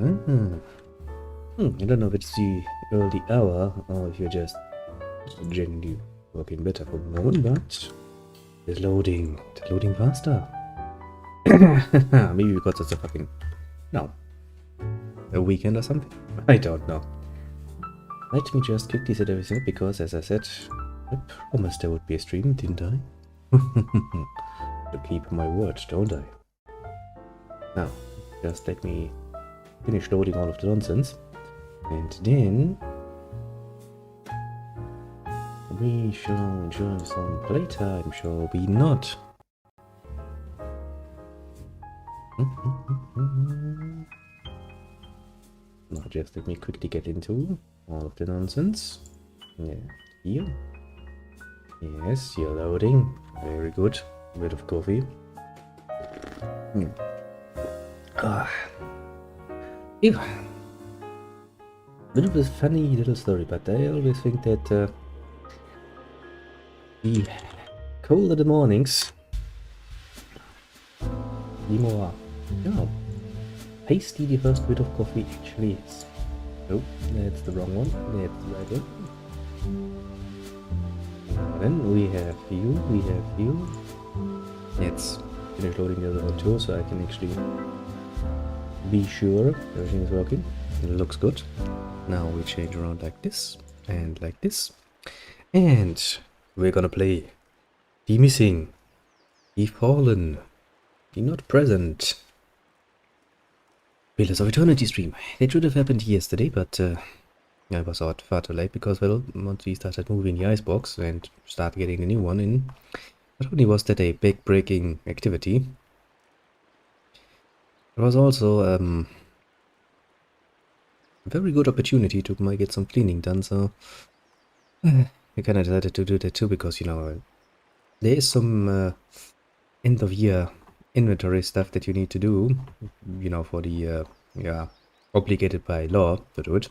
I don't know if it's the early hour or if you're just genuinely working better for the moment, but it's loading. It's loading faster. Maybe because it's a fucking... No. A weekend or something? I don't know. Let me just quickly set everything up because, as I said, I promised there would be a stream, didn't I? To keep my word, don't I? Now, just let me finish loading all of the nonsense. And then we shall enjoy some playtime, shall we not? Now just let me quickly get into all of the nonsense. Yeah, here. Yes, you're loading. Very good. A bit of coffee. Yeah. Bit of a funny little story, but I always think that the colder the mornings, the more tasty the first bit of coffee actually is. Oh, that's the wrong one. That's the right one. Then we have you. Let's finish loading the other one too, so I can actually be sure everything is working. It looks good. Now we change around like this and like this. And we're gonna play The Missing, The Fallen, The Not Present Pillars of Eternity stream. That should have happened yesterday, but I was out far too late because, well, once we started moving the icebox and start getting a new one in, not only was that a big breaking activity, it was also a very good opportunity to get some cleaning done, so I kind of decided to do that too, because, you know, there is some end of year inventory stuff that you need to do, you know, for the, obligated by law to do it.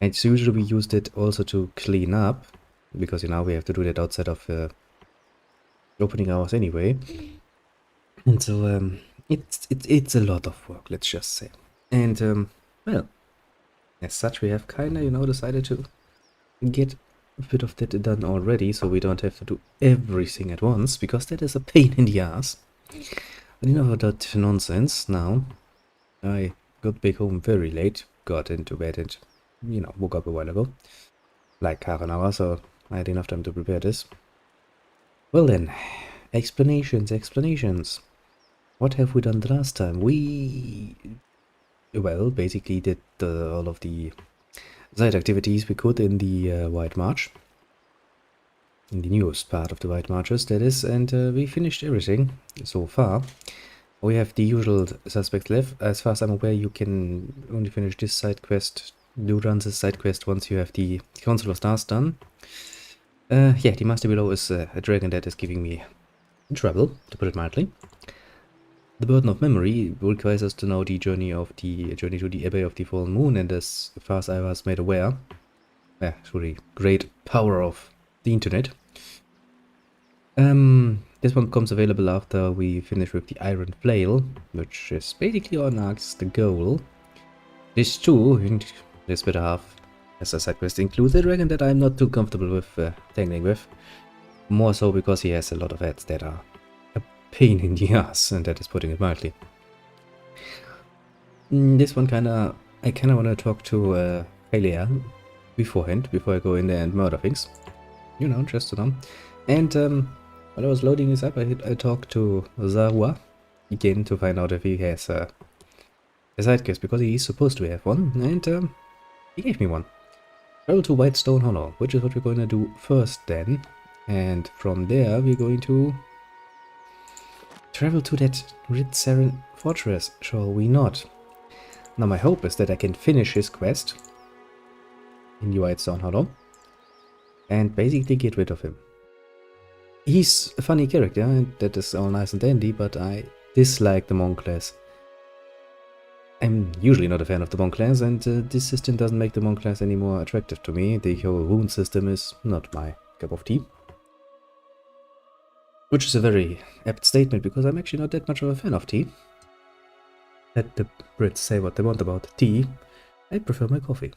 And so usually we used it also to clean up, because, you know, we have to do that outside of opening hours anyway. And so it's a lot of work, let's just say. And well, as such, we have kind of, you know, decided to get a bit of that done already, so we don't have to do everything at once, because that is a pain in the ass. But enough of that nonsense now. I got back home very late, got into bed and, you know, woke up a while ago. Like half an hour, so I had enough time to prepare this. Well then, explanations. What have we done the last time? We... well, basically did all of the side activities we could in the White March. In the newest part of the White Marches, that is, and we finished everything so far. We have the usual suspects left. As far as I'm aware, you can only finish this side quest, run this side quest once you have the Council of Stars done. Yeah, the Master Below is a dragon that is giving me trouble, to put it mildly. The Burden of Memory requires us to know the journey to the Abbey of the Fallen Moon, and as far as I was made aware, through the great power of the internet, this one becomes available after we finish with the Iron Flail, which is basically our next goal. This too, in this better half, as a side quest, includes a dragon that I'm not too comfortable with tangling with. More so because he has a lot of heads that are pain in the ass, and that is putting it mildly. This one I kinda wanna talk to Helia beforehand, before I go in there and murder things. You know, just to know. And while I was loading this up, I talked to Zawa again to find out if he has a side quest, because he's supposed to have one, and he gave me one. Travel to Whitestone Hollow, which is what we're going to do first then. And from there we're going to travel to that Ritzarin fortress, shall we not? Now my hope is that I can finish his quest in the Whitestone Hollow and basically get rid of him. He's a funny character, and that is all nice and dandy, but I dislike the monk class. I'm usually not a fan of the monk class, and this system doesn't make the monk class any more attractive to me. The whole rune system is not my cup of tea. Which is a very apt statement, because I'm actually not that much of a fan of tea. Let the Brits say what they want about tea. I prefer my coffee.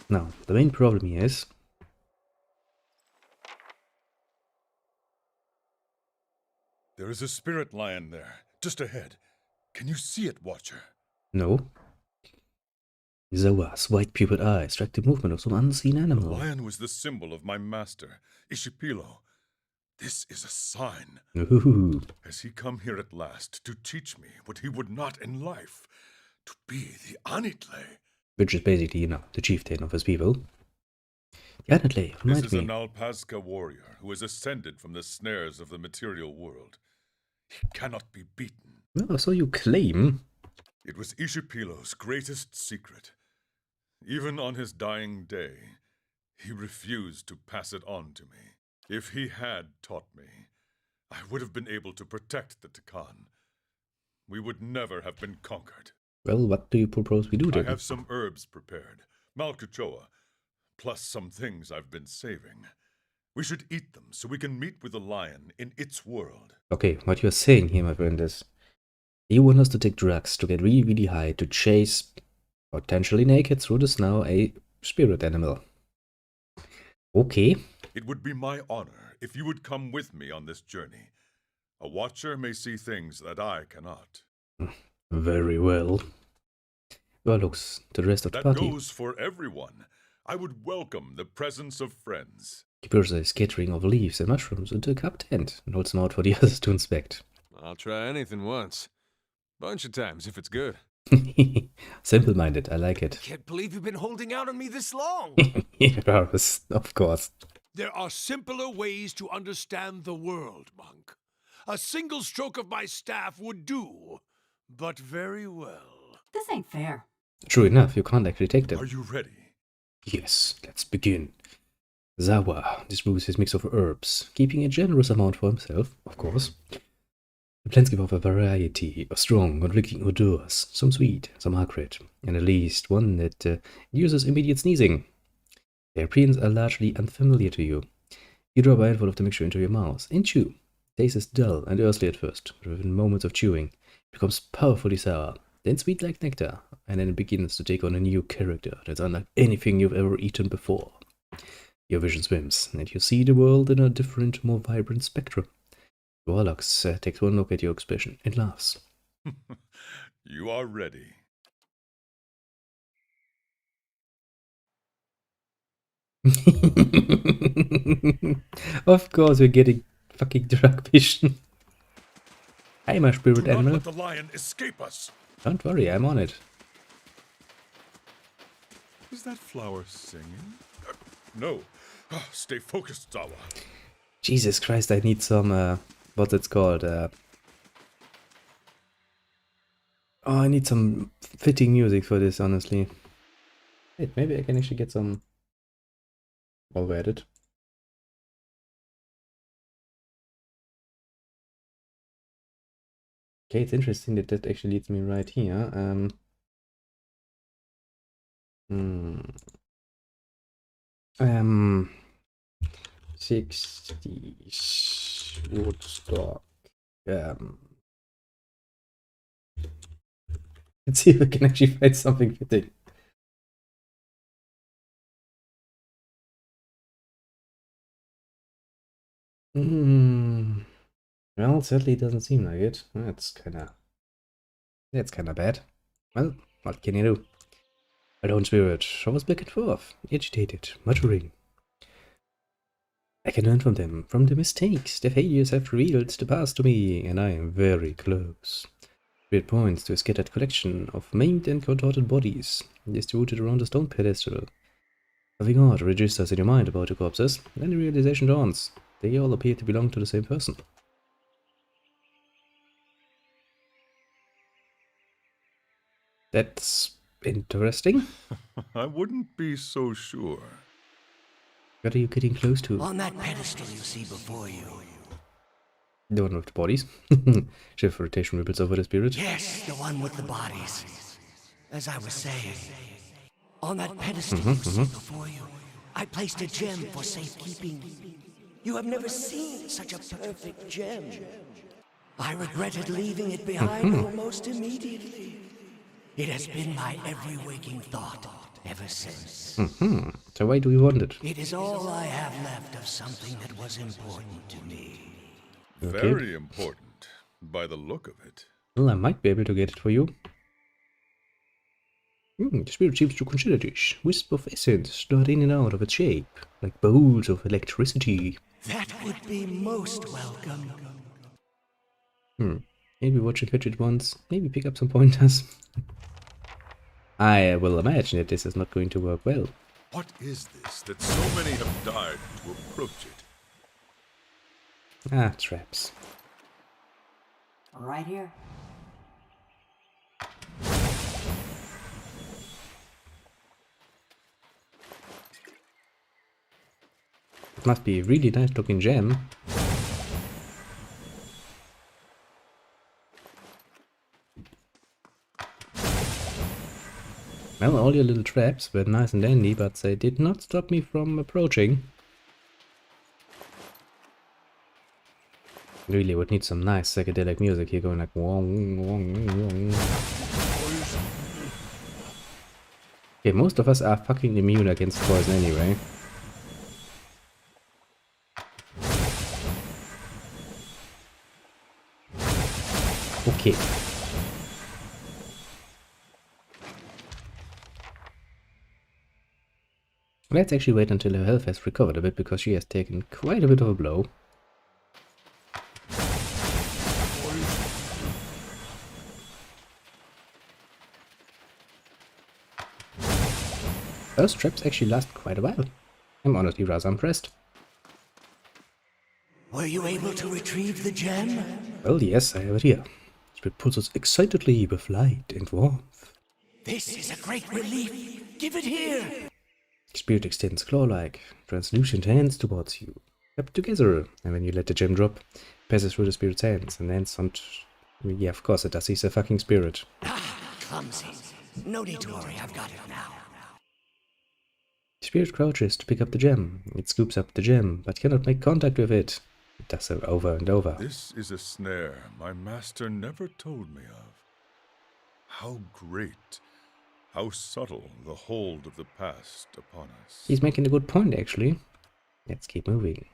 Now, the main problem here is... There is a spirit lion there, just ahead. Can you see it, Watcher? No. Zawa's white-pupiled eyes track the movement of some unseen The animal. lion was the symbol of my master, Ishipilo. This is a sign. Ooh. Has he come here at last to teach me what he would not in life? To be the Anitle? Which is basically, the chieftain of his people. The Anitle This reminds is me. an Alpazca warrior who has ascended from the snares of the material world. He cannot be beaten. Oh, so you claim. It was Ishipilo's greatest secret. Even on his dying day, he refused to pass it on to me. If he had taught me, I would have been able to protect the Takan. We would never have been conquered. Well, what do you propose we do then? I have some herbs prepared, malcachoa, plus some things I've been saving. We should eat them so we can meet with the lion in its world. Okay, what you're saying here, my friend, is you want us to take drugs to get really, really high to chase, potentially naked through the snow, a spirit animal. Okay. It would be my honor if you would come with me on this journey. A watcher may see things that I cannot. Very well. Well, looks to the rest of the party. That goes for everyone. I would welcome the presence of friends. He pours a scattering of leaves and mushrooms into a cup tent and holds them out for the others to inspect. I'll try anything once. Bunch of times if it's good. Simple-minded, I like it. Can't believe you've been holding out on me this long. Yes, of course. There are simpler ways to understand the world, monk. A single stroke of my staff would do, but very well. This ain't fair. True enough, you can't actually take them. Are you ready? Yes, let's begin. Zawa distributes his mix of herbs, keeping a generous amount for himself, of course. The plants give off a variety of strong, conflicting odors, some sweet, some acrid, and at least one that uses immediate sneezing. Their appearance are largely unfamiliar to you. You drop a handful of the mixture into your mouth and chew. Taste is dull and earthly at first, but within moments of chewing, it becomes powerfully sour, then sweet like nectar, and then it begins to take on a new character that's unlike anything you've ever eaten before. Your vision swims, and you see the world in a different, more vibrant spectrum. Warlocks takes one look at your expression and laughs. You are ready. Of course, we're getting fucking drug vision. Hi, my spirit Do not animal. let the lion escape us. Don't worry, I'm on it. Is that flower singing? No. Stay focused, Zawa. Jesus Christ, I need some, what's it called? Oh, I need some fitting music for this, honestly. Wait, maybe I can actually get some while we're at it. Okay, it's interesting that that actually leads me right here. Hmm. 60s Woodstock. Let's see if I can actually find something fitting. Well, certainly it doesn't seem like it. That's kinda bad. Well, what can you do? My own spirit hovers back and forth, agitated, muttering. I can learn from them, from the mistakes. Their failures have revealed the past to me, and I am very close. Spirit points to a scattered collection of maimed and contorted bodies, distributed around a stone pedestal. Something odd registers in your mind about the corpses, then the realization dawns. They all appear to belong to the same person. That's interesting. I wouldn't be so sure. What are you getting close to? On that pedestal you see before you, The one with the bodies. Shift rotation ripples over the spirit. Yes, the one with the bodies. As I was saying, on that pedestal you see before you, I placed a gem for safekeeping. You have never seen such a perfect gem. I regretted leaving it behind almost immediately. It has been my every waking thought ever since. So why do you want it? It is all I have left of something that was important to me. Okay. Very important, by the look of it. Well, I might be able to get it for you. The spirit seems to consider this. Wisp of essence dart in and out of its shape, like bolts of electricity. That would be most welcome. Maybe watch and catch it once. Maybe pick up some pointers. I will imagine that this is not going to work well. What is this that so many have died to approach it? Ah, traps. Right here. It must be a really nice looking gem. Well, all your little traps were nice and dandy, but they did not stop me from approaching. Really would need some nice psychedelic music here going like wong, wong, wong. Okay, most of us are fucking immune against poison anyway. Okay. Let's actually wait until her health has recovered a bit, because she has taken quite a bit of a blow. Those traps actually last quite a while. I'm honestly rather impressed. Were you able to retrieve the gem? Well, yes, I have it here. It pulses excitedly with light and warmth. This is a great relief. Give it here. Spirit extends claw-like, translucent hands towards you. Kept together, and when you let the gem drop, it passes through the spirit's hands, and lands on... Yeah, of course it does, he's a fucking spirit. Clumsy. No need to worry, I've got it now. The spirit crouches to pick up the gem. It scoops up the gem, but cannot make contact with it. It does so over and over. This is a snare my master never told me of. How great, how subtle the hold of the past upon us. He's making a good point, actually. Let's keep moving.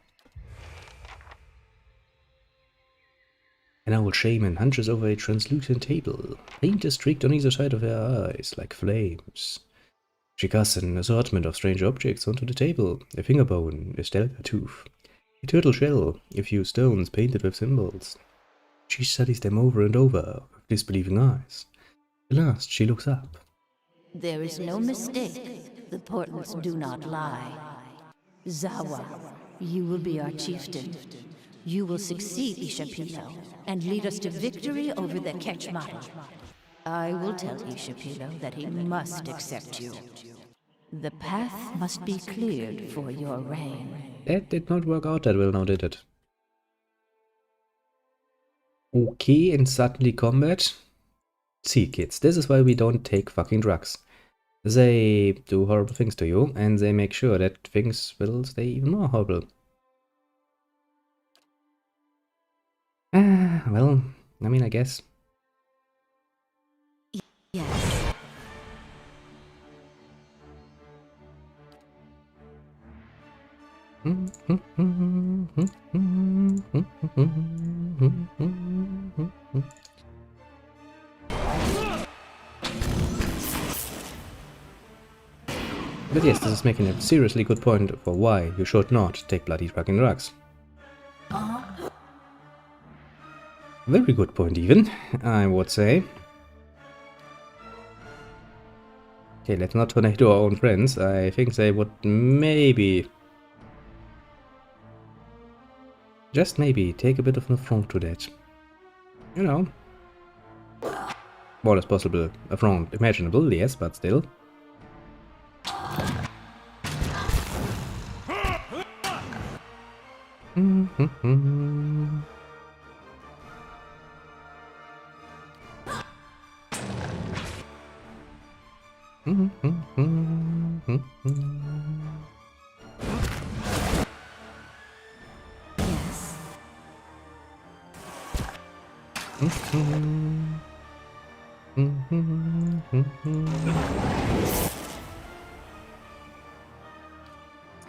An old shaman hunches over a translucent table. Paint is streaked on either side of her eyes, like flames. She casts an assortment of strange objects onto the table. A finger bone, a stellar tooth, a turtle shell, a few stones painted with symbols. She studies them over and over, with disbelieving eyes. At last, she looks up. There is no mistake. The portents do not lie. Zawa, you will be our chieftain. You will succeed Ishapilo and lead us to victory over the Ketchmata. I will tell Ishapilo that he must accept you. The path must be cleared for your reign. That did not work out that well now, did it? Okay, in suddenly combat. See, kids, this is why we don't take fucking drugs. They do horrible things to you, and they make sure that things will stay even more horrible. Well, I mean, I guess. Yes. But yes, this is making a seriously good point for why you should not take bloody fucking drugs. Very good point even, I would say. Okay, let's not tornado our own friends. I think they would maybe... just maybe take a bit of an affront to that. You know. Smallest possible affront imaginable, yes, but still. Yes.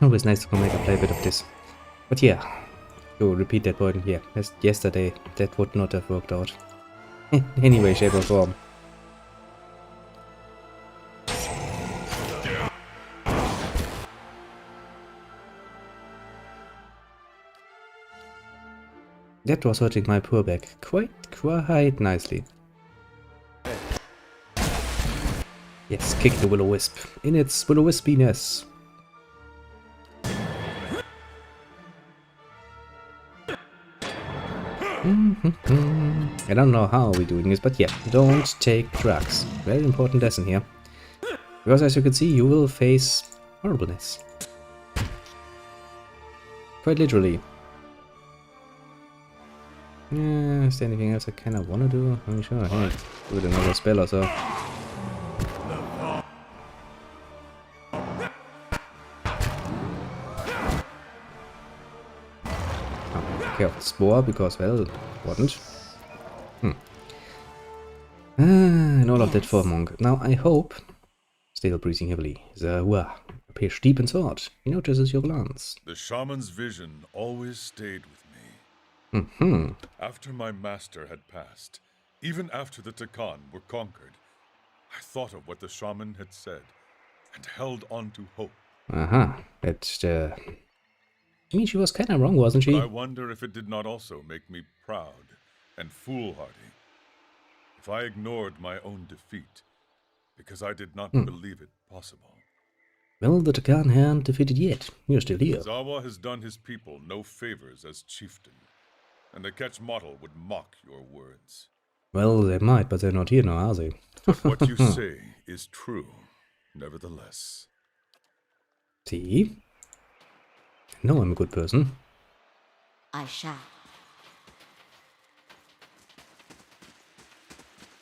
Always nice to come back and play a bit of this. But yeah, to repeat that point, yeah, as yesterday, that would not have worked out. In any way, shape or form. That was hurting my poor back quite nicely. Yes, kick the Will-O-Wisp in its Will-O-Wispiness. I don't know how we're doing this, but yeah, don't take drugs. Very important lesson here. Because as you can see, you will face horribleness. Quite literally. Yeah, is there anything else I kinda wanna do? I'm sure, hey, do it another spell or so. Okay, off the spore, because, well, important. And all of that for Monk. Now, I hope, still breathing heavily, the appears deep in thought. He notices your glance. The shaman's vision always stayed with me. After my master had passed, even after the Takan were conquered, I thought of what the shaman had said and held on to hope. I mean, she was kinda wrong, wasn't she? But I wonder if it did not also make me proud and foolhardy. If I ignored my own defeat because I did not believe it possible. Well, the Takan haven't defeated yet. You're still here. Zawa has done his people no favors as chieftain, and the Quetzalcoatl would mock your words. Well, they might, but they're not here now, are they? What you say is true, nevertheless. See? No, I'm a good person. I shall.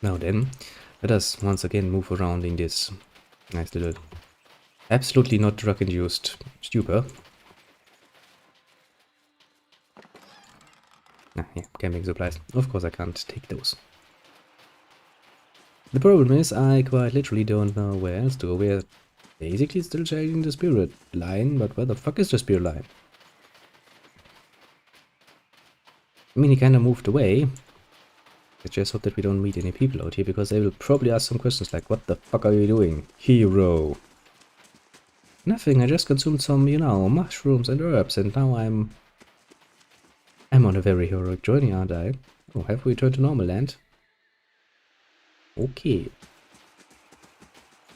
Now then, let us once again move around in this nice little, absolutely not drug-induced stupor. Ah, yeah, camping supplies. Of course I can't take those. The problem is, I quite literally don't know where else to go. We're basically still chasing the spirit line, but where the fuck is the spirit line? I mean, he kinda moved away. I just hope that we don't meet any people out here, because they will probably ask some questions like, what the fuck are you doing, hero? Nothing, I just consumed some, you know, mushrooms and herbs, and now I'm on a very heroic journey, aren't I? Oh, have we returned to normal land? Okay.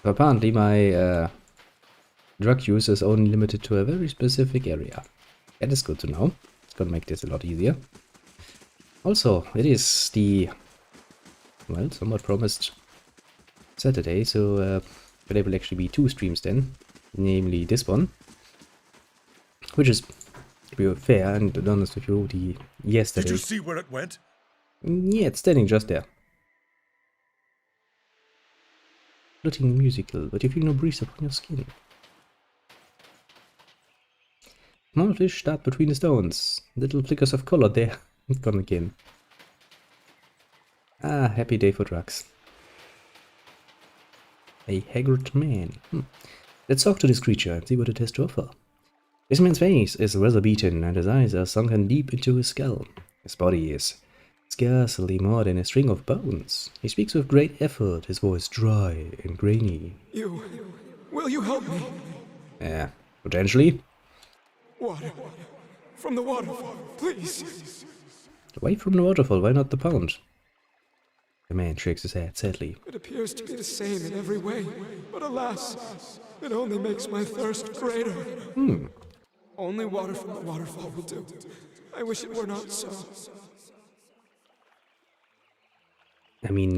Apparently my drug use is only limited to a very specific area. That is good to know. It's gonna make this a lot easier. Also, it is the, well, somewhat promised Saturday, so there will actually be 2 streams then, namely this one, which is, to be fair and honest with you, the yesterday. Did you see where it went? Yeah, it's standing just there. Floating musical, but you feel no breeze upon your skin. Small fish start between the stones. Little flickers of color there. Gone again. Ah, happy day for drugs. A haggard man. Let's talk to this creature and see what it has to offer. This man's face is weather-beaten and his eyes are sunken deep into his skull. His body is scarcely more than a string of bones. He speaks with great effort, his voice dry and grainy. Will you help me? Potentially. Water. From the waterfall, please. Away from the waterfall, why not the pond? The man shakes his head sadly. It appears to be the same in every way, but alas, it only makes my thirst greater. Only water from the waterfall will do. I wish it were not so. I mean,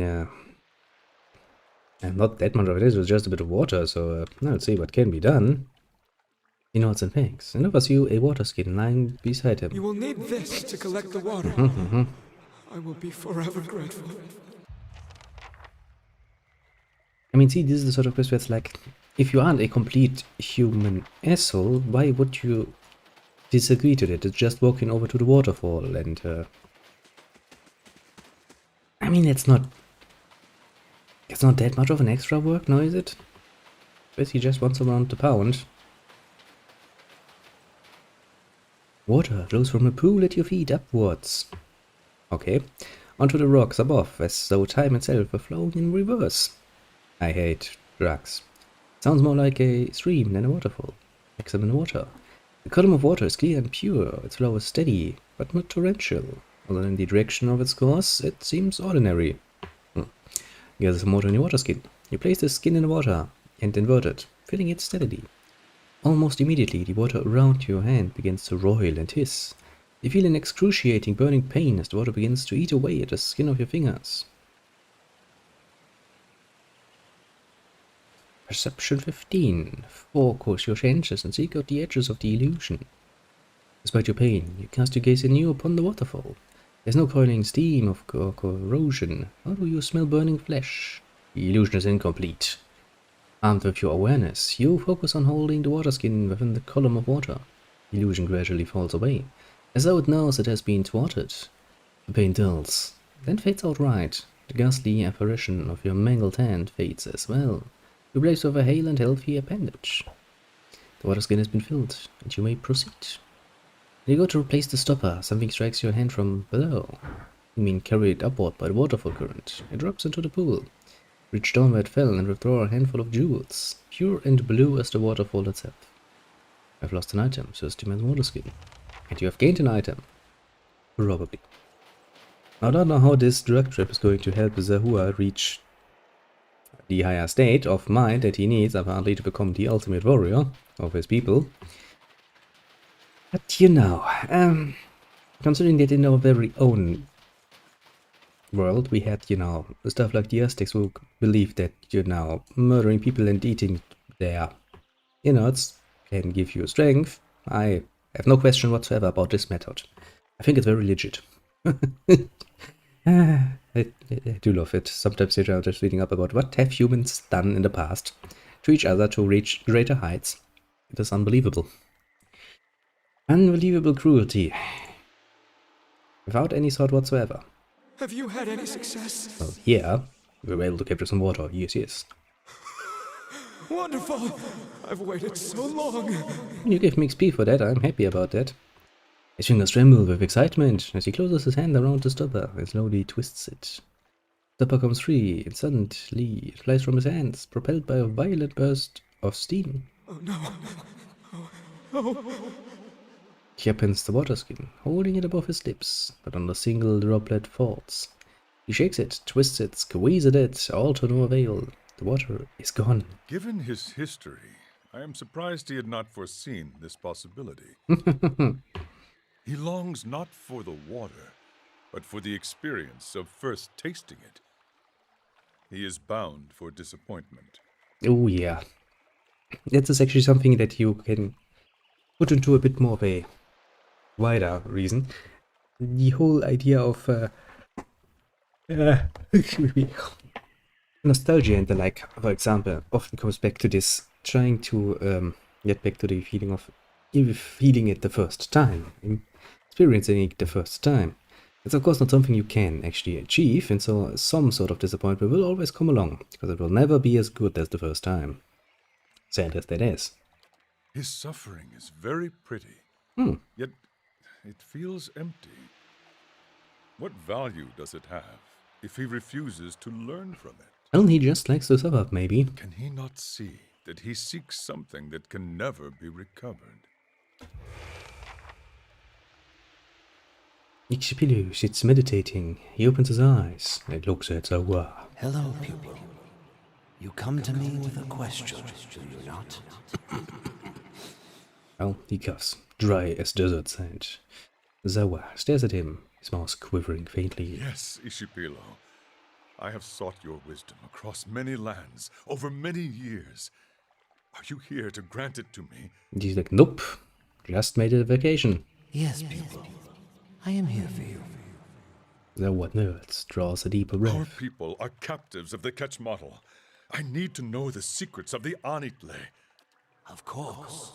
not that much of it is, it was just a bit of water, so let's see what can be done. He nods and thanks, and offers you a water skin lying beside him. You will need this to collect the water. I will be forever grateful. I mean, see, this is the sort of question where it's like, if you aren't a complete human asshole, why would you disagree to that? It's just walking over to the waterfall and, I mean, it's not that much of an extra work, now is it? Basically just once around the pound. Water flows from a pool at your feet upwards. Okay. Onto the rocks above, as though time itself were flowing in reverse. I hate drugs. Sounds more like a stream than a waterfall. Excellent water. The column of water is clear and pure. Its flow is steady, but not torrential. Although in the direction of its course, it seems ordinary. Gather some water in your water skin. You place the skin in the water and invert it, filling it steadily. Almost immediately, the water around your hand begins to roil and hiss. You feel an excruciating burning pain as the water begins to eat away at the skin of your fingers. Perception 15. Focus your senses and seek out the edges of the illusion. Despite your pain, you cast your gaze anew upon the waterfall. There's no coiling steam of corrosion, nor do you smell burning flesh. The illusion is incomplete. Armed with your awareness, you focus on holding the water skin within the column of water. The illusion gradually falls away, as though it knows it has been thwarted. The pain dulls, then fades outright. The ghastly apparition of your mangled hand fades as well, replaced with a hale and healthy appendage. The water skin has been filled, and you may proceed. You go to replace the stopper, something strikes your hand from below. You mean carried upward by the waterfall current. It drops into the pool. Reach down where it fell and withdraw a handful of jewels, pure and blue as the waterfall itself. I've lost an item, says the man's water skin. And you have gained an item. Probably. I don't know how this drug trip is going to help Zahua reach the higher state of mind that he needs, apparently, to become the ultimate warrior of his people. But you know, considering that in our very own world we had, you know, stuff like the Aztecs who believed that, you know, murdering people and eating their innards can give you strength, I have no question whatsoever about this method. I think it's very legit. I do love it. Sometimes I'm just reading up about what have humans done in the past to each other to reach greater heights. It is unbelievable. Unbelievable cruelty. Without any thought whatsoever. Have you had any success? Well, yeah. We were able to capture some water. Yes, yes. Wonderful! I've waited so long. You gave me XP for that. I'm happy about that. His fingers tremble with excitement as he closes his hand around the stopper and slowly twists it. The stopper comes free, and suddenly it flies from his hands, propelled by a violent burst of steam. Oh no. Oh. He opens the water skin, holding it above his lips, but not a single droplet falls. He shakes it, twists it, squeezes it, all to no avail. The water is gone. Given his history, I am surprised he had not foreseen this possibility. He longs not for the water, but for the experience of first tasting it. He is bound for disappointment. Oh yeah. That is actually something that you can put into a bit more of a wider reason. The whole idea of nostalgia and the like, for example, often comes back to this trying to get back to the feeling of feeling it the first time, experiencing it the first time. It's of course not something you can actually achieve, and so some sort of disappointment will always come along, because it will never be as good as the first time. Sad as that is. His suffering is very pretty, yet it feels empty. What value does it have if he refuses to learn from it? Well, he just likes to suffer, maybe. Can he not see that he seeks something that can never be recovered? Ixipilu sits meditating. He opens his eyes and looks at Zawa. Hello, pupil. You come to me with a question, do you not? Well, he coughs, dry as desert sand. Zawa stares at him, his mouth quivering faintly. Yes, Ishipilo. I have sought your wisdom across many lands, over many years. Are you here to grant it to me? And he's like, nope, just made a vacation. Yes, pupil. I am here for you. Zawa nerds, draws a deeper Our breath. people are captives of the Ketch model. I need to know the secrets of the Anitle. Of course.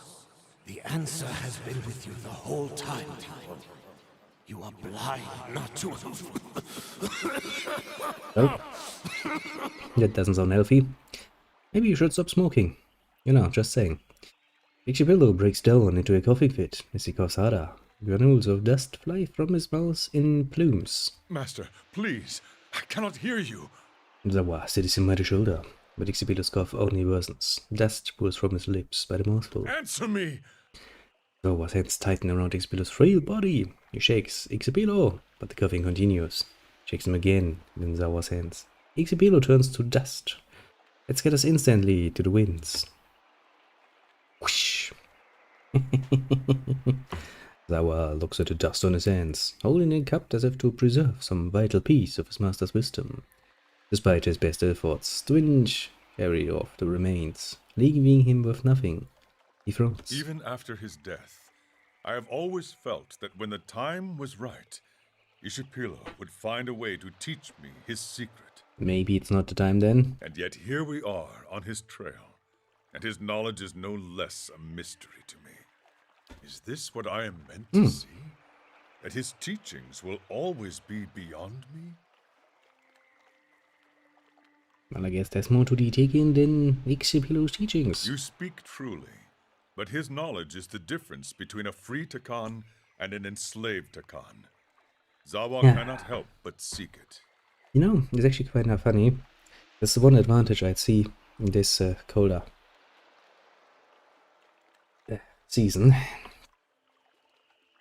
The answer has been with you the whole time, people. You are blind not to... Well, that doesn't sound healthy. Maybe you should stop smoking. You know, just saying. Ichibello breaks down into a coughing fit as he coughs harder. Granules of dust fly from his mouth in plumes. Master, please, I cannot hear you. Zawa sits him by the shoulder, but Ichibello's cough only worsens. Dust pools from his lips by the mouthful. Answer me! Zawa's hands tighten around Ichibello's frail body. He shakes Ichibello, but the coughing continues. Shakes him again in Zawa's hands. Ichibello turns to dust. It scatters instantly to the winds. Whoosh! Zawa looks at the dust on his hands, holding it cupped as if to preserve some vital piece of his master's wisdom. Despite his best efforts, the wind carried off the remains, leaving him with nothing. He frowns. Even after his death, I have always felt that when the time was right, Ishipilo would find a way to teach me his secret. Maybe it's not the time then. And yet here we are on his trail, and his knowledge is no less a mystery to me. Is this what I am meant to see? That his teachings will always be beyond me? Well, I guess there's more to the taking than Ichibello's teachings. You speak truly, but his knowledge is the difference between a free Takan and an enslaved Takan. Zawa cannot help but seek it. You know, it's actually quite funny. That's the one advantage I'd see in this colder season.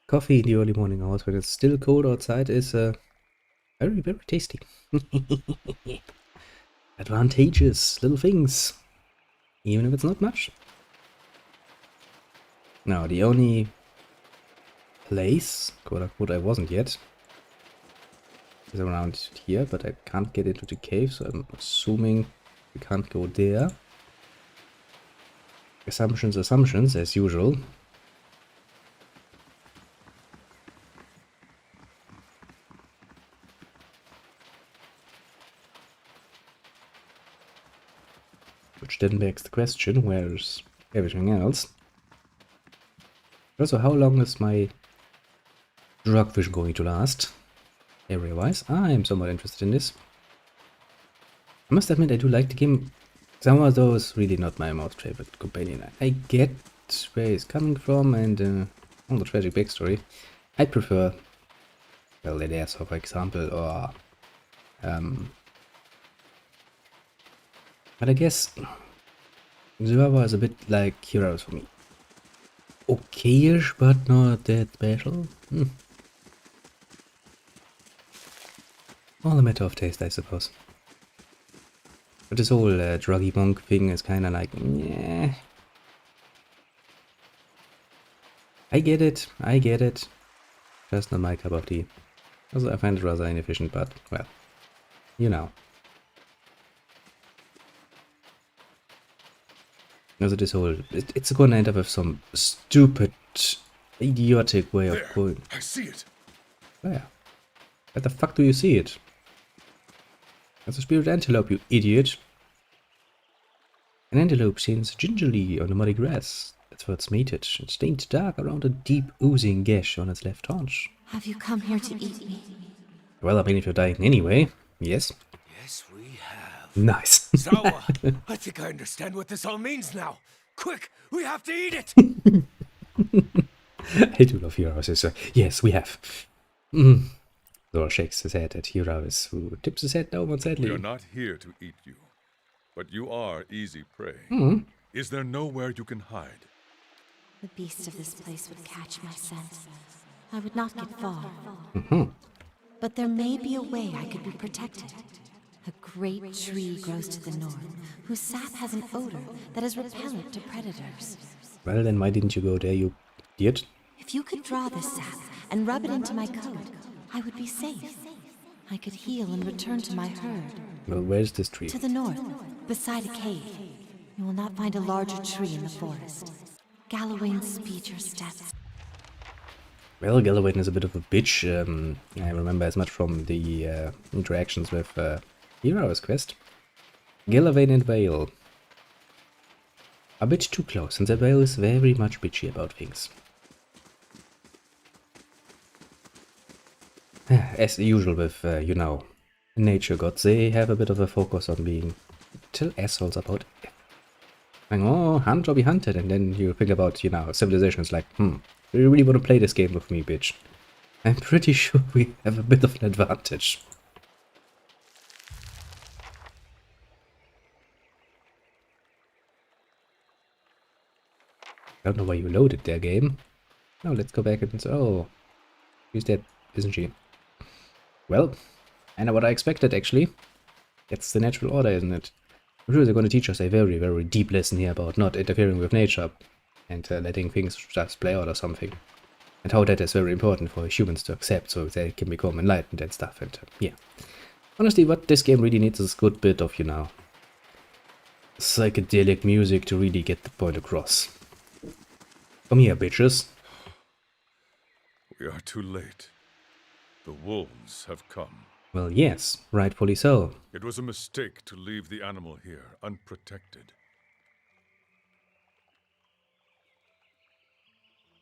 Coffee in the early morning hours when it's still cold outside is very, very tasty. Advantageous little things, even if it's not much. Now, the only place, quote unquote, I wasn't yet is around here, but I can't get into the cave, so I'm assuming we can't go there. Assumptions, as usual. Which then begs the question, where's everything else? Also, how long is my drug vision going to last? Area-wise, I'm somewhat interested in this. I must admit, I do like the game. Some of those really not my most favorite companion. I get where he's coming from and all the tragic backstory. I prefer, well, Lederso, for example, or but I guess Zuawa is a bit like Heroes for me. Okay-ish, but not that special. All a matter of taste, I suppose. But this whole druggy monk thing is kind of like, yeah. I get it. Just not my cup of tea. Also, I find it rather inefficient, but, well, you know. Also, this whole, it's gonna end up with some stupid, idiotic way of going. I see it. Where? Where the fuck do you see it? That's a spirit antelope, you idiot. An antelope stands gingerly on the muddy grass. That's where it's mated. It's stained dark around a deep oozing gash on its left haunch. Have you come here to eat me? Well, I mean, if you're dying anyway, yes. Yes, we have. Nice. Zawa, I think I understand what this all means now. Quick, we have to eat it! I do love Heroes. Yes, we have. Zora shakes his head at Heroes, who tips his head downward sadly. We are not here to eat you, but you are easy prey. Is there nowhere you can hide? The beast of this place would catch my scent. I would not get far. But there may be a way I could be protected. A great tree grows to the north, whose sap has an odor that is repellent to predators. Well, then why didn't you go there, you idiot? If you could draw this sap and rub it into my coat, I would be safe. I could heal and return to my herd. Well, where's this tree? To the north, beside a cave. You will not find a larger tree in the forest. Gallowayne speed your steps. Well, Gallowayne is a bit of a bitch. I remember as much from the interactions with Heroes Quest. Gillavain and Vale. A bit too close, and the Vale is very much bitchy about things. As usual with, you know, nature gods, they have a bit of a focus on being little assholes about like, oh, hunt or be hunted, and then you think about, you know, civilizations like, do you really want to play this game with me, bitch? I'm pretty sure we have a bit of an advantage. I don't know why you loaded their game. Now let's go back and oh, she's dead, isn't she? Well, I know what I expected, actually. That's the natural order, isn't it? I'm sure they're going to teach us a very, very deep lesson here about not interfering with nature and letting things just play out or something. And how that is very important for humans to accept so they can become enlightened and stuff. And yeah. Honestly, what this game really needs is a good bit of, you know, psychedelic music to really get the point across. Come here, bitches. We are too late. The wolves have come. Well, yes, rightfully so. It was a mistake to leave the animal here, unprotected.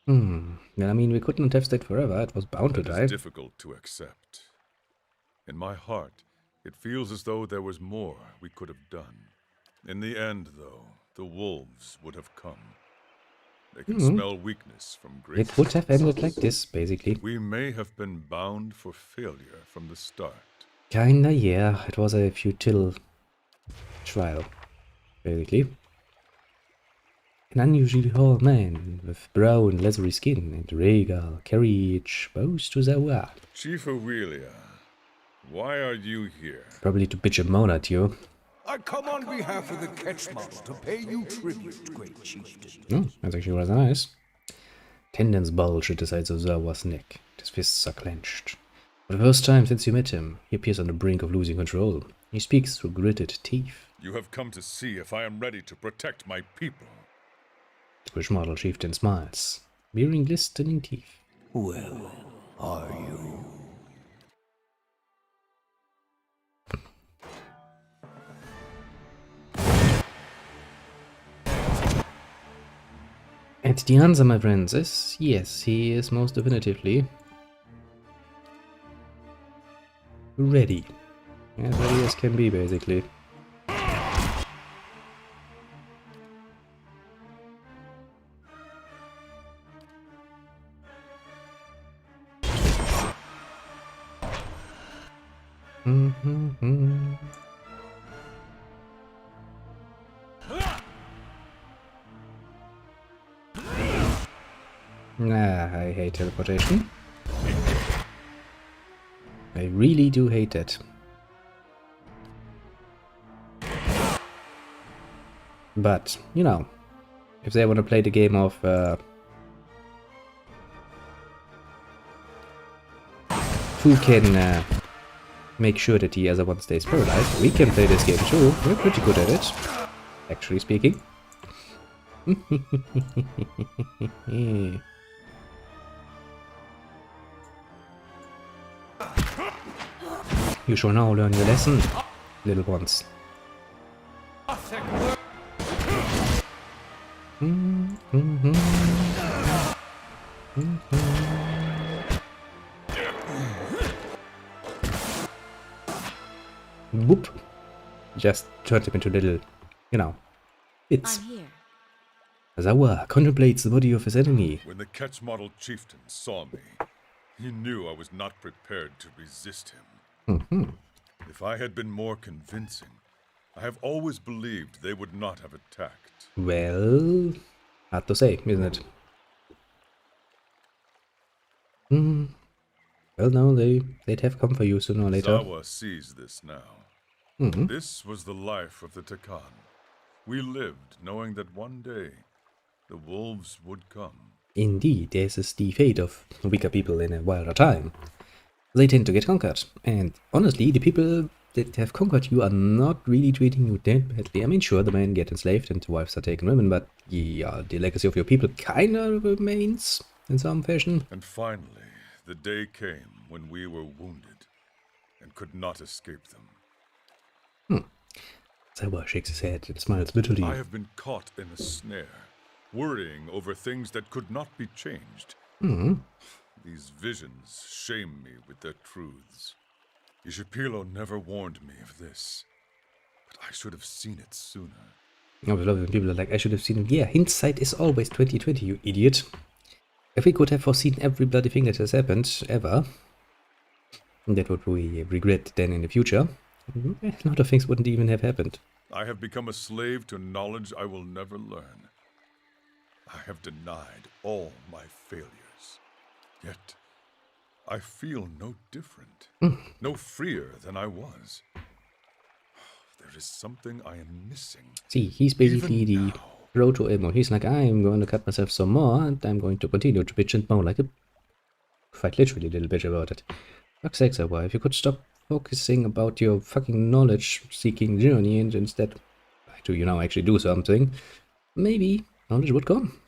Well, I mean, we couldn't have stayed forever. It was bound to die. It is difficult to accept. In my heart, it feels as though there was more we could have done. In the end, though, the wolves would have come. They can smell weakness from great It would have ended like this, basically. We may have been bound for failure from the start. Kinda, yeah. It was a futile trial, basically. An unusually tall man with brown, leathery skin and regal carriage bows to Zawa. Chief Aurelia, why are you here? Probably to bitch and moan at you. I come on behalf of the Ketch model to pay you tribute, great chieftain. Oh, that's actually rather nice. Tendons bulge at the sides of Zawa's neck. His fists are clenched. For the first time since you met him, he appears on the brink of losing control. He speaks through gritted teeth. You have come to see if I am ready to protect my people. The British model chieftain smiles, bearing glistening teeth. Well, are you? And the answer, my friends, is yes, he is most definitively ready. As ready as can be, basically. I hate teleportation. I really do hate it. But, you know, if they want to play the game of who can make sure that the other one stays paralyzed, we can play this game too. We're pretty good at it, actually speaking. You shall now learn your lesson, little ones. Boop. Just turned him into little, you know, bits. I'm here. Zawa contemplates the body of his enemy. When the Ketch model chieftain saw me, he knew I was not prepared to resist him. If I had been more convincing, I have always believed they would not have attacked. Well, hard to say, isn't it? Well, no, they'd have come for you sooner or later. Zawa sees this now. This was the life of the Takan. We lived knowing that one day the wolves would come. Indeed, this is the fate of weaker people in a wilder time. They tend to get conquered, and honestly, the people that have conquered you are not really treating you that badly. I mean, sure, the men get enslaved and the wives are taken women, but yeah, the legacy of your people kinda remains in some fashion. And finally, the day came when we were wounded and could not escape them. Zawa shakes his head and smiles bitterly. I have been caught in a snare, worrying over things that could not be changed. These visions shame me with their truths. Ishipilo never warned me of this, but I should have seen it sooner. I love when people are like, I should have seen it. Yeah, hindsight is always 2020, you idiot. If we could have foreseen every bloody thing that has happened, ever, that would we regret then in the future, a lot of things wouldn't even have happened. I have become a slave to knowledge I will never learn. I have denied all my failures. Yet, I feel no different, no freer than I was. There is something I am missing. See, he's basically Even the now. proto-emo. He's like, I'm going to cut myself some more, and I'm going to continue to bitch and moan like a... quite literally a little bitch about it. Fuck's sake, Zawa, if you could stop focusing about your fucking knowledge-seeking journey and instead, you know, actually do something, maybe knowledge would come.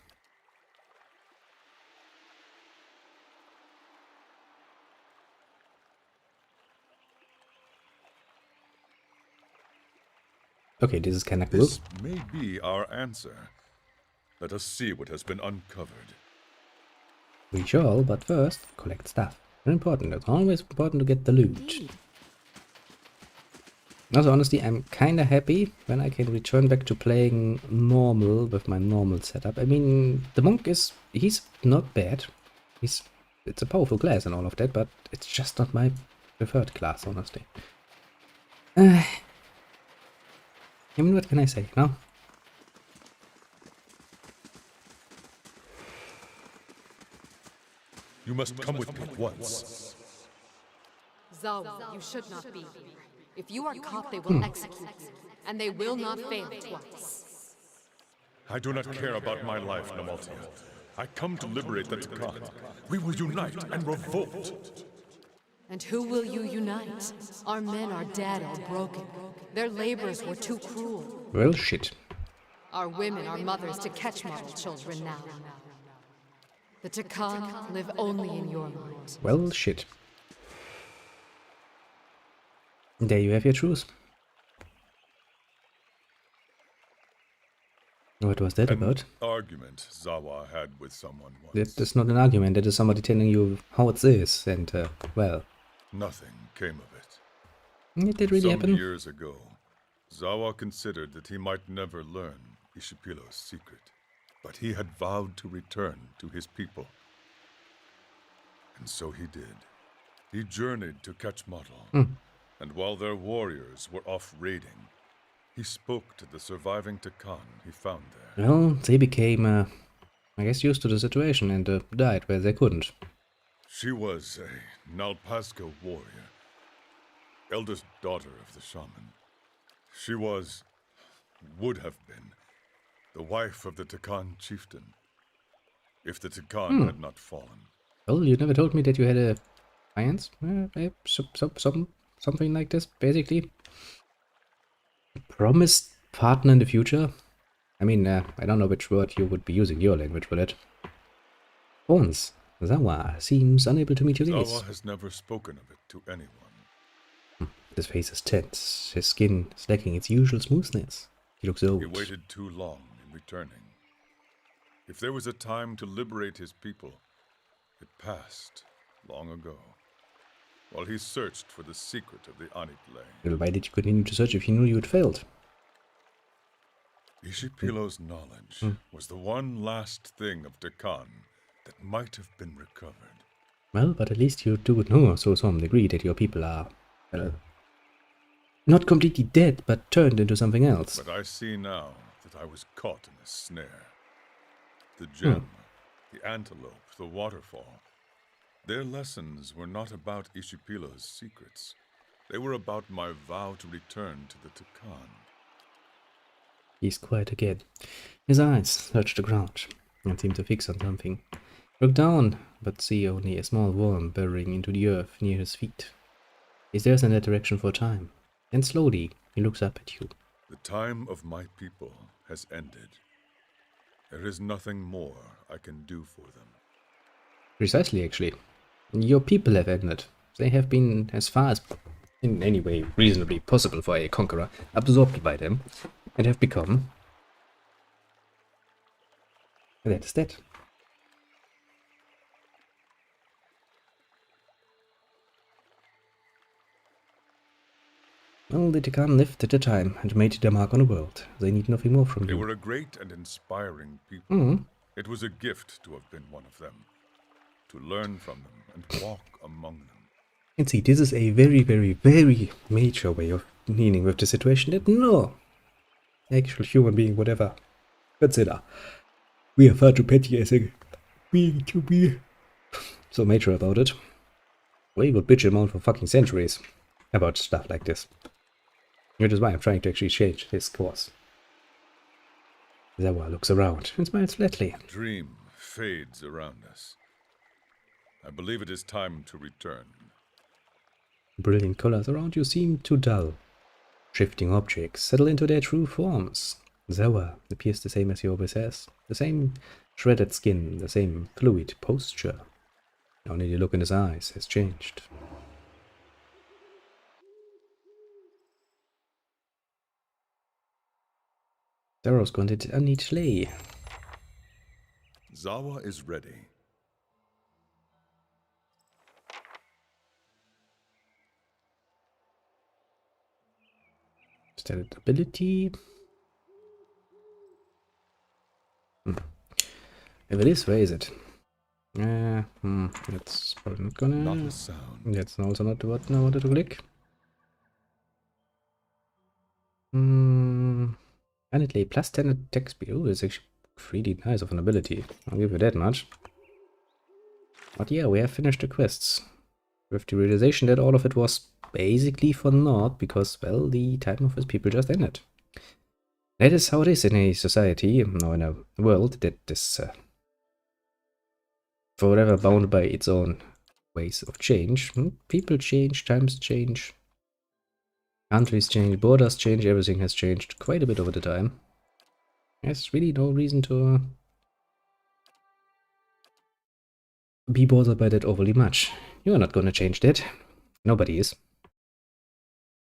Okay, this is kinda cool. This may be our answer. Let us see what has been uncovered. We shall, but first, collect stuff. Very important. It's always important to get the loot. Also, honestly, I'm kinda happy when I can return back to playing normal with my normal setup. I mean, the monk he's not bad. It's a powerful class and all of that, but it's just not my preferred class, honestly. I mean, what can I say, no? You must come with me at once. Zawa, you should not be here. If you are caught, they will execute you, and they will not fail twice. I do not care about my life, Namaltia. I come to liberate the Takan. We will unite and revolt. And who will you unite? Our men are dead or broken. Their labors were too cruel. Well, shit. Our women are mothers to catch model children now. The Takan live only in your mind. Well, shit. There you have your truth. What was that about? Argument Zawa had with someone once. That is not an argument, that is somebody telling you how it is, and, well... Nothing came of it. It did really Some happen. years ago, Zawa considered that he might never learn Ishipilo's secret, but he had vowed to return to his people. And so he did. He journeyed to catch model, and while their warriors were off raiding, he spoke to the surviving Takan he found there. Well, they became, I guess, used to the situation and died where they couldn't. She was a Nalpazca warrior, eldest daughter of the shaman. She would have been, the wife of the Takan chieftain, if the Takan had not fallen. Well, you never told me that you had a alliance? Something like this, basically. Promised partner in the future? I mean, I don't know which word you would be using your language for that. Bones. Zawa seems unable to meet your gaze. Zawa has never spoken of it to anyone. His face is tense, his skin is lacking its usual smoothness. He looks old. He waited too long in returning. If there was a time to liberate his people, it passed long ago, while he searched for the secret of the Anitle. Well, why did you continue to search if you knew you had failed? Ishipilo's knowledge was the one last thing of Takan that might have been recovered. Well, but at least you do know to some degree that your people are, well, not completely dead, but turned into something else. But I see now that I was caught in a snare. The gem, the antelope, the waterfall. Their lessons were not about Ishipilo's secrets. They were about my vow to return to the Takan. He's quiet again. His eyes search the ground and seem to fix on something. Look down, but see only a small worm burrowing into the earth near his feet. He stares in that direction for a time. Then slowly, he looks up at you. The time of my people has ended. There is nothing more I can do for them. Precisely, actually. Your people have ended. They have been as far as in any way reasonably possible for a conqueror, absorbed by them, and have become... that is that. Well, the Tikan lived at the time and made their mark on the world. They need nothing more from They you. were a great and inspiring people. Mm. It was a gift to have been one of them, to learn from them and walk among them. And see, this is a very, very, very major way of dealing with the situation that no actual human being would ever consider. We are far too petty as a being to be so major about it. We would bitch him out for fucking centuries about stuff like this. Which is why I'm trying to actually change his course. Zawa looks around and smiles flatly. A dream fades around us. I believe it is time to return. Brilliant colors around you seem too dull. Shifting objects settle into their true forms. Zawa appears the same as he always has. The same shredded skin, the same fluid posture. Only the look in his eyes has changed. Zaro's going to need Schley. Zawa is ready. Standard ability. If it is, where is it? That's probably not gonna... Not a sound. That's also not the button I wanted to click. And it lay plus 10 attack speed. Oh, it's actually pretty nice of an ability. I'll give you that much. But yeah, we have finished the quests. With the realization that all of it was basically for naught, because, well, the time of his people just ended. That is how it is in a society, or in a world that is forever bound by its own ways of change. People change, times change, countries change, borders change, everything has changed quite a bit over the time. There's really no reason to be bothered by that overly much. You are not gonna change that. Nobody is.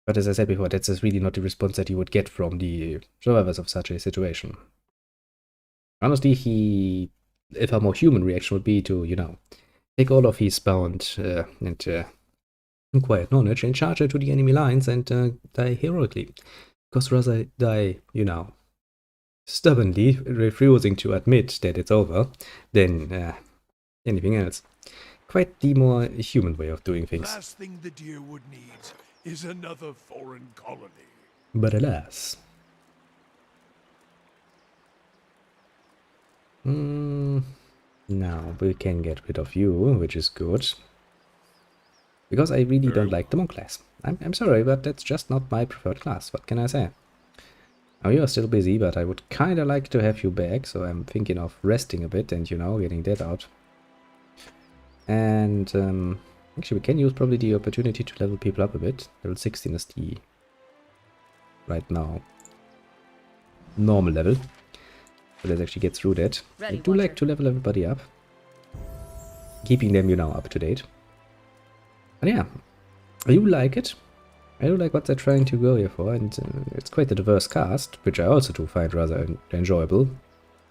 But as I said before, that's just really not the response that you would get from the survivors of such a situation. Honestly, if a more human reaction would be to, you know, take all of his bound and quiet knowledge and charge it to the enemy lines and die heroically. Because rather die, you know, stubbornly refusing to admit that it's over than anything else. Quite the more human way of doing things. Last thing the Deerwood needs is another foreign colony. But alas. Now we can get rid of you, which is good. Because I really don't like the monk class. I'm sorry, but that's just not my preferred class. What can I say? Now you are still busy, but I would kinda like to have you back, so I'm thinking of resting a bit and, you know, getting that out. And actually we can use probably the opportunity to level people up a bit. Level 16 is the right now normal level. So let's actually get through that. I do like to level everybody up. Keeping them, you know, up to date. And yeah, I do like it. I do like what they're trying to go here for, and it's quite a diverse cast, which I also do find rather enjoyable,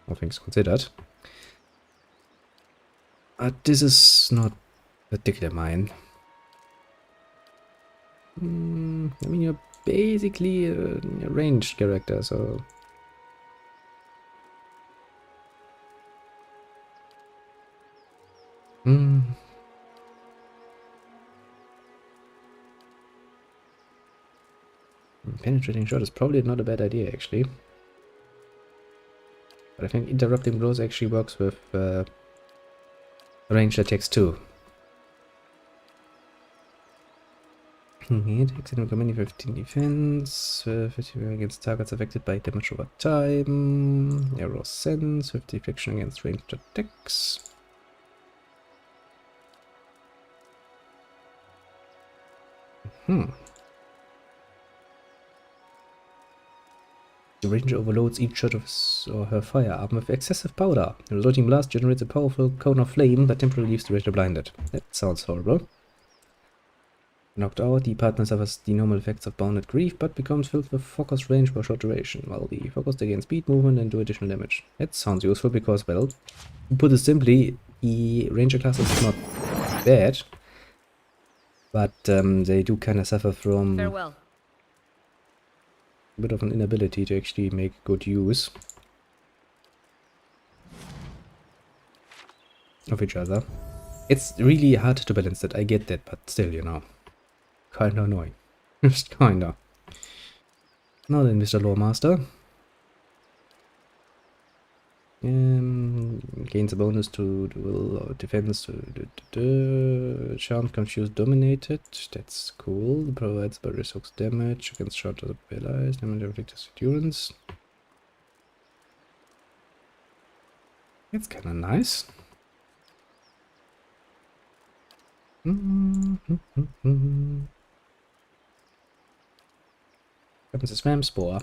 all things considered. But this is not particularly mine. I mean, you're basically a ranged character, so... Penetrating shot is probably not a bad idea, actually. But I think interrupting blows actually works with ranged attacks too. Attacks in many 15 defense, 50 against targets affected by damage over time, arrow sense, 50 friction against ranged attacks. The ranger overloads each shot of his or her firearm with excessive powder. The resulting blast generates a powerful cone of flame that temporarily leaves the ranger blinded. That sounds horrible. Knocked out, the partner suffers the normal effects of Bounded Grief, but becomes filled with focus range for a short duration, while the focused again speed movement and do additional damage. That sounds useful because, well, to put it simply, the Ranger class is not bad, but they do kind of suffer from Farewell. a bit of an inability to actually make good use of each other. It's really hard to balance that, I get that, but still, you know, kinda annoying. Just kinda. Now then, Mr. Lawmaster. Gains a bonus to dual defense to charm, confused, dominated. That's cool. Provides barrier soaks damage against short other allies, damage inflicted endurance. That's kinda nice. Happens a Swam Spore.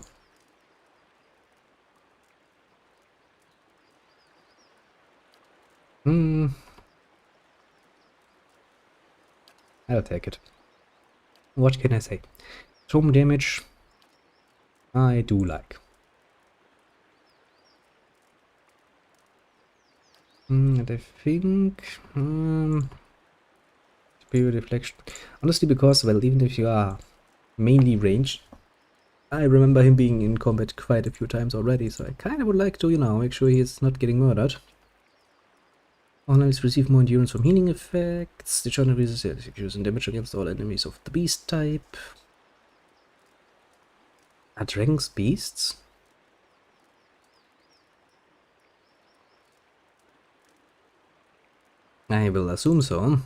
I'll take it. What can I say? Storm damage I do like. And I think Superior deflection. Honestly, because, well, even if you are mainly ranged, I remember him being in combat quite a few times already, so I kind of would like to, you know, make sure he's not getting murdered. All enemies receive more endurance from healing effects. The charm increases execution damage against all enemies of the beast type. Are dragons beasts? I will assume so.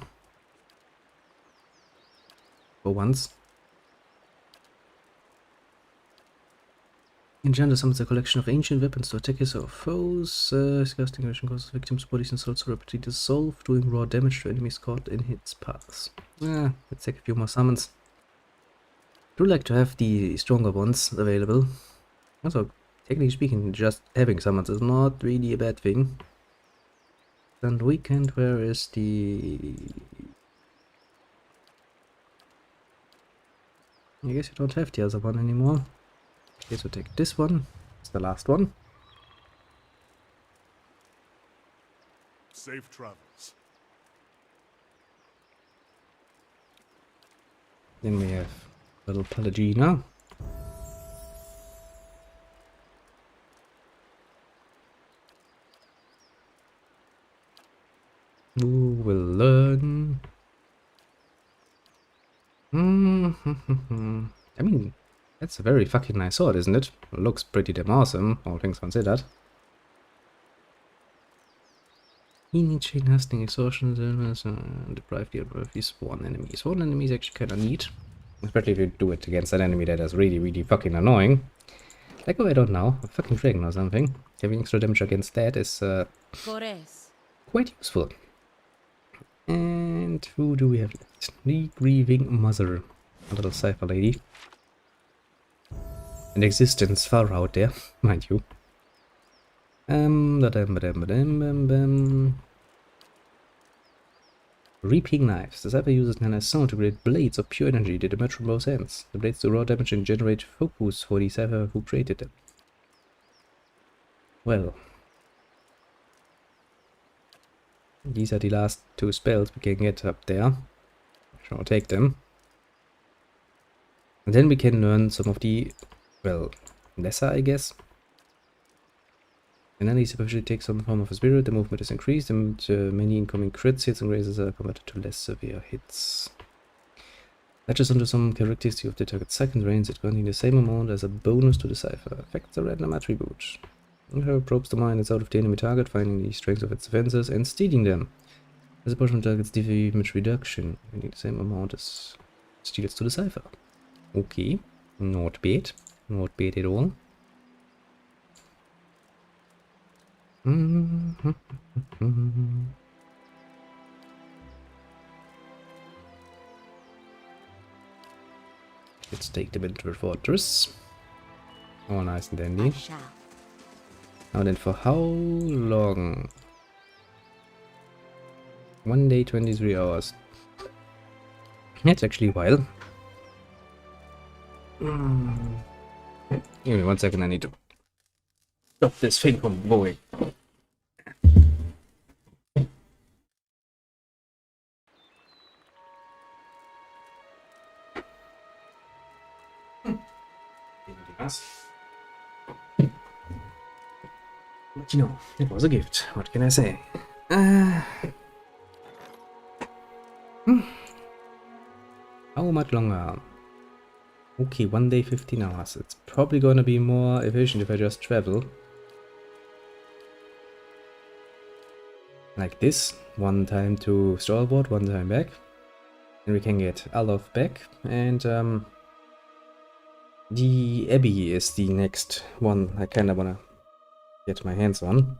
For once. Enchanter summons a collection of ancient weapons to attack his or foes. Disgusting aggression causes victims' bodies and souls to rapidly dissolve, doing raw damage to enemies caught in its path. Let's take a few more summons. I do like to have the stronger ones available. Also, technically speaking, just having summons is not really a bad thing. Then weekend, where is the... I guess you don't have the other one anymore. Okay, so take this one. It's the last one. Safe travels. Then we have little Pelagina. Who will learn? I mean, that's a very fucking nice sword, isn't it? It looks pretty damn awesome, all things considered. Healing chain, hastening, exhaustion, deprive the other of these sworn enemies. Sworn enemies actually kind of neat. Especially if you do it against an enemy that is really, really fucking annoying. Like, oh, I don't know, a fucking dragon or something. Having extra damage against that is quite useful. And who do we have left? The Grieving Mother. A little cipher lady. An existence far out there, mind you. Reaping Knives. The cipher uses Nana's sound to create blades of pure energy that emerge from both ends. The blades do raw damage and generate focus for the cipher who created them. Well. These are the last two spells we can get up there. I'll take them. And then we can learn some of the, well, lesser, I guess. And then he superficially takes some form of a spirit, the movement is increased, and many incoming crits hits and raises are converted to less severe hits. Latches onto some characteristic of the target's second range, it granting the same amount as a bonus to the cipher. Affects a random attribute. Her probes the mind out of the enemy target, finding the strength of its defenses and stealing them. As a portion of the target's damage reduction, granting the same amount as steals to the cipher. Okay, not bad. Not bad at all. Let's take them into the fortress. Oh, nice and dandy. Now then, for how long? 1 day, 23 hours. It's actually a while. Give me 1 second, I need to stop this thing from going. But you know, it was a gift. What can I say? How much longer? Okay, 1 day, 15 hours. It's probably gonna be more efficient if I just travel. Like this. 1 time to Stalwart, 1 time back. And we can get Alof back. And the Abbey is the next one I kinda wanna get my hands on.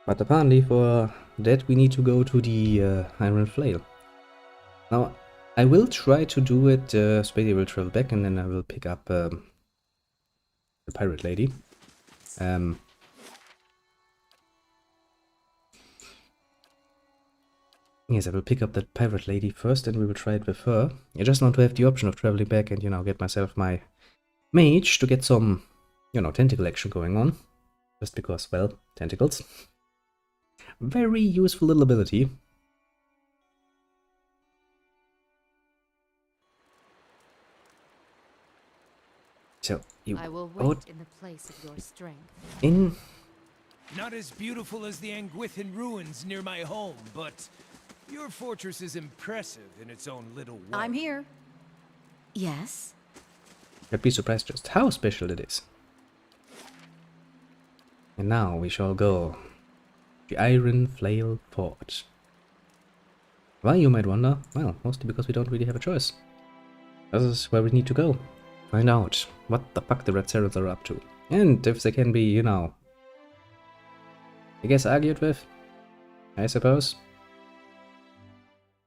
But apparently for that we need to go to the Iron Flail. Now, I will try to do it, Spady will travel back and then I will pick up the Pirate Lady. Yes, I will pick up that Pirate Lady first and we will try it with her. I just want to have the option of traveling back and, you know, get myself my mage to get some, you know, tentacle action going on. Just because, well, tentacles. Very useful little ability. So, you I will wait in the place of your strength. in... Not as beautiful as the Anguithan ruins near my home, but your fortress is impressive in its own little way. I'm here. Yes? You'd be surprised just how special it is. And now we shall go. The Iron Flail Fort. Why, you might wonder? Well, mostly because we don't really have a choice. This is where we need to go. Find out what the fuck the Red Serals are up to. And if they can be, you know, I guess argued with, I suppose.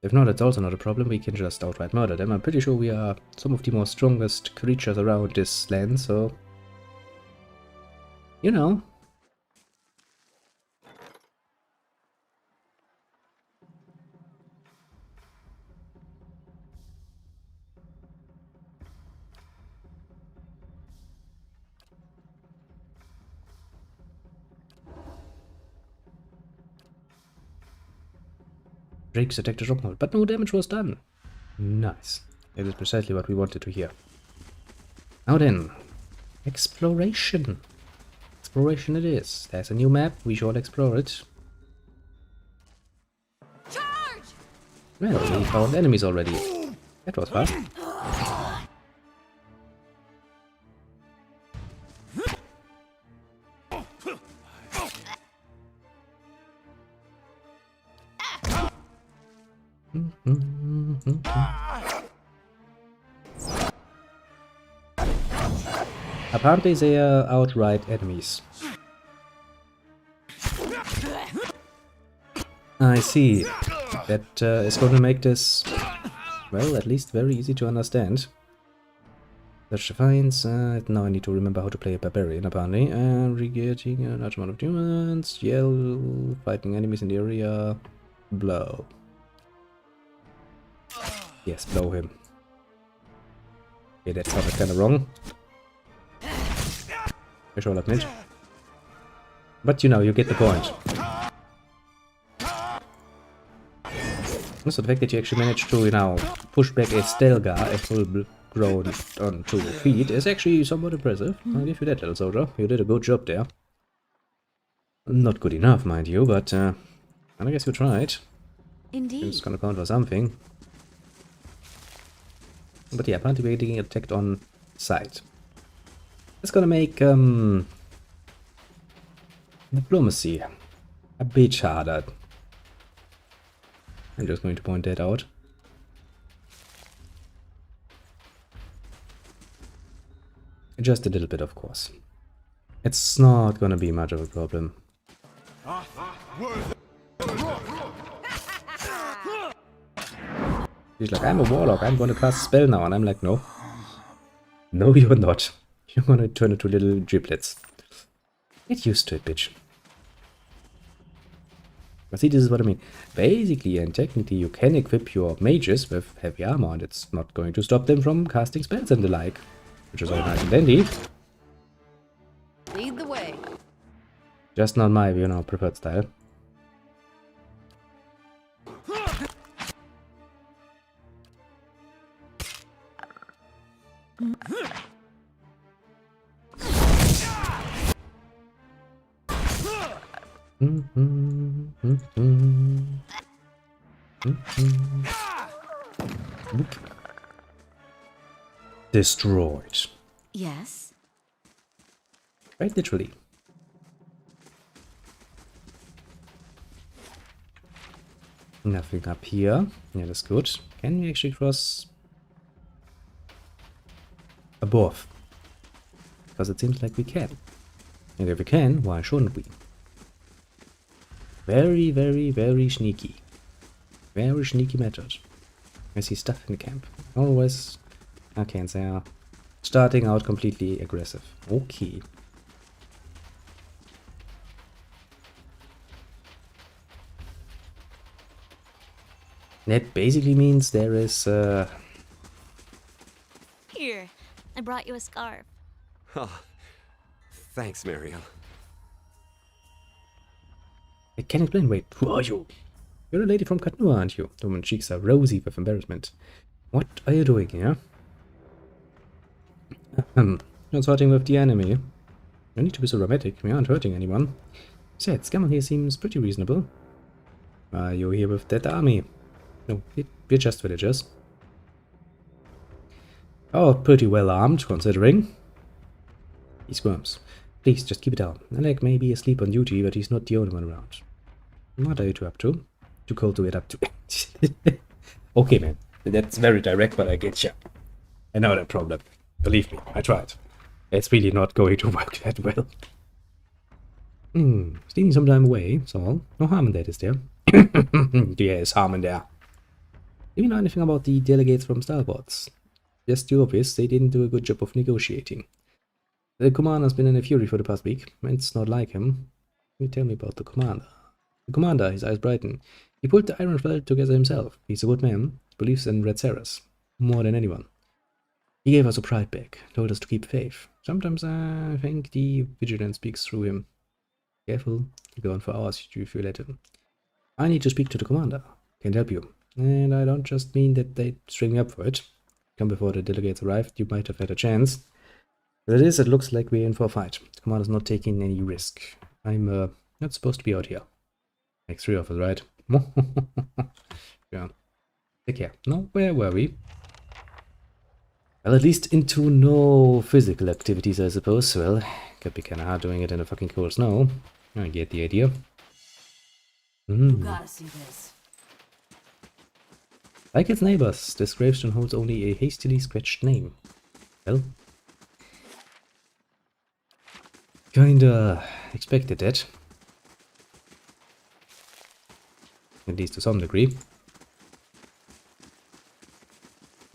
If not, it's also not a problem, we can just outright murder them. I'm pretty sure we are some of the most strongest creatures around this land, so... You know. Drakes attacked the stronghold, but no damage was done. Nice. That is precisely what we wanted to hear. Now then, exploration. Exploration it is. There's a new map, we shall explore it. Charge! Well, we found enemies already. That was fast. Apparently they are outright enemies. I see. That is going to make this, well, at least very easy to understand. Search Defiance, now I need to remember how to play a Barbarian, apparently. Regetting a large amount of humans, yell, fighting enemies in the area, blow. Yes, blow him. Okay, that sounded kinda wrong. I shall admit. But you know, you get the point. So the fact that you actually managed to, you know, push back a Stelgar, a full-grown on 2 feet, is actually somewhat impressive. I'll give you that, little soldier. You did a good job there. Not good enough, mind you, but I guess you tried. Indeed. It's gonna count for something. But yeah, apparently we're getting attacked on sight. It's gonna make diplomacy a bit harder. I'm just going to point that out. Just a little bit, of course. It's not gonna be much of a problem. He's like, I'm a warlock, I'm gonna cast a spell now, and I'm like, no. No, you're not. You're gonna turn into little giblets. Get used to it, bitch. But see, this is what I mean. Basically and technically, you can equip your mages with heavy armor, and it's not going to stop them from casting spells and the like, which is all nice and dandy. Lead the way. Just not my, preferred style. Destroyed. Yes? Right, literally. Nothing up here. Yeah, that's good. Can we actually cross above? Because it seems like we can. And if we can, why shouldn't we? Very, very, very sneaky. Very sneaky method. I see stuff in the camp. Always, I can't say, starting out completely aggressive. Okay. That basically means there is, Here, I brought you a scarf. Oh, thanks, Mariel. I can't explain. Wait, who are you? You're a lady from Katnua, aren't you? The woman's cheeks are rosy with embarrassment. What are you doing here? Not fighting with the enemy. No need to be so dramatic. We aren't hurting anyone. Besides, Scammon here seems pretty reasonable. Are you here with that army? No, we're just villagers. Oh, pretty well armed, considering. He squirms. Please, just keep it down. Alec may be asleep on duty, but he's not the only one around. What are you two up to? Too cold to get up to. Okay, man. That's very direct, but I get you. I know that problem. Believe me, I tried. It's really not going to work that well. Stealing some time away, so no harm in that, is there? There's harm in there. Do you know anything about the delegates from Starboards? Just the obvious, they didn't do a good job of negotiating. The commander's been in a fury for the past week. It's not like him. Can you tell me about the commander? The commander, his eyes brighten. He pulled the Iron Felt together himself. He's a good man, believes in Red Sarahs, more than anyone. He gave us a pride back, told us to keep faith. Sometimes I think the vigilance speaks through him. Careful, you go on for hours if you let him. I need to speak to the commander. Can't help you. And I don't just mean that they string me up for it. Come before the delegates arrived, you might have had a chance. As it is, it looks like we're in for a fight. The commander's not taking any risk. I'm not supposed to be out here. Like 3 of us, right? Yeah. Take care. No, where were we? Well, at least into no physical activities, I suppose. Well, could be kinda hard doing it in the fucking cold snow. I get the idea. You gotta see this. Like its neighbors, this gravestone holds only a hastily scratched name. Well, kinda expected that. At least to some degree.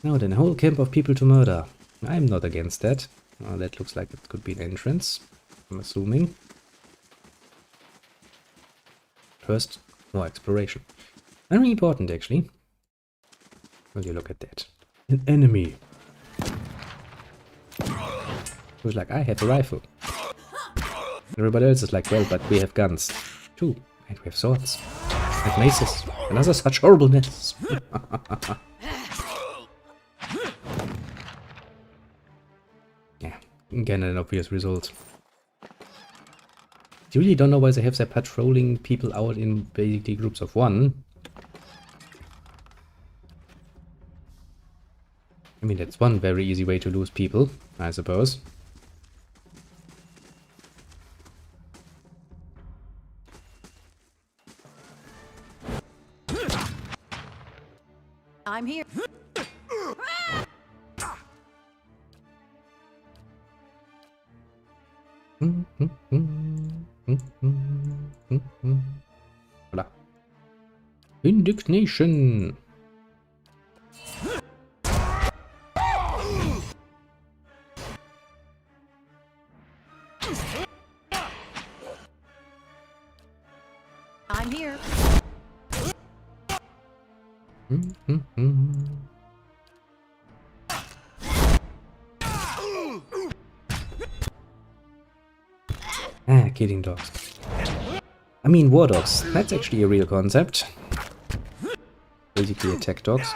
Now then, a whole camp of people to murder. I'm not against that. That looks like it could be an entrance, I'm assuming. First, more exploration. Very important, actually. Will you look at that? An enemy. Who's like, I have a rifle. Everybody else is like, well, but we have guns. Too. And we have swords. And maces. And other such horribleness. Yeah, again an obvious result. You really don't know why they have their patrolling people out in basically groups of 1. I mean, that's one very easy way to lose people, I suppose. I'm here. Voilà. Indignation. I'm here. Ah, killing dogs. I mean, war dogs. That's actually a real concept. Basically attack dogs.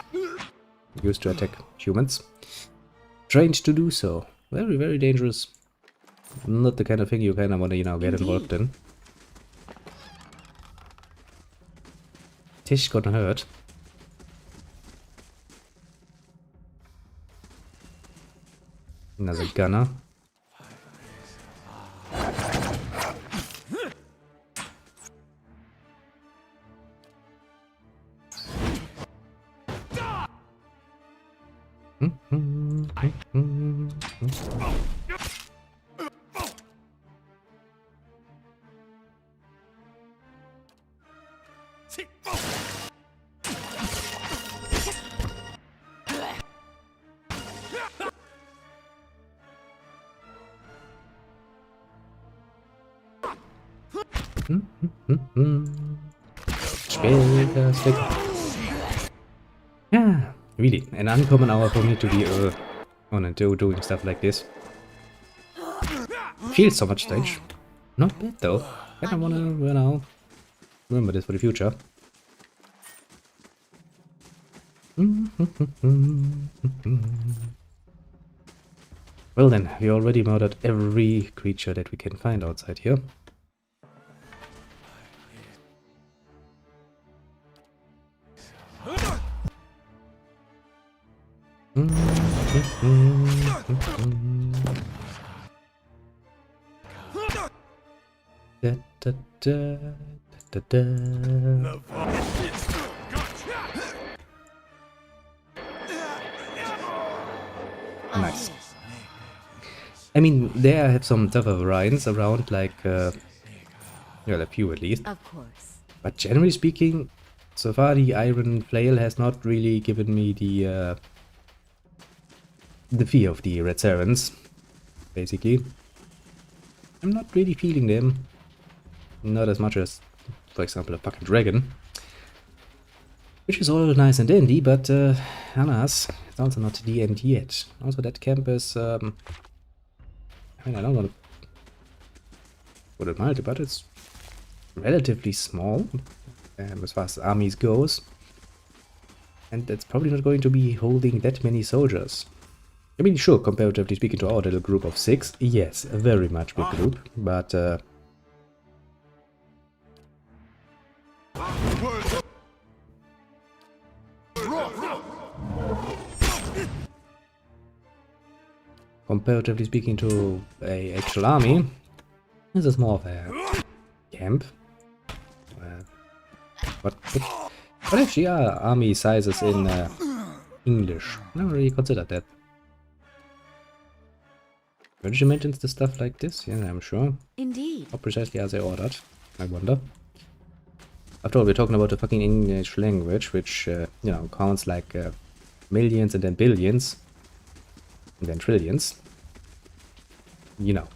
Used to attack humans. Trained to do so. Very, very dangerous. Not the kind of thing you kind of want to, you know, get involved in. Tish gonna hurt. Another gunner. Sarcastic. Yeah, really, an uncommon hour for me to be on and doing stuff like this. Feels so much strange. Not bad though. I don't wanna, you know, remember this for the future. Well then, we already murdered every creature that we can find outside here. Da, da, da, da, da. Nice. I mean, there I have some tougher variants around, like, well, a few at least. Of course. But generally speaking, so far the Iron Flail has not really given me the fear of the Red Servants, basically. I'm not really feeling them. Not as much as, for example, a fucking dragon. Which is all nice and dandy, but, alas, it's also not the end yet. Also, that camp is, I mean, I don't want to put it mildly, but it's relatively small, as far as armies goes. And that's probably not going to be holding that many soldiers. I mean, sure, comparatively speaking to our little group of 6, yes, a very much big group, but, comparatively speaking to a actual army, this is more of a camp. What actually are army sizes in English? I never really considered that. Regiments and stuff like this? Yeah, I'm sure. Indeed. How precisely are they ordered? I wonder. After all, we're talking about the fucking English language, which, you know, counts like millions and then billions. And then trillions. You know.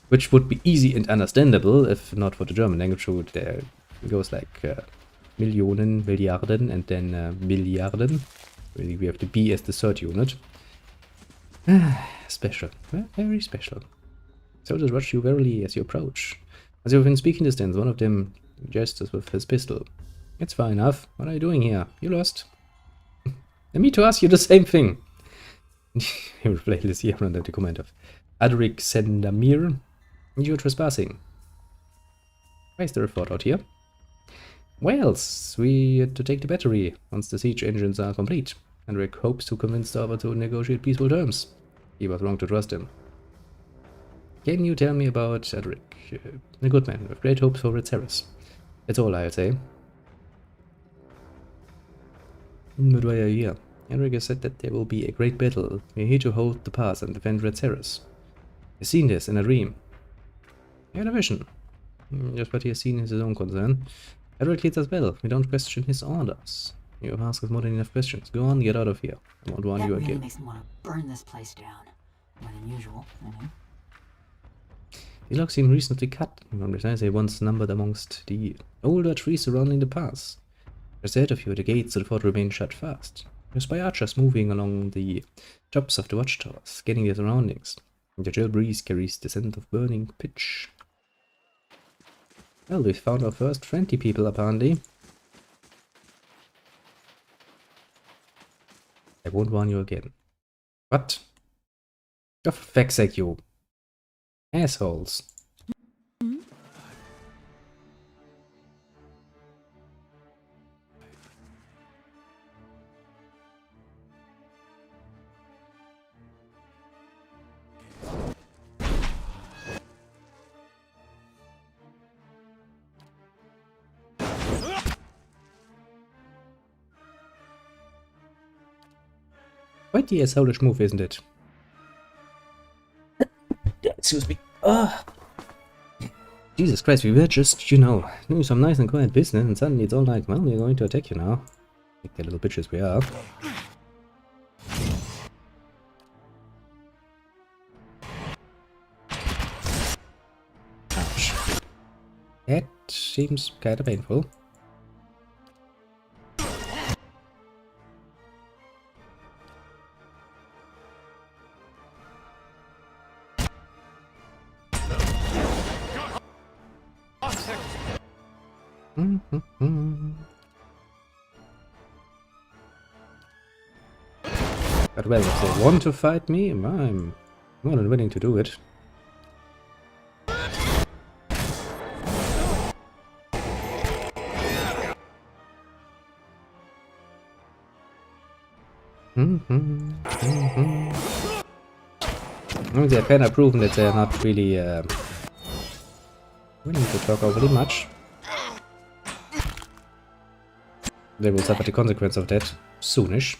Which would be easy and understandable if not for the German language, which there goes like Millionen, Milliarden, and then Milliarden. Really, we have the B as the third unit. Special. Very special. Soldiers rush you warily as you approach. As you're within speaking distance, one of them gestures with his pistol. It's far enough. What are you doing here? You lost. Let me to ask you the same thing. He replayed this here under the command of Adric Sendamir. You're trespassing. Why is there a fort out here? Wales, we had to take the battery once the siege engines are complete. Adric hopes to convince Starver to negotiate peaceful terms. He was wrong to trust him. Can you tell me about Adric? A good man with great hopes for Red Ceres. That's all I'll say. But why are you here? Adric has said that there will be a great battle. We're here to hold the pass and defend Red Ceres. I've seen this in a dream. I had a vision. Just what he has seen is his own concern. Adric leads us well. We don't question his orders. You have asked us more than enough questions. Go on, get out of here. I won't warn you That really again. makes me want to burn this place down. More than usual, I mean. The logs seem reasonably cut. From the size they once numbered amongst the older trees surrounding the pass. Just ahead of you, the gates to the fort remain shut fast. You spy archers moving along the tops of the watchtowers, scanning their surroundings. The chill breeze carries the scent of burning pitch. Well, we've found our first friendly people, apparently. I won't warn you again. What? Oh, for fuck's sake, you assholes. Quite the assholish move, isn't it? Excuse me. Jesus Christ, we were just, doing some nice and quiet business, and suddenly it's all like, well, we're going to attack you now. Like the little bitches we are. Ouch. That seems kind of painful. But well, if they want to fight me, I'm more than willing to do it. Well, they've kind of proven that they're not really willing to talk overly much. They will suffer the consequence of that soonish.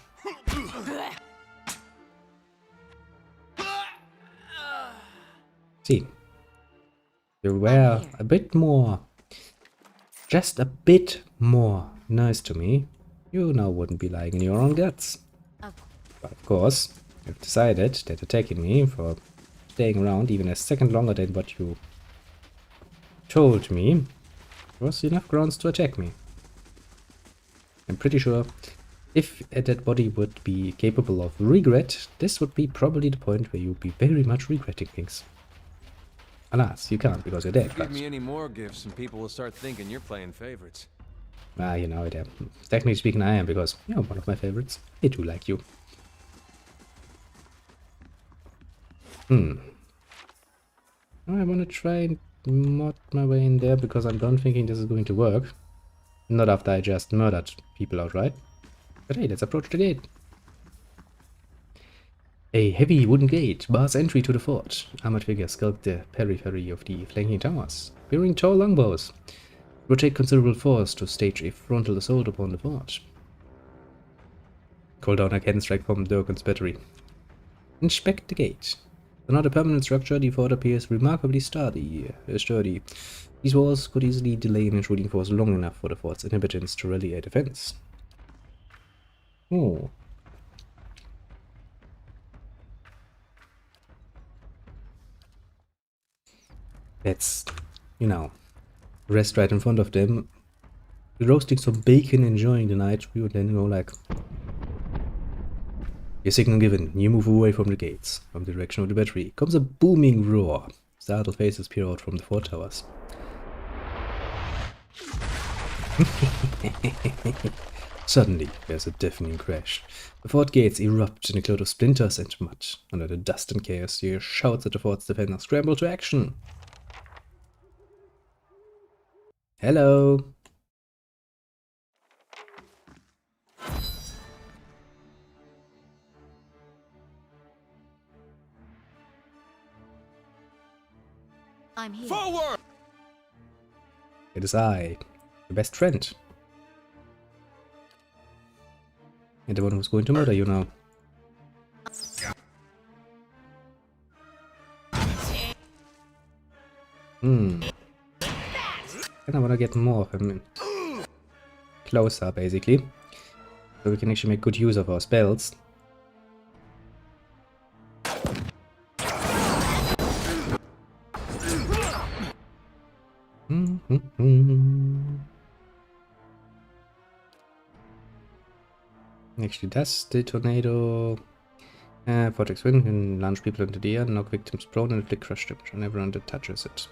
See, you were a bit more, just a bit more nice to me, you now wouldn't be lying in your own guts. But of course, you've decided that attacking me for staying around even a second longer than what you told me was enough grounds to attack me. I'm pretty sure if a dead body would be capable of regret, this would be probably the point where you'd be very much regretting things. Alas, you can't because you're dead. Give me any more gifts and people will start thinking you're playing favorites. You know it. Technically speaking, I am because you're one of my favorites. I do like you. I want to try and mod my way in there because I'm done thinking this is going to work. Not after I just murdered people outright. But hey, let's approach the gate. A heavy wooden gate bars entry to the fort. Armored figures skulk the periphery of the flanking towers, bearing tall longbows. It will take considerable force to stage a frontal assault upon the fort. Call down a cannon strike from Durgan's battery. Inspect the gate. Though not a permanent structure, the fort appears remarkably sturdy. These walls could easily delay an intruding force long enough for the fort's inhabitants to rally a defense. Oh. Let's, rest right in front of them, roasting some bacon, enjoying the night. We would then go like, your signal given, you move away from the gates. From the direction of the battery comes a booming roar. Startled faces peer out from the fort towers. Suddenly, there's a deafening crash. The fort gates erupt in a cloud of splinters and mud. Under the dust and chaos, you hear shouts at the fort's defenders scramble to action. Hello. I'm here. Forward! It is I, your best friend. And the one who's going to murder you now. And I want to get more of him closer, basically. So we can actually make good use of our spells. Actually, does the tornado vortex wind can launch people into the air, knock victims prone, and inflict crush damage on everyone that touches it.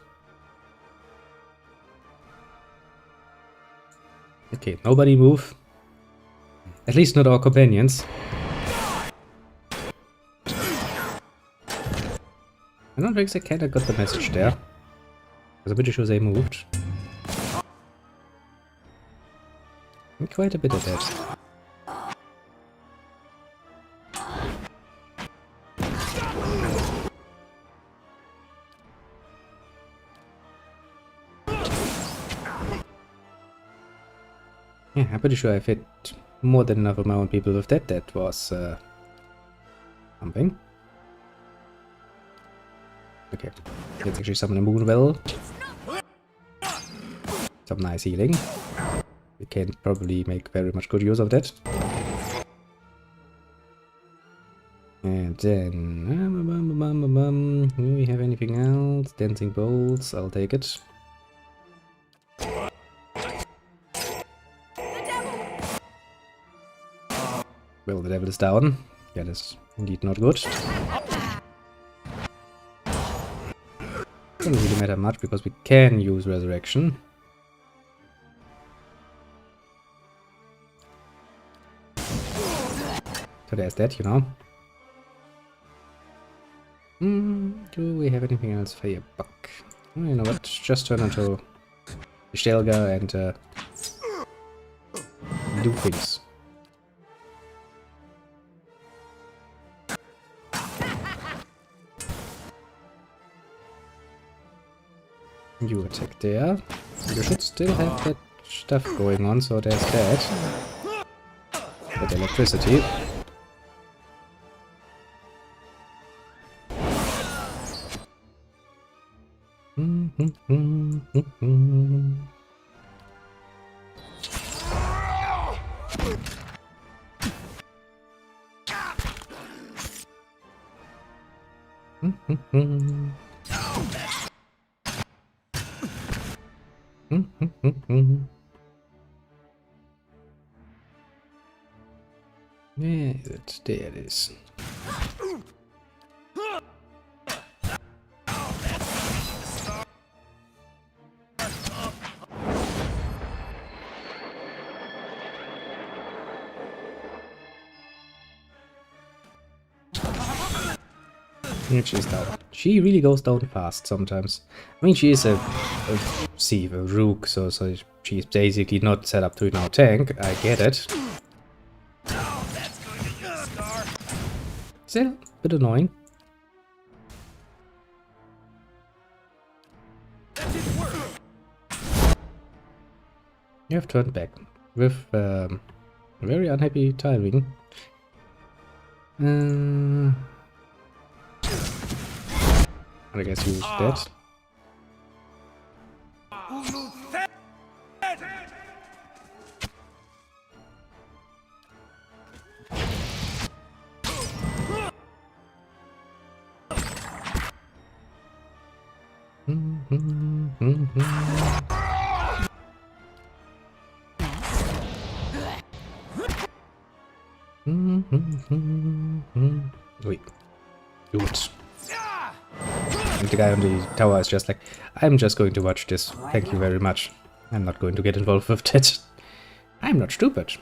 Okay, nobody move. At least not our companions. I don't think they kinda got the message there. Because I'm pretty sure they moved. I'm quite a bit of that. Yeah, I'm pretty sure I've hit more than enough of my own people with that. That was something. Okay, let's actually summon a Moonwell. Some nice healing. We can probably make very much good use of that. And then... do we have anything else? Dancing Bolts, I'll take it. Well, the devil is down. That is indeed not good. Doesn't really matter much because we can use Resurrection. So there's that, you know. Do we have anything else for your buck? Oh, you know what? Just turn into a Stelga and do things. You attack there. You should still have that stuff going on, so there's that. That electricity. Yeah, there it is. She's down. She really goes down fast sometimes. I mean, she is a thief, a rook, so she's basically not set up to now tank. I get it. Still a bit annoying. You have turned back with very unhappy timing. I guess use that. Wait. Do it. And the guy on the tower is just like, I'm just going to watch this. Thank you very much. I'm not going to get involved with that. I'm not stupid.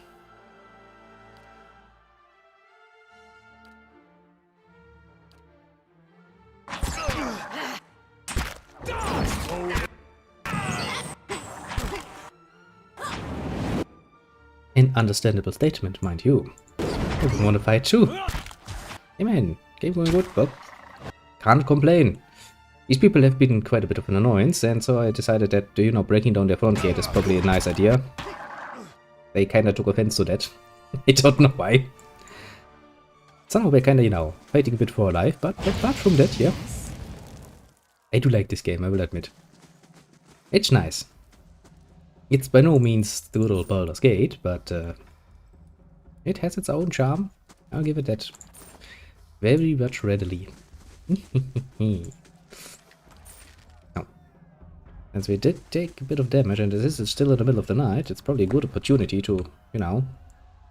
An understandable statement, mind you. I would want to fight too. Hey man, game going good, but can't complain. These people have been quite a bit of an annoyance, and so I decided that, you know, breaking down their front gate is probably a nice idea. They kinda took offense to that. I don't know why. Somehow we're kinda, you know, fighting a bit for our life, but apart from that, yeah. I do like this game, I will admit. It's nice. It's by no means the good old Baldur's Gate, but it has its own charm. I'll give it that very much readily. Now, as we did take a bit of damage, and this is still in the middle of the night, it's probably a good opportunity to, you know,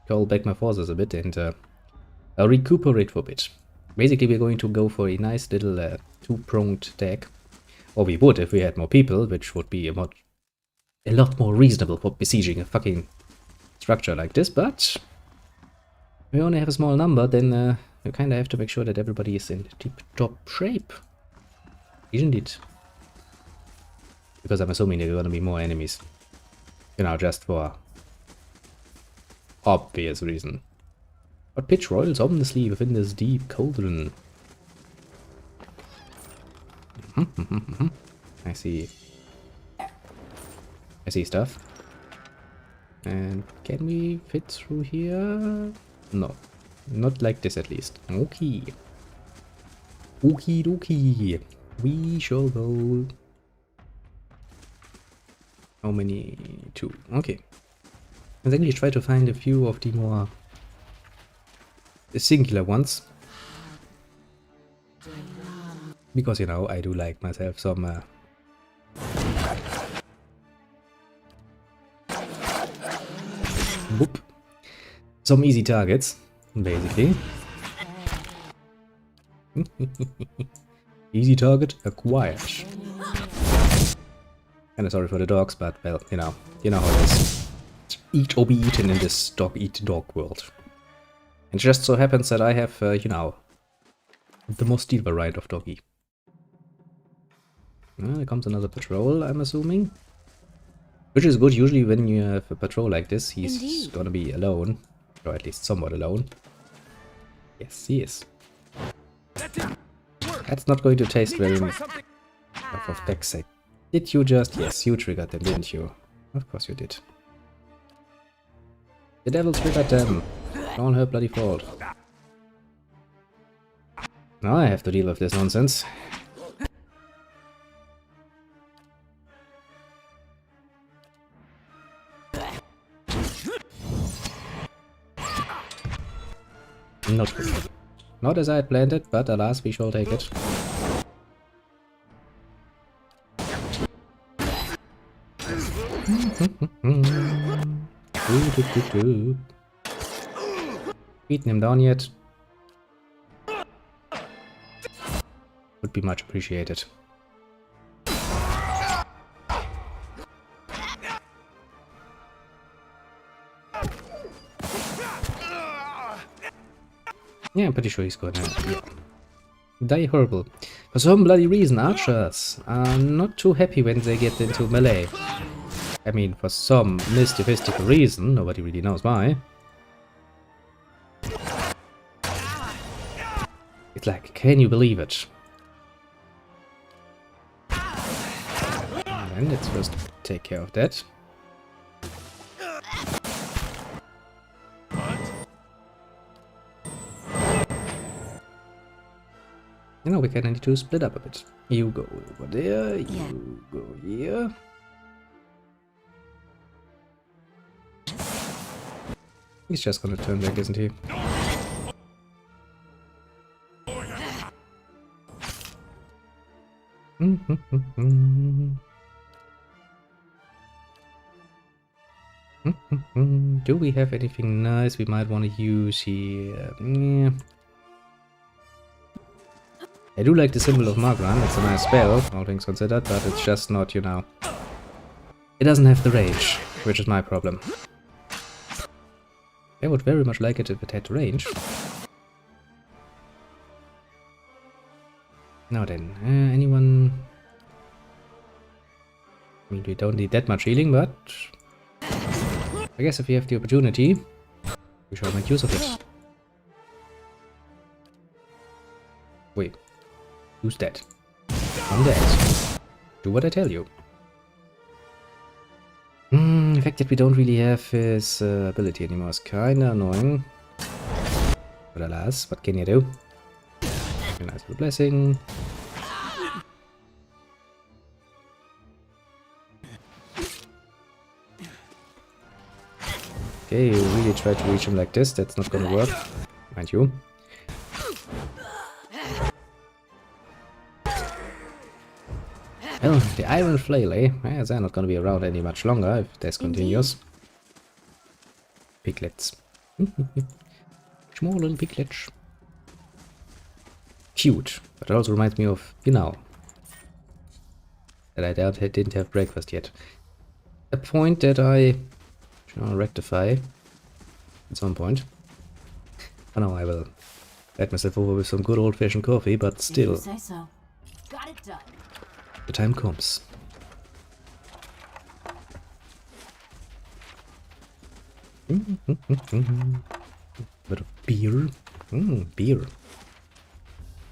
call back my forces a bit and recuperate for a bit. Basically, we're going to go for a nice little two-pronged attack. Or we would if we had more people, which would be a lot more reasonable for besieging a fucking structure like this, but we only have a small number, then you kinda have to make sure that everybody is in tip-top shape. Isn't it? Because I'm assuming there are gonna be more enemies. You know, just for obvious reason. But pitch roils ominously within this deep cauldron. I see stuff. And can we fit through here? No. Not like this at least. Okay. Okie dokie. We shall go. How many? 2. Okay. Let's actually try to find a few of the more singular ones. Because, you know, I do like myself some whoop. Some easy targets, basically. Easy target acquired. Kinda sorry for the dogs, but well, you know how it is. Eat or be eaten in this dog-eat-dog world. It just so happens that I have, you know, the most steel variant of doggy. There comes another patrol, I'm assuming. Which is good, usually when you have a patrol like this, he's gonna be alone. Or at least somewhat alone. Yes, he is. That's not going to taste very much of deck sake. Did you just... Yes, you triggered them, didn't you? Of course you did. The devil triggered them. All her bloody fault. Now I have to deal with this nonsense. Not good. Not as I had planned it, but alas, we shall take it. Beaten him down yet? Would be much appreciated. Yeah, I'm pretty sure he's gonna die horrible. For some bloody reason, archers are not too happy when they get into melee. I mean, for some mystical reason, nobody really knows why. It's like, can you believe it? And then let's first take care of that. You know, we kind of need to split up a bit. You go over there, you go here. He's just gonna turn back, isn't he? Do we have anything nice we might want to use here? Yeah. I do like the symbol of Magran, it's a nice spell, all things considered, but it's just not, you know... It doesn't have the range, which is my problem. I would very much like it if it had range. Now then, anyone... I mean, we don't need that much healing, but... I guess if we have the opportunity, we shall make use of it. Wait. Who's dead? I'm dead. Do what I tell you. The fact that we don't really have his ability anymore is kinda annoying. But alas, what can you do? A nice little blessing. Okay, you really try to reach him like this, that's not gonna work. Mind you. Well, the iron flail, eh? They're not gonna be around any much longer if this continues. Piglets. Small little piglet. Cute. But it also reminds me of, you know, that I didn't have breakfast yet. A point that I shall rectify at some point. I know I will let myself over with some good old-fashioned coffee, but still, Say so. Got it done. the time comes. Bit of beer. Beer.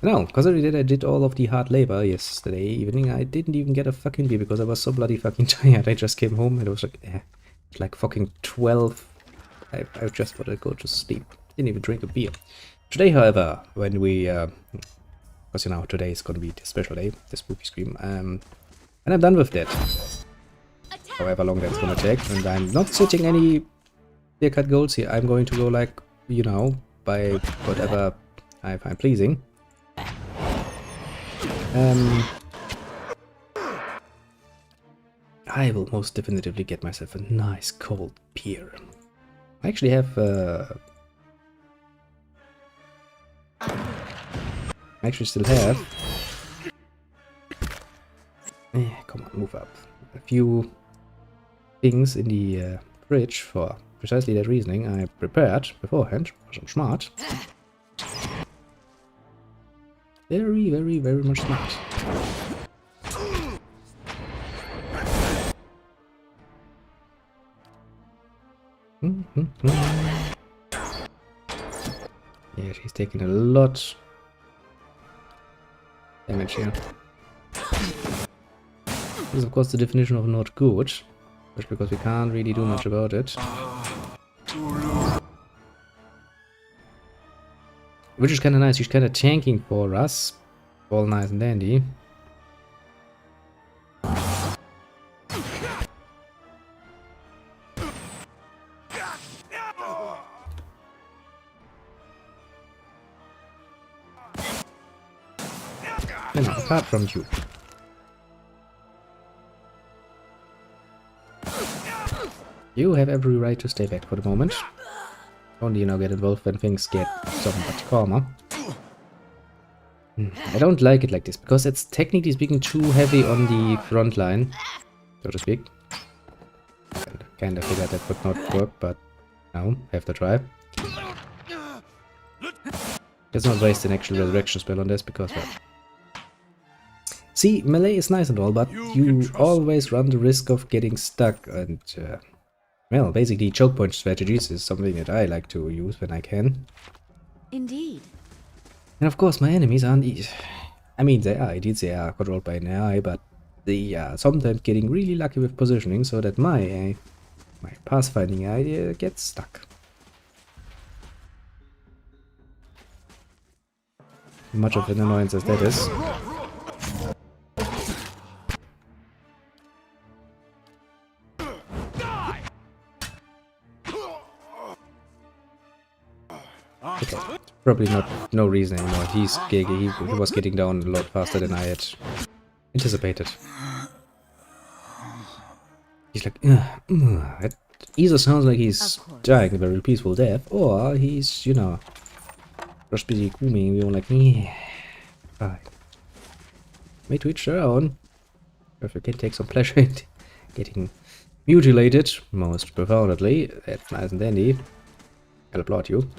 No, considering that I did all of the hard labor yesterday evening, I didn't even get a fucking beer because I was so bloody fucking tired. I just came home and it was like fucking 12. I just wanted to go to sleep. Didn't even drink a beer. Today, however, when we, because you know, today is gonna be the special day, the spooky scream, and I'm done with that. However long that's gonna take, and I'm not setting any clear-cut goals here. I'm going to go like, you know, by whatever I find pleasing. I will most definitively get myself a nice cold beer. I actually have I actually still have come on, move up. A few things in the fridge for precisely that reasoning. I prepared beforehand, because I'm smart. Very, very, very much smart. Yeah, she's taking a lot damage here. This is of course the definition of not good, just because we can't really do much about it. Which is kind of nice. She's kind of tanking for us. All nice and dandy. And apart from you. You have every right to stay back for the moment. Only, you know, get involved when things get somewhat calmer. I don't like it like this, because it's technically speaking too heavy on the front line, so to speak. Kinda figured that would not work, but no, have to try. Let's not waste an actual resurrection spell on this, because well, see, melee is nice and all, but you always run the risk of getting stuck, and well, basically choke point strategies is something that I like to use when I can. Indeed. And of course my enemies aren't I mean, they are idiots, they are controlled by an AI, but they are sometimes getting really lucky with positioning so that my pathfinding idea gets stuck. Much of an annoyance as that is. Okay. Probably no reason anymore. He was getting down a lot faster than I had anticipated. He's like, it either sounds like he's dying a very peaceful death, or he's, you know, just busy grooming. We were like, yeah, fine. May to each their own. If you can take some pleasure in getting mutilated, most profoundly, that's nice and dandy. I'll applaud you.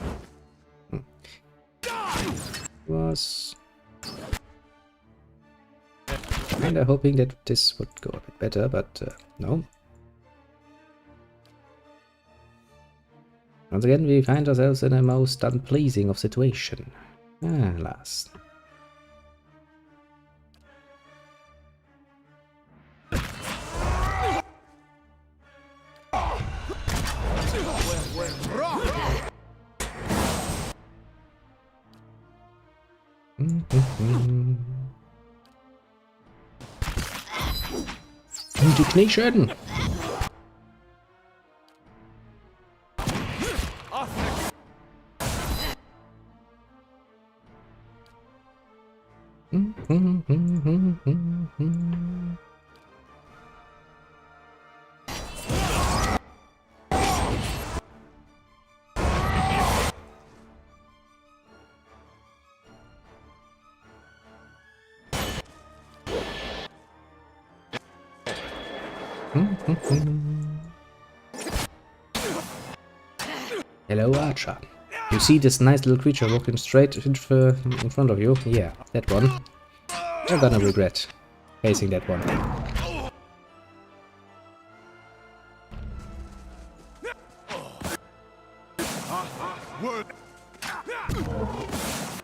Was kinda hoping that this would go a bit better, but no. Once again, we find ourselves in a most unpleasing of situation. Alas. Indignation! Hello, Archer. You see this nice little creature walking straight in front of you? Yeah, that one. You're gonna regret facing that one.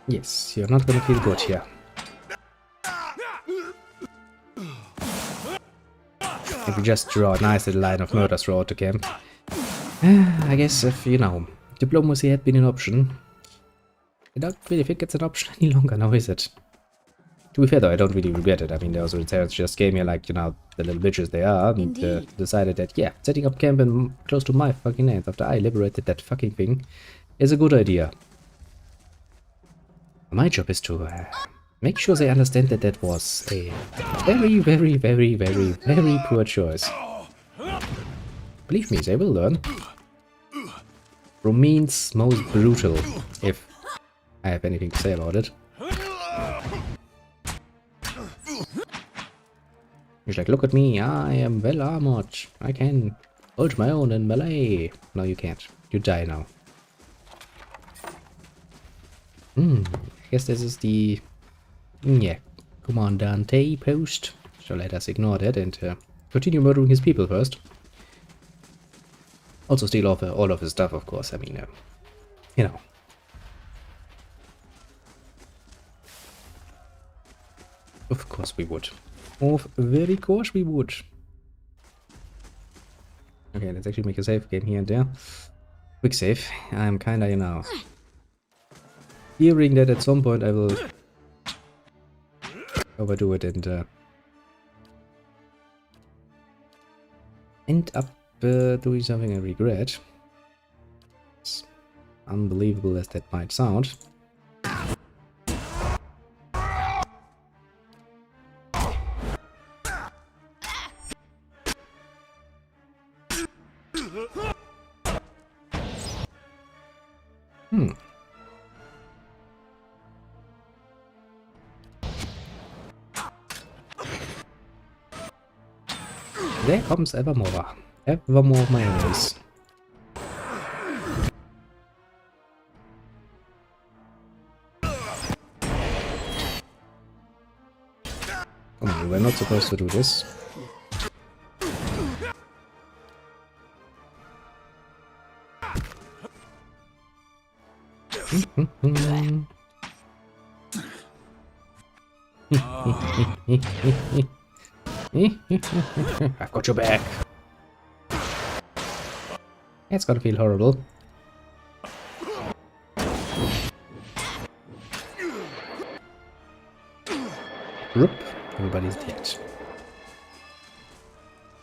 Yes, you're not gonna feel good here. If we just draw a nice little line of murders throughout the camp. I guess if, you know, diplomacy had been an option. I don't really think it's an option any longer now, is it? To be fair though, I don't really regret it. I mean, those Retailers just came here like, you know, the little bitches they are, and decided that, yeah, setting up camp in close to my fucking lands after I liberated that fucking thing is a good idea. My job is to make sure they understand that that was a very, very, very, very, very poor choice. Believe me, they will learn. Romeins most brutal, if I have anything to say about it. He's like, look at me, I am well armored. I can hold my own in melee. No, you can't. You die now. I guess this is the Commandante post. So let us ignore that and continue murdering his people first. Also steal off all of his stuff, of course. I mean, you know. Of course we would. Of very course we would. Okay, let's actually make a save again here and there. Quick save. I'm kinda, you know, hearing that at some point I will overdo it and end up doing something I regret. As unbelievable as that might sound. There comes Evermore. Evermore mayonnaise. Come on, we're not supposed to do this. I've got your back. It's gonna feel horrible. Roop. Everybody's dead.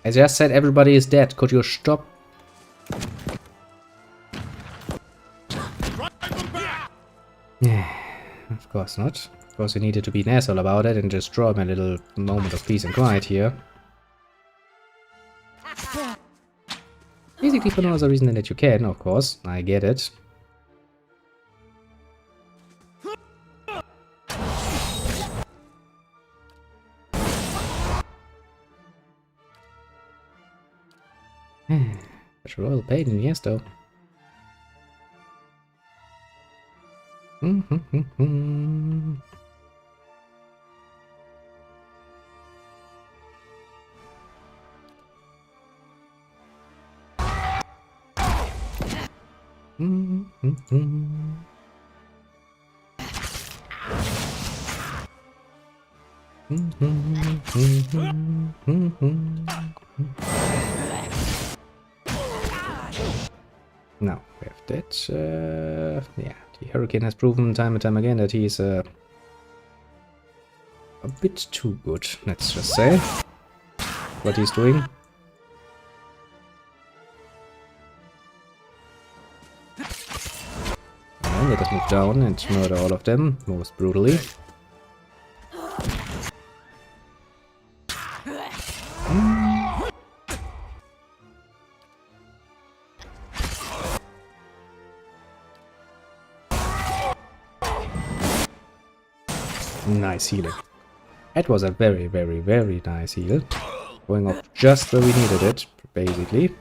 I just said everybody is dead. Could you stop? Of course not. Of course, you needed to be an asshole about it and just draw him a little moment of peace and quiet here. Basically for no other reason than that you can, of course. I get it. Such a royal pain in the ass, though. Now, we have that. Yeah, the Hurricane has proven time and time again that he's a bit too good, let's just say, what he's doing. And let us move down and murder all of them, most brutally. Nice healing. That was a very, very, very nice heal. Going off just where we needed it, basically.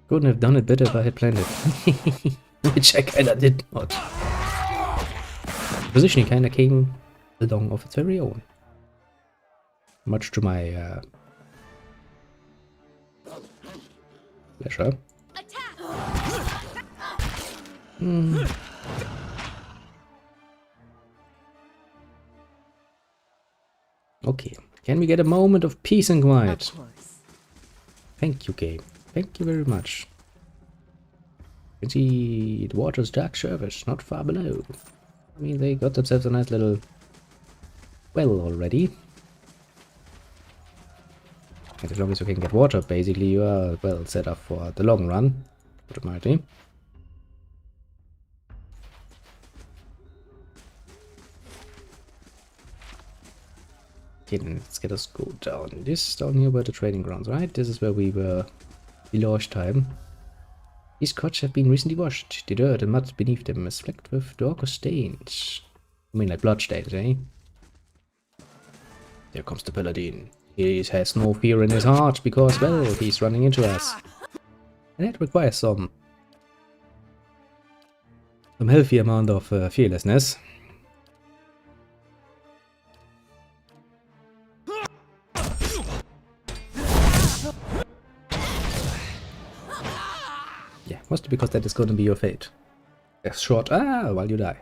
Couldn't have done it better if I had planned it. Which I kinda did not. Positioning kinda came along of its very own. Much to my pleasure. Okay, can we get a moment of peace and quiet? Thank you, game. Thank you very much. You can see the water's dark surface, not far below. I mean, they got themselves a nice little well already. And as long as you can get water, basically, you are well set up for the long run. Automatically. Okay, then let's get us go down. This down here were the training grounds, right? This is where we were last time. These cots have been recently washed. The dirt and mud beneath them is flecked with darker stains. I mean, like blood stains, eh? There comes the paladin. He has no fear in his heart because, well, he's running into us. And that requires some healthy amount of fearlessness. Yeah, mostly because that is going to be your fate. A short while you die.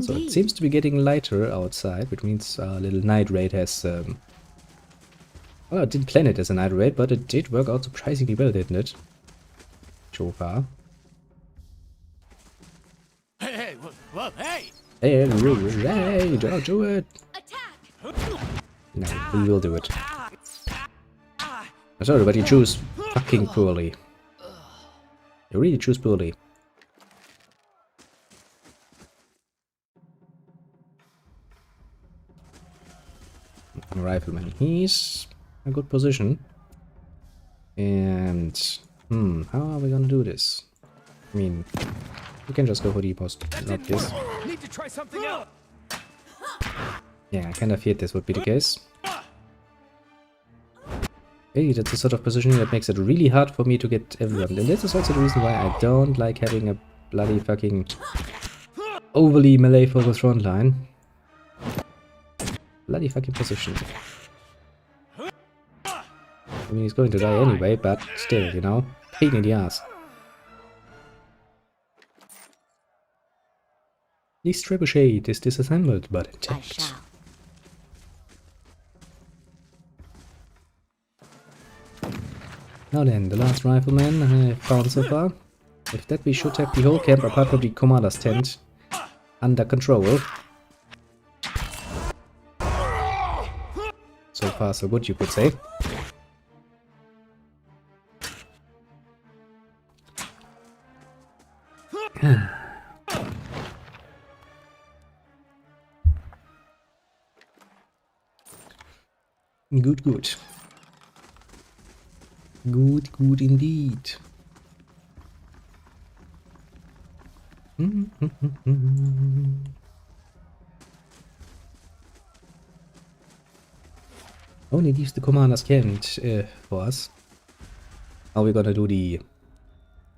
So it seems to be getting lighter outside, which means our little night raid has well, I didn't plan it as a night raid, but it did work out surprisingly well, didn't it? So far. Hey, well, hey! Hey, don't do it! No, we will do it. I'm sorry, but you choose fucking poorly. You really choose poorly. Rifleman, he's a good position. And how are we gonna do this? I mean, we can just go for the most obvious. Need to try something out. Yeah, I kind of feared this would be the case. Hey, that's the sort of positioning that makes it really hard for me to get everyone. And this is also the reason why I don't like having a bloody fucking overly melee focused front line. Bloody fucking position. I mean, he's going to die anyway, but still, you know, pain in the ass. This trebuchet is disassembled, but intact. Now then, the last rifleman I found so far. With that, we should have the whole camp, apart from the commander's tent, under control. So far, so good, you could say. Good, good. Good, good indeed. Only leaves the commander's camp for us. Are we gonna do the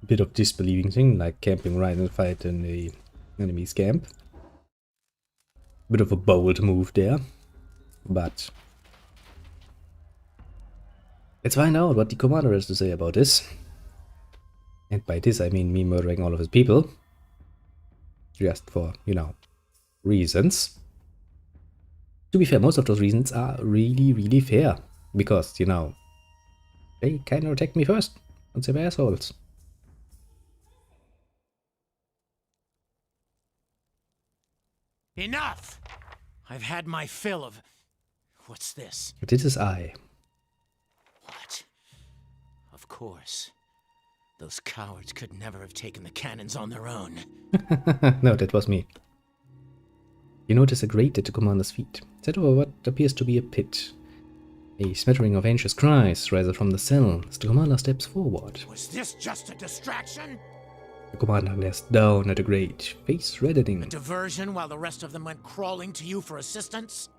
bit of disbelieving thing, like camping right and fight in the enemy's camp? Bit of a bold move there, but let's find out what the commander has to say about this. And by this I mean me murdering all of his people. Just for, you know, reasons. To be fair, most of those reasons are really, really fair. Because, you know, they kind of attacked me first. And they were assholes. Enough! I've had my fill of... What's this? This is I. What? Of course. Those cowards could never have taken the cannons on their own. No, that was me. You notice a grate at the commander's feet, set over what appears to be a pit. A smattering of anxious cries rises from the cell as the commander steps forward. Was this just a distraction? The commander glares down at the grate, face reddening. A diversion while the rest of them went crawling to you for assistance?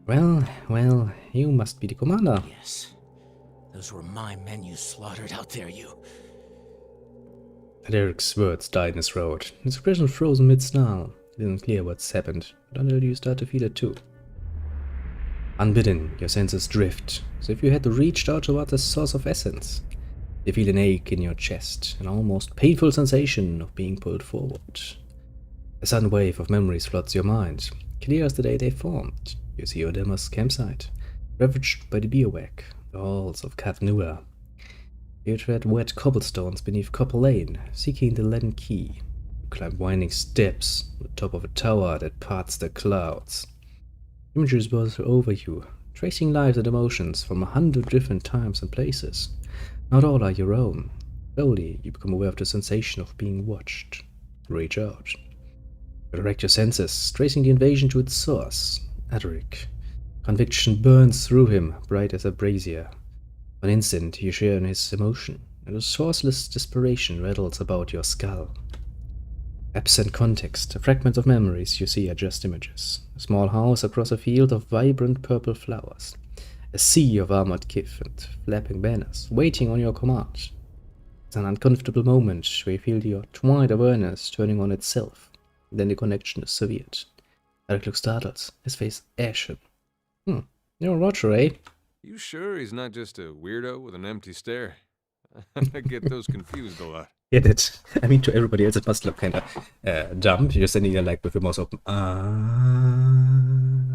Well, you must be the commander. Yes. Those were my men you slaughtered out there, you... Eric's words died in his throat. His expression frozen mid-snarl. It isn't clear what's happened, but until you start to feel it too. Unbidden, your senses drift, as if you had reached out toward the source of essence. You feel an ache in your chest, an almost painful sensation of being pulled forward. A sudden wave of memories floods your mind, clear as the day they formed. You see Odema's campsite, ravaged by the bivouac, the halls of Katnua. You tread wet cobblestones beneath Copper Lane, seeking the leaden key. You climb winding steps on the top of a tower that parts the clouds. Images buzz over you, tracing lives and emotions from 100 different times and places. Not all are your own. Slowly, you become aware of the sensation of being watched. Reach out. You direct your senses, tracing the invasion to its source. Adric. Conviction burns through him, bright as a brazier. For an instant, you share in his emotion, and a sourceless desperation rattles about your skull. Absent context, the fragments of memories you see are just images. A small house across a field of vibrant purple flowers. A sea of armored kith and flapping banners, waiting on your command. It's an uncomfortable moment where you feel your twined awareness turning on itself. Then the connection is severed. Eric looks startled, his face ashen. You're Roger, eh? You sure he's not just a weirdo with an empty stare? I get those confused a lot. Yeah, that. I mean, to everybody else, it must look kind of dumb. You're standing there like with your mouth open.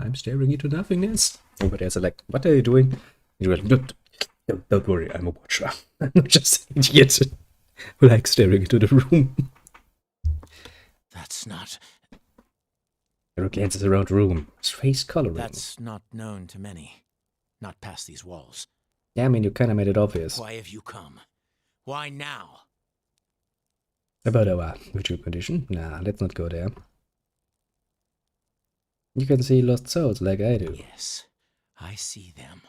I'm staring into nothingness. Everybody else are like, what are you doing? You're like, don't worry, I'm a watcher. I'm not just an idiot who likes staring into the room. That's not... Eric glances around the room, his face coloring. That's not known to many. Not past these walls. Yeah, I mean, you kind of made it obvious. Why have you come? Why now? About our virtual condition? Nah, let's not go there. You can see lost souls like I do. Yes, I see them.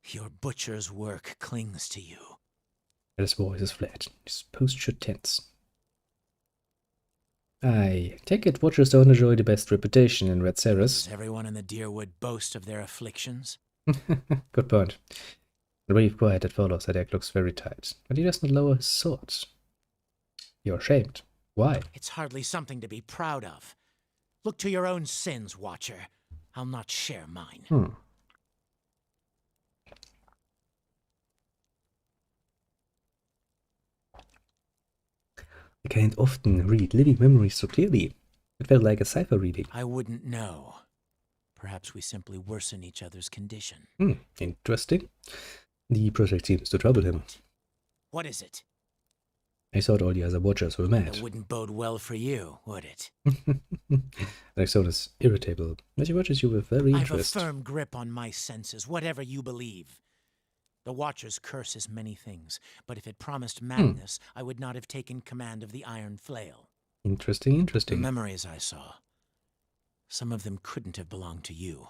Your butcher's work clings to you. His voice is flat, his posture tense. I take it watchers don't enjoy the best reputation in Red Ceres. Does everyone in the Deerwood boast of their afflictions? Good point. The brief quiet that follows Edek looks very tight, but he does not lower his sword. You're ashamed. Why? It's hardly something to be proud of. Look to your own sins, Watcher. I'll not share mine. I can't often read living memories so clearly. It felt like a cipher reading. I wouldn't know. Perhaps we simply worsen each other's condition. Interesting. The project seems to trouble him. What is it? I thought all the other watchers were mad. It wouldn't bode well for you, would it? Alexon is irritable, as he watches you with very interest. I have a firm grip on my senses, whatever you believe. The Watcher's curse is many things, but if it promised madness, I would not have taken command of the Iron Flail. Interesting. The memories I saw, some of them couldn't have belonged to you.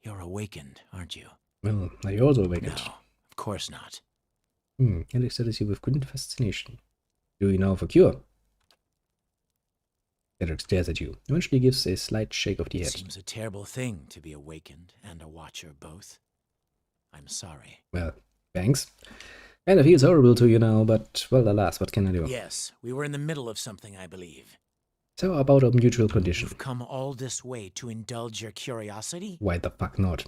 You're awakened, aren't you? Well, are you also awakened? No, of course not. Alex studies you with great fascination. Do you know for cure? Cedric stares at you, eventually gives a slight shake of the head. It seems a terrible thing to be awakened and a Watcher both. I'm sorry. Well, thanks. And it feels horrible to you now, but, well, alas, what can I do? Yes, we were in the middle of something, I believe. So, about a mutual condition. You've come all this way to indulge your curiosity? Why the fuck not?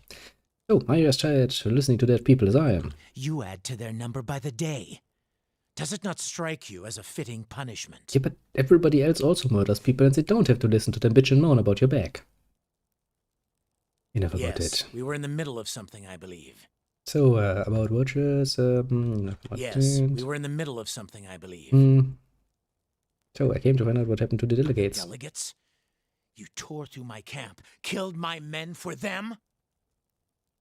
Oh, are you as tired listening to dead people as I am? You add to their number by the day. Does it not strike you as a fitting punishment? Yeah, but everybody else also murders people and they don't have to listen to them bitch and moan about your back. Enough about it. We were in the middle of something, I believe. So, about watchers, yes, we were in the middle of something, I believe. So, I came to find out what happened to the delegates. Delegates? You tore through my camp, killed my men for them?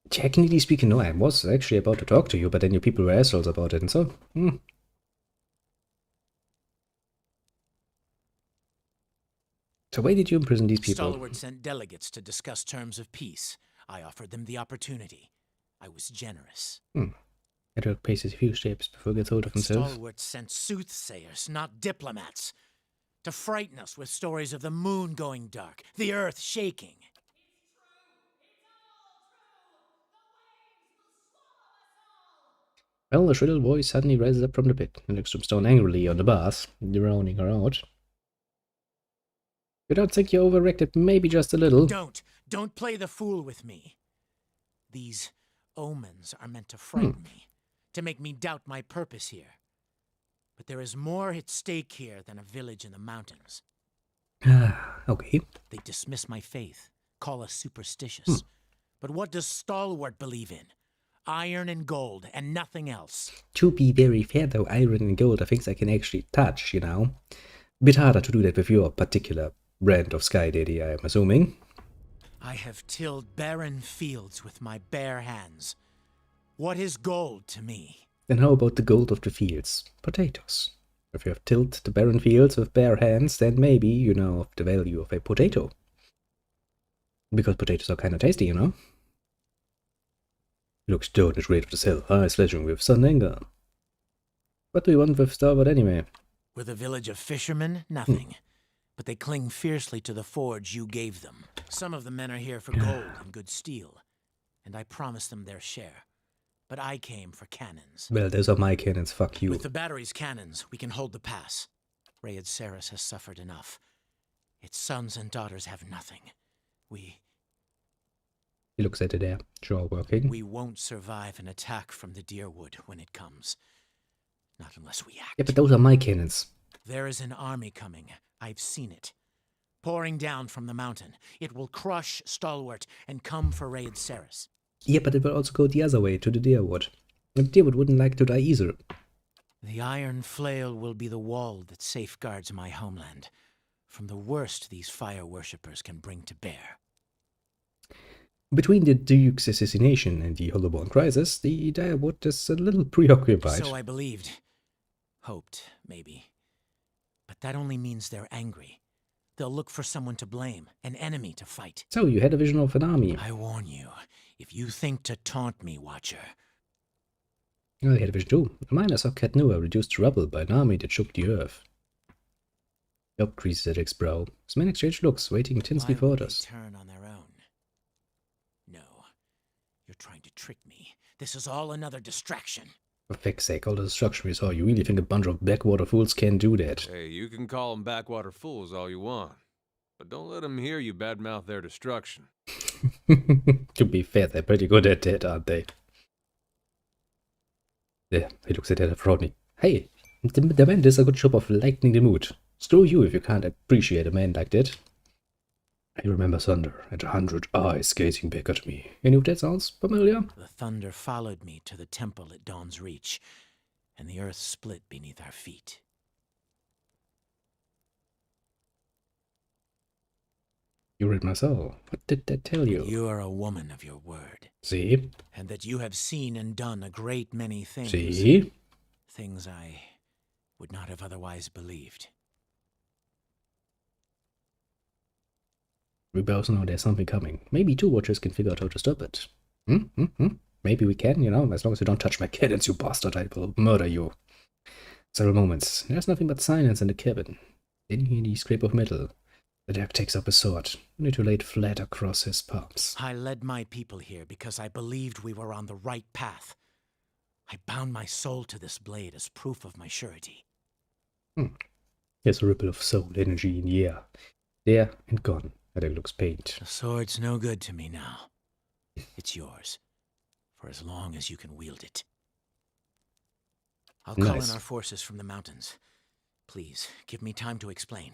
Technically speaking, no, I was actually about to talk to you, but then you people were assholes about it, and so, So why did you imprison these people? Stalwart sent delegates to discuss terms of peace. I offered them the opportunity. I was generous. Edward paces a few steps before he gets hold of himself. Stalwart sent soothsayers, not diplomats, to frighten us with stories of the moon going dark, the earth shaking. Well, a shrill voice suddenly rises up from the pit and looks from stone angrily on the bars, drowning her out. You don't think you overreacted maybe just a little? Don't play the fool with me. These omens are meant to frighten me, to make me doubt my purpose here. But there is more at stake here than a village in the mountains. Okay. They dismiss my faith, call us superstitious. But what does Stalwart believe in? Iron and gold, and nothing else. To be very fair though, iron and gold are things I can actually touch, you know? Bit harder to do that with your particular brand of Sky Daddy, I'm assuming. I have tilled barren fields with my bare hands. What is gold to me? Then how about the gold of the fields? Potatoes. If you have tilled the barren fields with bare hands, then maybe you know of the value of a potato. Because potatoes are kinda tasty, you know? Looks stone is red of the cell, eyes flashing with sudden anger. What do you want with Starboard anyway? With a village of fishermen, nothing. But they cling fiercely to the forge you gave them. Some of the men are here for gold and good steel, and I promised them their share. But I came for cannons. Well, those are my cannons, fuck you. With the battery's cannons, we can hold the pass. Rayed Saris has suffered enough. Its sons and daughters have nothing. He looks at it there, jaw working. We won't survive an attack from the Deerwood when it comes. Not unless we act. Yeah, but those are my cannons. There is an army coming. I've seen it. Pouring down from the mountain. It will crush Stalwart and come for Rayed Saris. Yeah, but it will also go the other way, to the Deerwood. And Deerwood wouldn't like to die either. The iron flail will be the wall that safeguards my homeland from the worst these fire worshippers can bring to bear. Between the Duke's assassination and the Hollowborn crisis, the Deerwood is a little preoccupied. So I believed. Hoped, maybe. But that only means they're angry. They'll look for someone to blame, an enemy to fight. So you had a vision of an army. I warn you, if you think to taunt me, Watcher. I had a vision too. A miner saw Cat Noah reduced to rubble by an army that shook the earth. Job creases at Rick's brow. His men exchange looks, waiting intensely for orders. Turn on their own. No, you're trying to trick me. This is all another distraction. For feck's sake, all the destruction we saw, you really think a bunch of backwater fools can do that? Hey, you can call them backwater fools all you want, but don't let them hear you badmouth their destruction. To be fair, they're pretty good at that, aren't they? Yeah, he looks at that Rodney. Hey, the man does a good job of lightening the mood. Screw you if you can't appreciate a man like that. I remember thunder and 100 eyes gazing back at me. Any of that sounds familiar? The thunder followed me to the temple at Dawn's Reach, and the earth split beneath our feet. You read my soul. What did that tell you? You are a woman of your word. See? And that you have seen and done a great many things. See? Things I would not have otherwise believed. We both know there's something coming. Maybe two watchers can figure out how to stop it. Maybe we can, you know, as long as you don't touch my cannons, you bastard, I will murder you. Several moments. There's nothing but silence in the cabin. Then you hear the scrape of metal. The dog takes up his sword, only to lay it flat across his palms. I led my people here because I believed we were on the right path. I bound my soul to this blade as proof of my surety. There's a ripple of soul energy in the air. There and gone. And it looks pained. The sword's no good to me now. It's yours, for as long as you can wield it. I'll call in our forces from the mountains. Please, give me time to explain.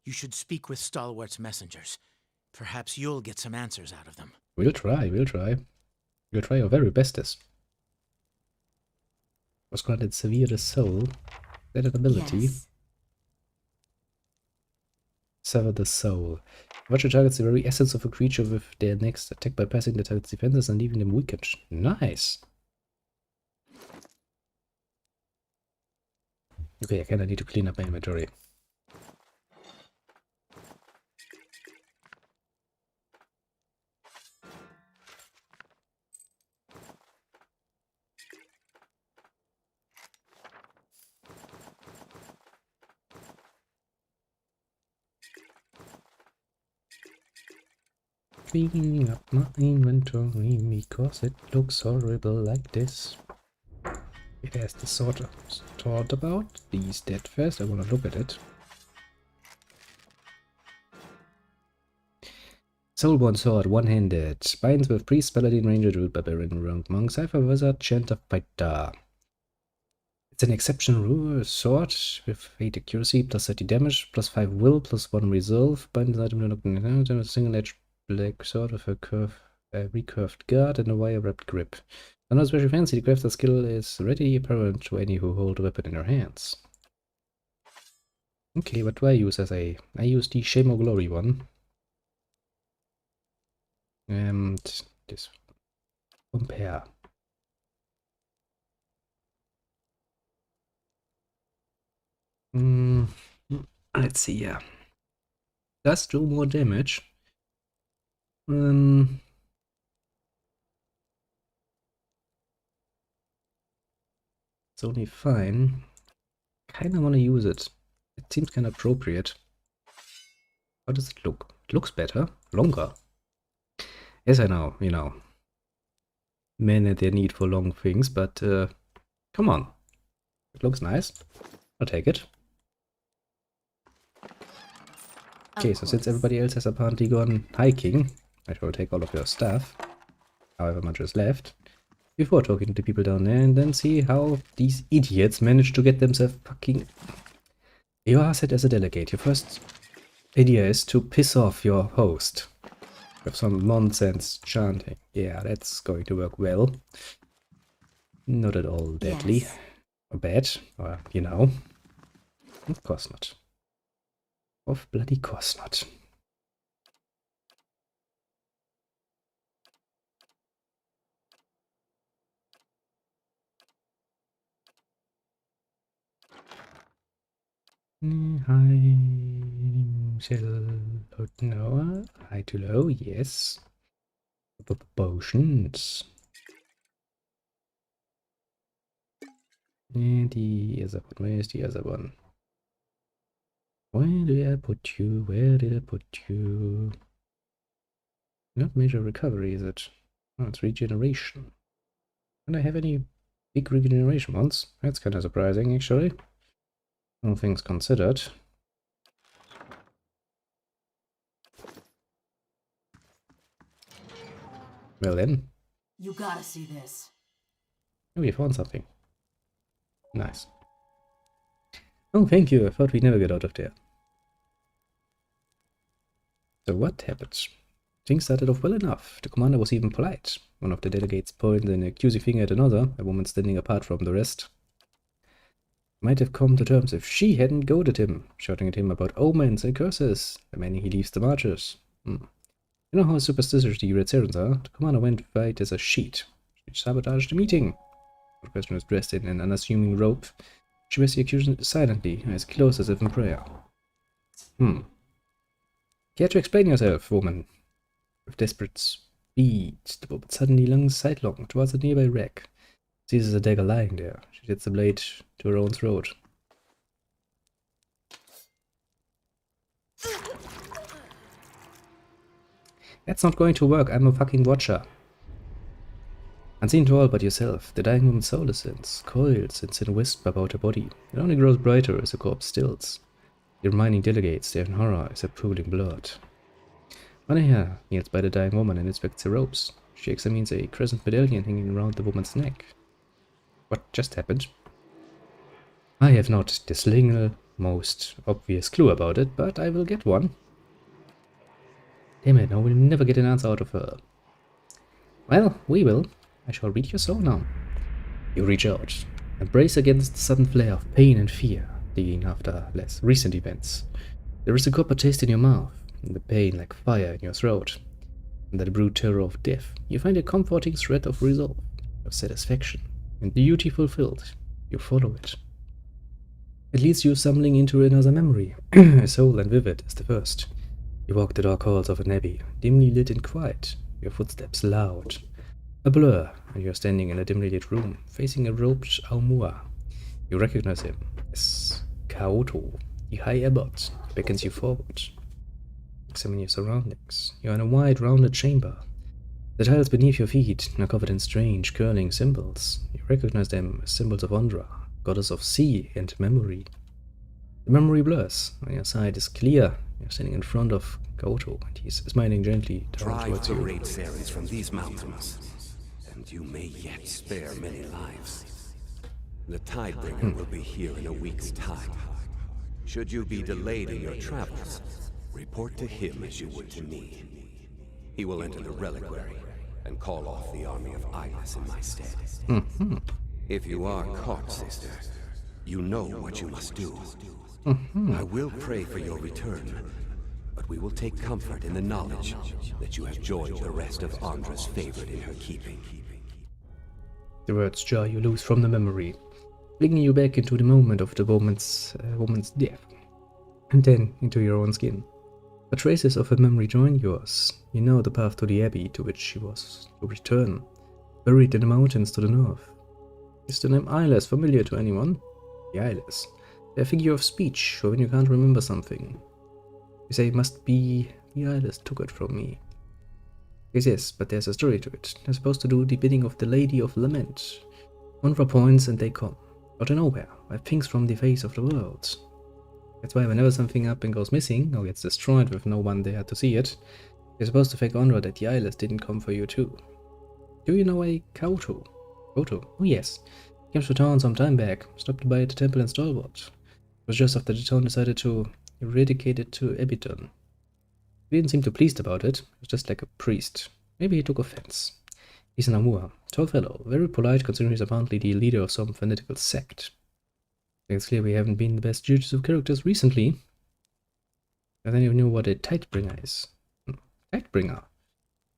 You should speak with Stalwart's messengers. Perhaps you'll get some answers out of them. We'll try. We'll try our very bestest. Was granted severe the soul. That an ability. Yes. Sever the soul. Watcher targets the very essence of a creature with their next attack by passing the target's defenses and leaving them weakened. Nice. Okay, I kinda need to clean up my inventory. Cleaning up my inventory because it looks horrible like this. It has this sort of thought about. These dead first. I want to look at it. Soulborn sword, one-handed. Spines with priest, paladin, ranger, druid, barbarian, rogue, monk, cipher, wizard, chanter, fighter. It's an exceptional sword with 8 accuracy, plus 30 damage, plus 5 will, plus 1 resolve. Binds item, a single edge black sword with a recurved guard and a wire-wrapped grip. Not especially fancy, the crafter skill is readily apparent to any who hold a weapon in their hands. Okay, what do I use as I use the Shame or Glory one. And this compare. Let's see, yeah. Does do more damage. It's only fine. Kinda wanna use it. It seems kinda appropriate. How does it look? It looks better. Longer. Yes, I know, you know. Men and their need for long things, but come on. It looks nice. I'll take it. Okay, so since everybody else has apparently gone hiking, I shall take all of your stuff, however much is left, before talking to the people down there, and then see how these idiots managed to get themselves fucking... You are set as a delegate. Your first idea is to piss off your host with some nonsense chanting. Yeah, that's going to work well. Not at all deadly. Yes. Or bad, or, you know. Of course not. Of bloody course not. High no, high to low, yes. Potions. And the other one, where is the other one? Where did I put you? Where did I put you? Not major recovery, is it? Oh, it's regeneration. Don't I have any big regeneration ones? That's kind of surprising, actually. All things considered. Well then. You gotta see this. Oh, we found something. Nice. Oh, thank you. I thought we'd never get out of there. So what happened? Things started off well enough. The commander was even polite. One of the delegates pointed an accusing finger at another, a woman standing apart from the rest. Might have come to terms if she hadn't goaded him, shouting at him about omens and curses, demanding he leaves the marches. You know how superstitious the Red Serents are? The commander went white as a sheet. She sabotaged the meeting. The person was dressed in an unassuming robe. She was the accuser silently, as close as if in prayer. Care to explain yourself, woman? With desperate speed, the woman suddenly lunges sidelong towards a nearby wreck. Seizes a dagger lying there. She hits the blade to her own throat. That's not going to work. I'm a fucking watcher. Unseen to all but yourself, the dying woman's soul ascends, coils and in a wisp about her body. It only grows brighter as the corpse stills. The remaining delegates stare in horror as her pooling blood. Manaya kneels by the dying woman and inspects her robes. She examines a crescent medallion hanging around the woman's neck. What just happened? I have not the single most obvious clue about it, but I will get one. Damn it, I will never get an answer out of her. Well, we will. I shall read your soul now. You reach out and brace against the sudden flare of pain and fear, digging after less recent events. There is a copper taste in your mouth, and the pain like fire in your throat. Under the brute terror of death, you find a comforting thread of resolve, of satisfaction, and duty fulfilled. You follow it. It leads you stumbling into another memory, as whole and vivid as the first. You walk the dark halls of an abbey, dimly lit and quiet, your footsteps loud. A blur, and you are standing in a dimly lit room, facing a robed Aumua. You recognize him as Kaoto, the High Abbot, beckons you forward. Examine your surroundings. You are in a wide, rounded chamber. The tiles beneath your feet are covered in strange, curling symbols. You recognize them as symbols of Ondra, goddess of sea and memory. The memory blurs. On your side is clear. You're standing in front of Goto, and he's smiling gently towards you. Drive the raid Sarens from these mountains, and you may yet spare many lives. The Tidebringer will be here in a week's time. Should you be delayed in your travels, report to him as you would to me. He will enter the reliquary and call off the army of Eyeless in my stead. If you are caught, sister, you know what you must do. I will pray for your return, but we will take comfort in the knowledge that you have joined the rest of Ondra's favorite in her keeping. The words jar you loose from the memory, bringing you back into the moment of the woman's death, and then into your own skin. But traces of her memory join yours. You know the path to the abbey to which she was to return, buried in the mountains to the north. Is the name Eyeless familiar to anyone? The Eyeless. They're a figure of speech for when you can't remember something. You say it must be the Eyeless took it from me. Yes, but there's a story to it. They're supposed to do the bidding of the Lady of Lament. Ondra points and they come. Out of nowhere, like things from the face of the world. That's why whenever something up and goes missing, or gets destroyed with no one there to see it, you're supposed to thank Ondra that the Eyeless didn't come for you too. Do you know a Goto? Goto? Oh yes. Came to town some time back, stopped by at the temple in Stalwart. It was just after the town decided to eradicate it to Abiton. He didn't seem too pleased about it. He was just like a priest. Maybe he took offense. He's an Amur, tall fellow, very polite considering he's apparently the leader of some fanatical sect. It's clear we haven't been the best judges of characters recently. I then you knew what a Tidebringer is. Tidebringer?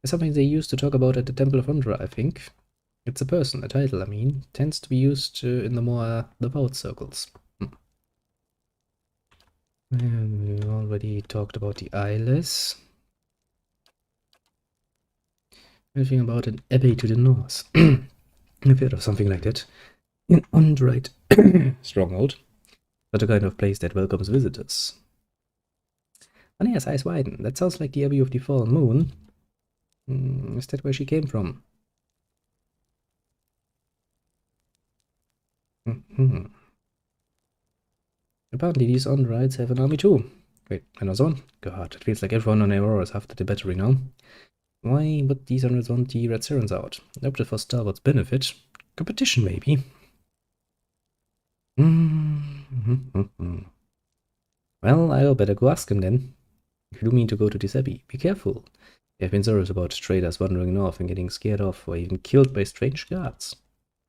It's something they used to talk about at the Temple of Ondra, I think. It's a person, a title, I mean. Tends to be used in the more devout circles. And we already talked about the Eyeless. Anything about an abbey to the north? I've heard of something like that. An Ondrite stronghold. Not the kind of place that welcomes visitors. Ania's eyes widen. That sounds like the Abbey of the Fallen Moon. Is that where she came from? Apparently these Ondrites have an army too. Wait, another one? God, it feels like everyone on Aurora is after the battery now. Why would these Ondrites want the Red Sirens out? Opted for Starboard's benefit. Competition, maybe. Well, I'll better go ask him then. If you do mean to go to this abbey, be careful. There have been stories about traders wandering north and getting scared off or even killed by strange guards.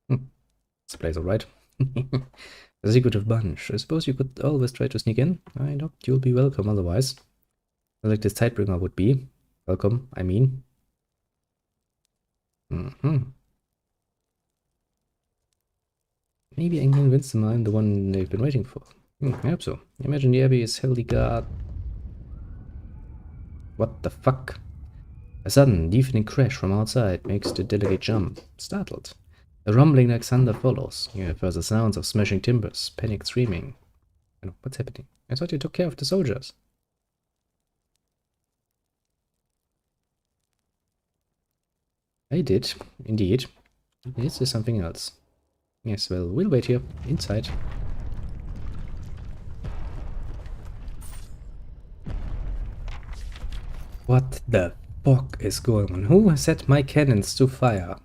This place alright. A secretive bunch. I suppose you could always try to sneak in. I doubt you'll be welcome otherwise. Like this Tidebringer would be. Welcome, I mean. Maybe I can convince them I'm the one they've been waiting for. I hope so. Imagine the abbey is heavily guarded. What the fuck? A sudden, deafening crash from outside makes the delegate jump, startled. A rumbling like thunder follows. You hear further sounds of smashing timbers, panicked screaming. What's happening? I thought you took care of the soldiers. I did, indeed. This is something else. Yes, well, we'll wait here, inside. What the fuck is going on? Who has set my cannons to fire?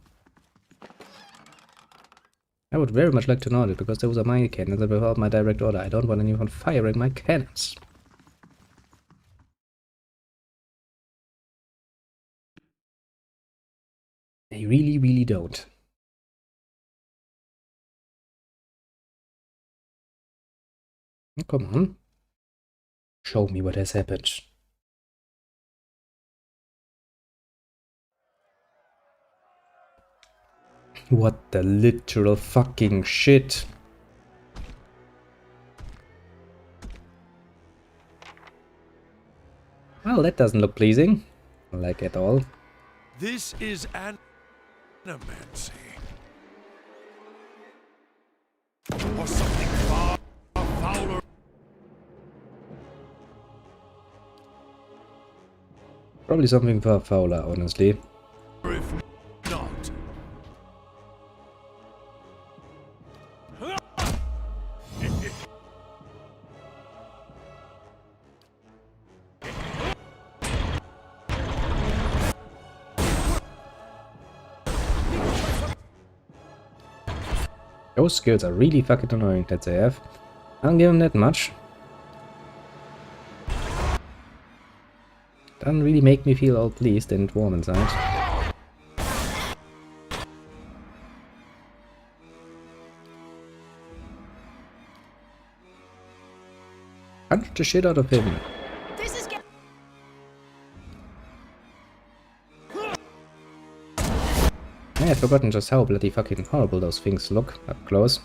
I would very much like to know that, because those are my cannons and without my direct order I don't want anyone firing my cannons. I really, really don't. Come on. Show me what has happened. What the literal fucking shit? Well, that doesn't look pleasing. Like at all. This is animancy. Or something far fouler. Probably something far fouler, honestly. if not. Those skills are really fucking annoying that they have. I don't give them that much. Doesn't really make me feel all pleased and warm inside. Punch the shit out of him. I had forgotten just how bloody fucking horrible those things look up close.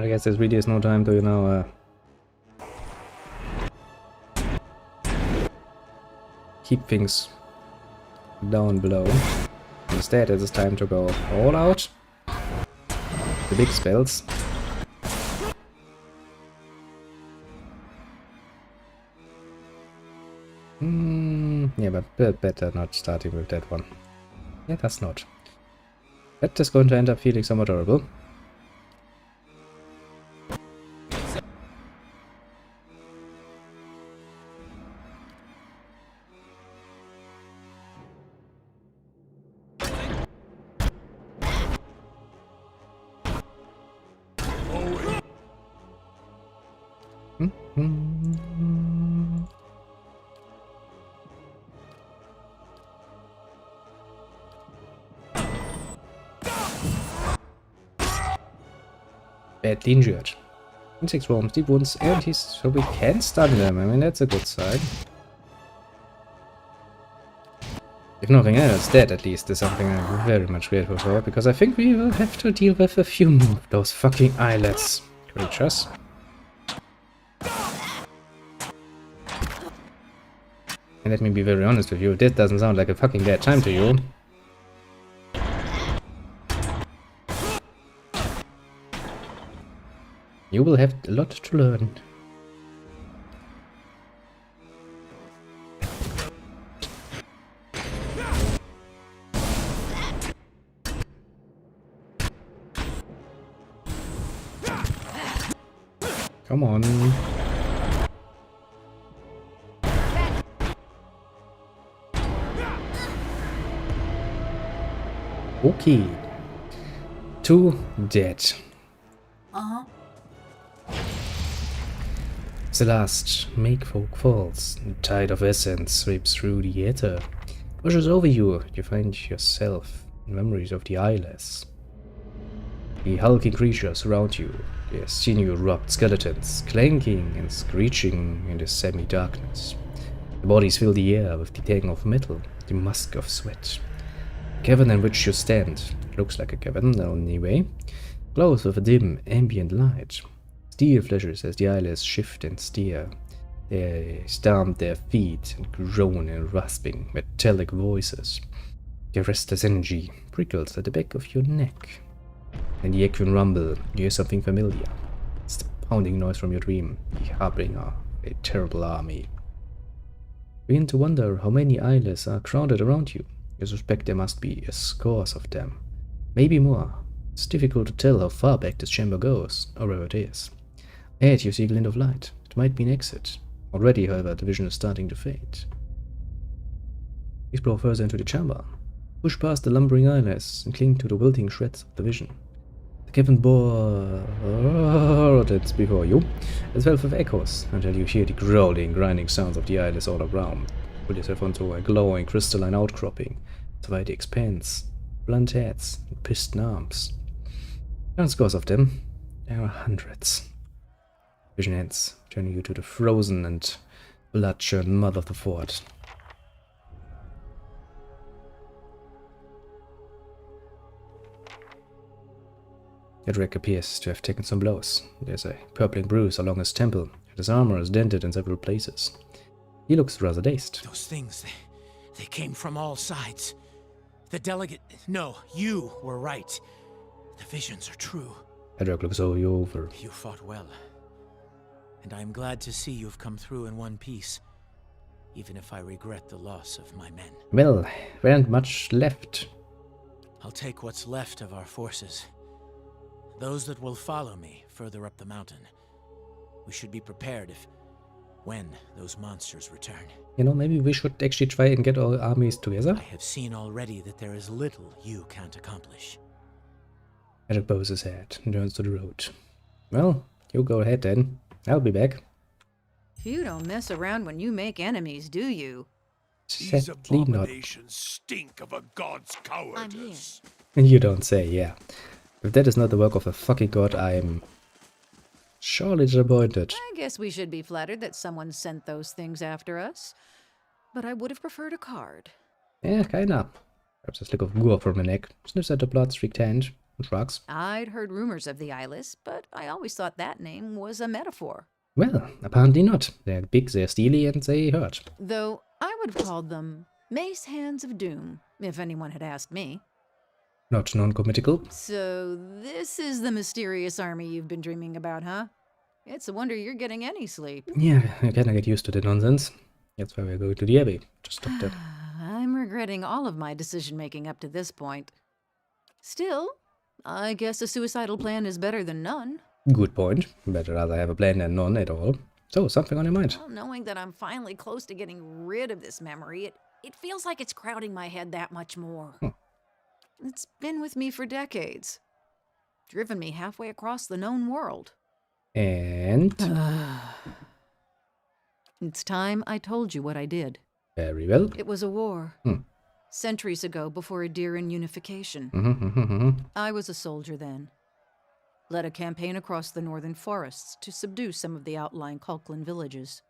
I guess there really is no time to, you know, keep things down below. Instead, it is time to go all out. The big spells. Yeah, but better not starting with that one. Yeah, that's not. That is going to end up feeling somewhat horrible. Badly injured. Insect swarms, deep wounds, and so we can stun them. I mean, that's a good sign. If nothing else, that at least is something I'm very much grateful for, because I think we will have to deal with a few more of those fucking eyelets creatures. And let me be very honest with you, this doesn't sound like a fucking bad time to you. You will have a lot to learn. Come on. Okay. 2 dead. The last make folk falls. The tide of essence sweeps through the ether. Pushes over you. You find yourself in memories of the eyeless. The hulking creatures surround you. Their sinew-wrapped skeletons clanking and screeching in the semi-darkness. The bodies fill the air with the tang of metal, the musk of sweat. The cavern in which you stand looks like a cavern anyway, glows with a dim ambient light. Steel flashes as the eyeless shift and steer. They stamp their feet and groan in rasping, metallic voices. Their restless energy prickles at the back of your neck. In the echoing rumble, you hear something familiar. It's the pounding noise from your dream, the harbinger of a terrible army. You begin to wonder how many eyeless are crowded around you. You suspect there must be a score of them. Maybe more. It's difficult to tell how far back this chamber goes, or where it is. Ahead you see a glint of light. It might be an exit. Already, however, the vision is starting to fade. Explore further into the chamber. Push past the lumbering eyeless and cling to the wilting shreds of the vision. The cavern boarded before you, as well with echoes, until you hear the growling, grinding sounds of the eyeless all around. Pull yourself onto a glowing crystalline outcropping, the wide expanse, blunt heads, and piston arms. There aren't scores of them. There are hundreds. Vision ends, turning you to the frozen and blood-churned mud of the fort. Edric appears to have taken some blows. There's a purpling bruise along his temple, and his armor is dented in several places. He looks rather dazed. Those things, they came from all sides. The delegate... No, you were right. The visions are true. Edric looks you over. You fought well. And I'm glad to see you've come through in one piece, even if I regret the loss of my men. Well, there ain't much left. I'll take what's left of our forces. Those that will follow me further up the mountain. We should be prepared when those monsters return. You know, maybe we should actually try and get our armies together. I have seen already that there is little you can't accomplish. Edric bows his head and turns to the road. Well, you go ahead then. I'll be back. You don't mess around when you make enemies, do you? These Sadly not. abominations stink of a god's cowardice. You don't say, yeah. If that is not the work of a fucking god, I'm surely disappointed. I guess we should be flattered that someone sent those things after us. But I would have preferred a card. Yeah, kinda. Perhaps a slick of gore from the neck, sniffs at the blood-streaked hand, and shrugs. I'd heard rumors of the eyeless, but I always thought that name was a metaphor. Well, apparently not. They're big, they're steely, and they hurt. Though I would have called them Mace Hands of Doom, if anyone had asked me. Not non-committal. So this is the mysterious army you've been dreaming about, huh? It's a wonder you're getting any sleep. Yeah, I kinda get used to the nonsense. That's why we're going to the Abbey. Just stop there. I'm regretting all of my decision-making up to this point. Still, I guess a suicidal plan is better than none. Good point. Better rather have a plan than none at all. So, something on your mind? Well, knowing that I'm finally close to getting rid of this memory, it feels like it's crowding my head that much more. It's been with me for decades. Driven me halfway across the known world. And? It's time I told you what I did. Very well. It was a war. Centuries ago, before Adiran unification. I was a soldier then. Led a campaign across the northern forests to subdue some of the outlying Kalklan villages.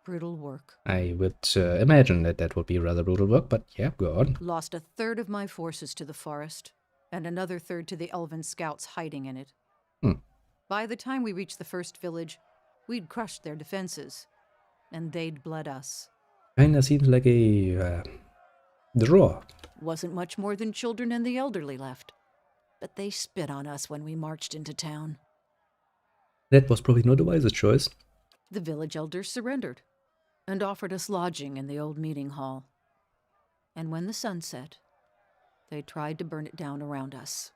Brutal work. I would imagine that would be rather brutal work, but yeah, go on. Lost a third of my forces to the forest, and another third to the elven scouts hiding in it. By the time we reached the first village, we'd crushed their defenses, and they'd bled us. Kinda seems like a draw. Wasn't much more than children and the elderly left, but they spit on us when we marched into town. That was probably not the wisest choice. The village elders surrendered and offered us lodging in the old meeting hall. And when the sun set, they tried to burn it down around us.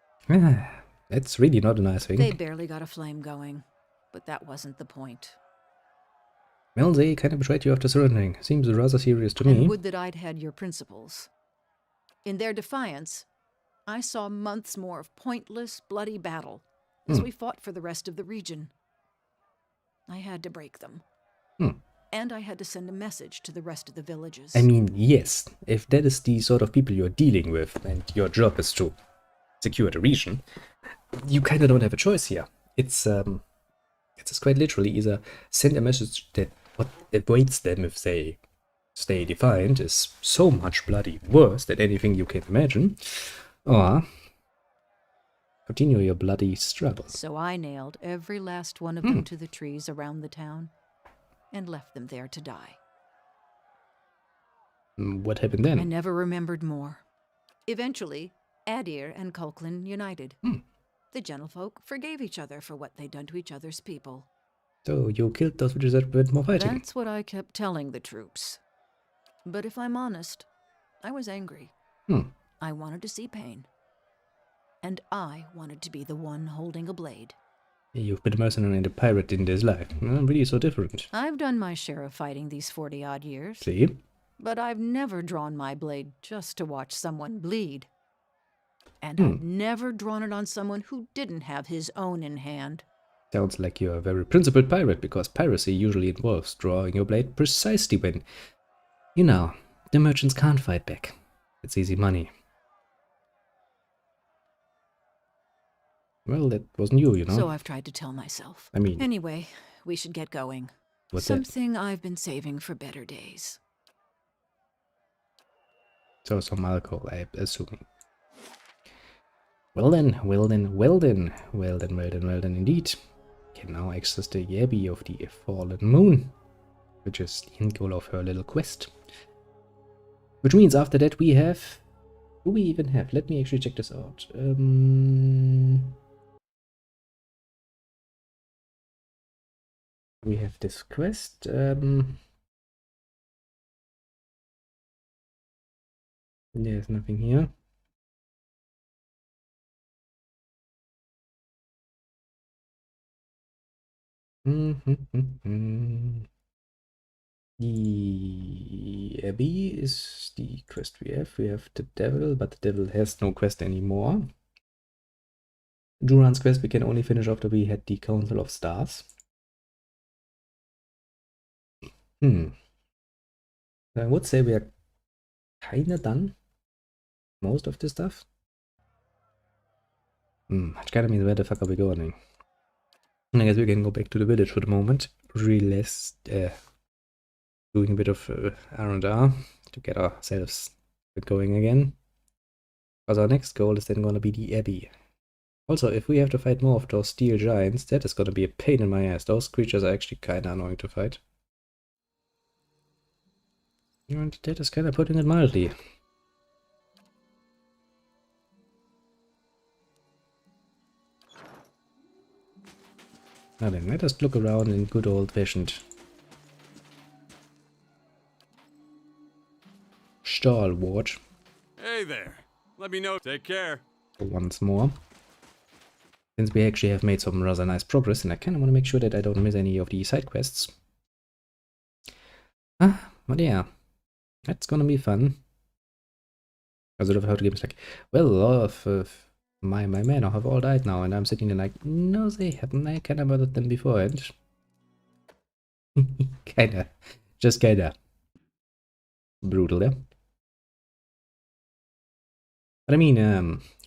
That's really not a nice thing. They barely got a flame going, but that wasn't the point. Well, they kind of betrayed you after surrendering. Seems rather serious to me. And would that I'd had your principles. In their defiance, I saw months more of pointless, bloody battle as we fought for the rest of the region. I had to break them. And I had to send a message to the rest of the villages. I mean, yes, if that is the sort of people you're dealing with, and your job is to secure the region, you kind of don't have a choice here. It's quite literally either send a message that what awaits them if they stay defiant is so much bloody worse than anything you can imagine, or continue your bloody struggle. So I nailed every last one of them to the trees around the town and left them there to die. What happened then? I never remembered more. Eventually, Adir and Kalklan united. The gentlefolk forgave each other for what they'd done to each other's people. So you killed those witches that went more fighting? That's what I kept telling the troops. But if I'm honest, I was angry. I wanted to see pain. And I wanted to be the one holding a blade. You've been a mercenary and a pirate in this life. Really so different. I've done my share of fighting these 40-odd years. See? But I've never drawn my blade just to watch someone bleed. And I've never drawn it on someone who didn't have his own in hand. Sounds like you're a very principled pirate, because piracy usually involves drawing your blade precisely when, you know, the merchants can't fight back. It's easy money. Well, that wasn't you, you know. So I've tried to tell myself. I mean... Anyway, we should get going. What's that? Something I've been saving for better days. So some alcohol, I'm assuming. Well then, well then, well then, well then, well then, well then indeed. Can now access the Abbey of the Fallen Moon, which is the end goal of her little quest. Which means after that we have... Do we even have? Let me actually check this out. We have this quest. There's nothing here. The Abbey is the quest we have. We have the Devil, but the Devil has no quest anymore. Duran's quest we can only finish after we had the Council of Stars. I would say we are kinda done. Most of this stuff. Which kinda means where the fuck are we going? I guess we can go back to the village for the moment. Doing a bit of R&R to get ourselves going again. Because our next goal is then gonna be the Abbey. Also, if we have to fight more of those steel giants, that is gonna be a pain in my ass. Those creatures are actually kinda annoying to fight. And that is kinda putting it mildly. Now then, let us look around in good old-fashioned stalwart. Hey there. Let me know. Take care. Once more. Since we actually have made some rather nice progress, and I kind of want to make sure that I don't miss any of the side quests. But yeah, that's gonna be fun. Because I've heard games like, well, all of my men have all died now, and I'm sitting there like, no, they haven't. I kind of murdered them before, and just kinda brutal, yeah. But I mean,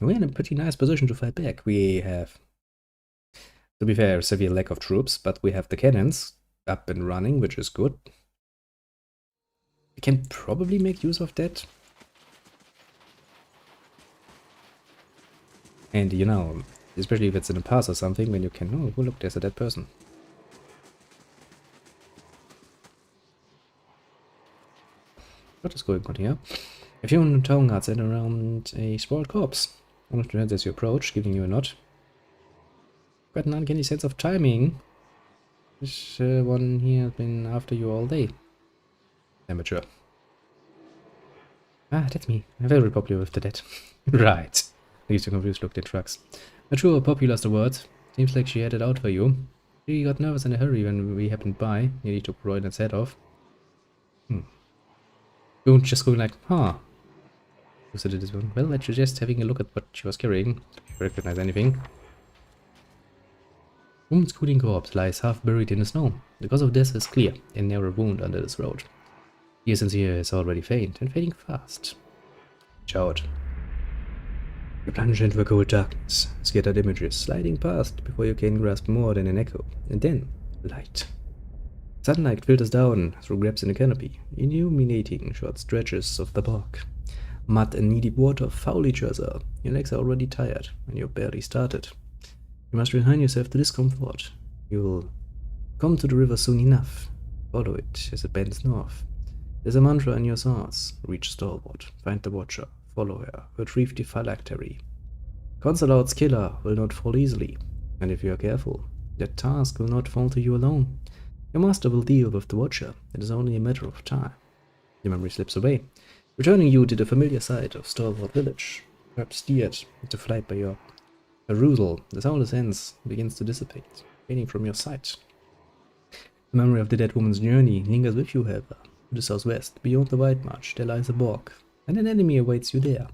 we're in a pretty nice position to fight back. We have, to be fair, a severe lack of troops, but we have the cannons up and running, which is good. We can probably make use of that. And, you know, especially if it's in a pass or something, when you can, oh, look, there's a dead person. What is going on here? A few town guards and around a sprawled corpse. One of the hands as you approach, giving you a nod. Got an uncanny sense of timing. This one here has been after you all day. Amateur. Ah, that's me. Very popular with the dead. Right. I used to confused looked at trucks. Not sure how popular is the word. Seems like she had it out for you. She got nervous in a hurry when we happened by. Nearly took Royden's head off. Don't just go like, huh. Who said it this one? Well, let's suggest having a look at what she was carrying. If you recognize anything. Woman's cooling corpse lies half buried in the snow. The cause of death is clear. A narrow wound under the throat. The essence here is already faint and fading fast. Watch out. You plunge into a cold darkness, scattered images sliding past before you can grasp more than an echo, and then light. Sunlight filters down through gaps in the canopy, illuminating short stretches of the bog. Mud and knee-deep water foul each other. Your legs are already tired, and you're barely started. You must resign yourself to discomfort. You'll come to the river soon enough. Follow it as it bends north. There's a mantra in your thoughts. Reach Stalwart, find the Watcher, follow her, retrieve the phylactery. Consular's killer will not fall easily, and if you are careful, that task will not fall to you alone. Your master will deal with the Watcher. It is only a matter of time. Your memory slips away, returning you to the familiar sight of Stalwart Village. Perhaps steered into flight by your perusal, the soundless sense begins to dissipate, fading from your sight. The memory of the dead woman's journey lingers with you, however. To the southwest, beyond the White Marsh, there lies a bog, and an enemy awaits you there.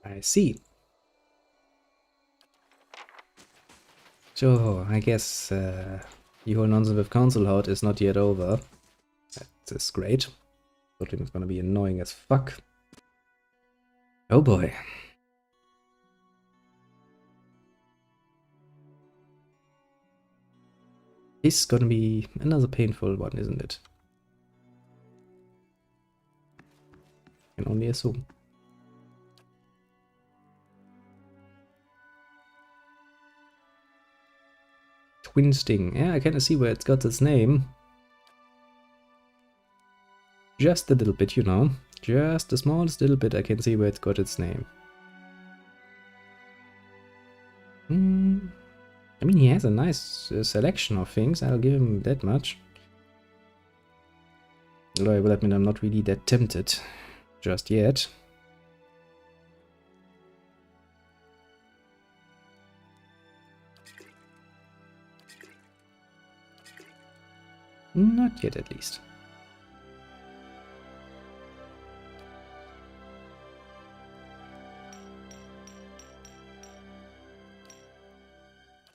I see. So, I guess the whole nonsense with Council Hout is not yet over. That is great. Thought it was gonna be annoying as fuck. Oh boy. This is gonna be another painful one, isn't it? Can only assume. Twin Sting. Yeah, I kind of see where it's got its name. Just a little bit, you know. Just the smallest little bit I can see where it's got its name. I mean, he has a nice selection of things, I'll give him that much. Although I will admit I'm not really that tempted just yet. Not yet, at least.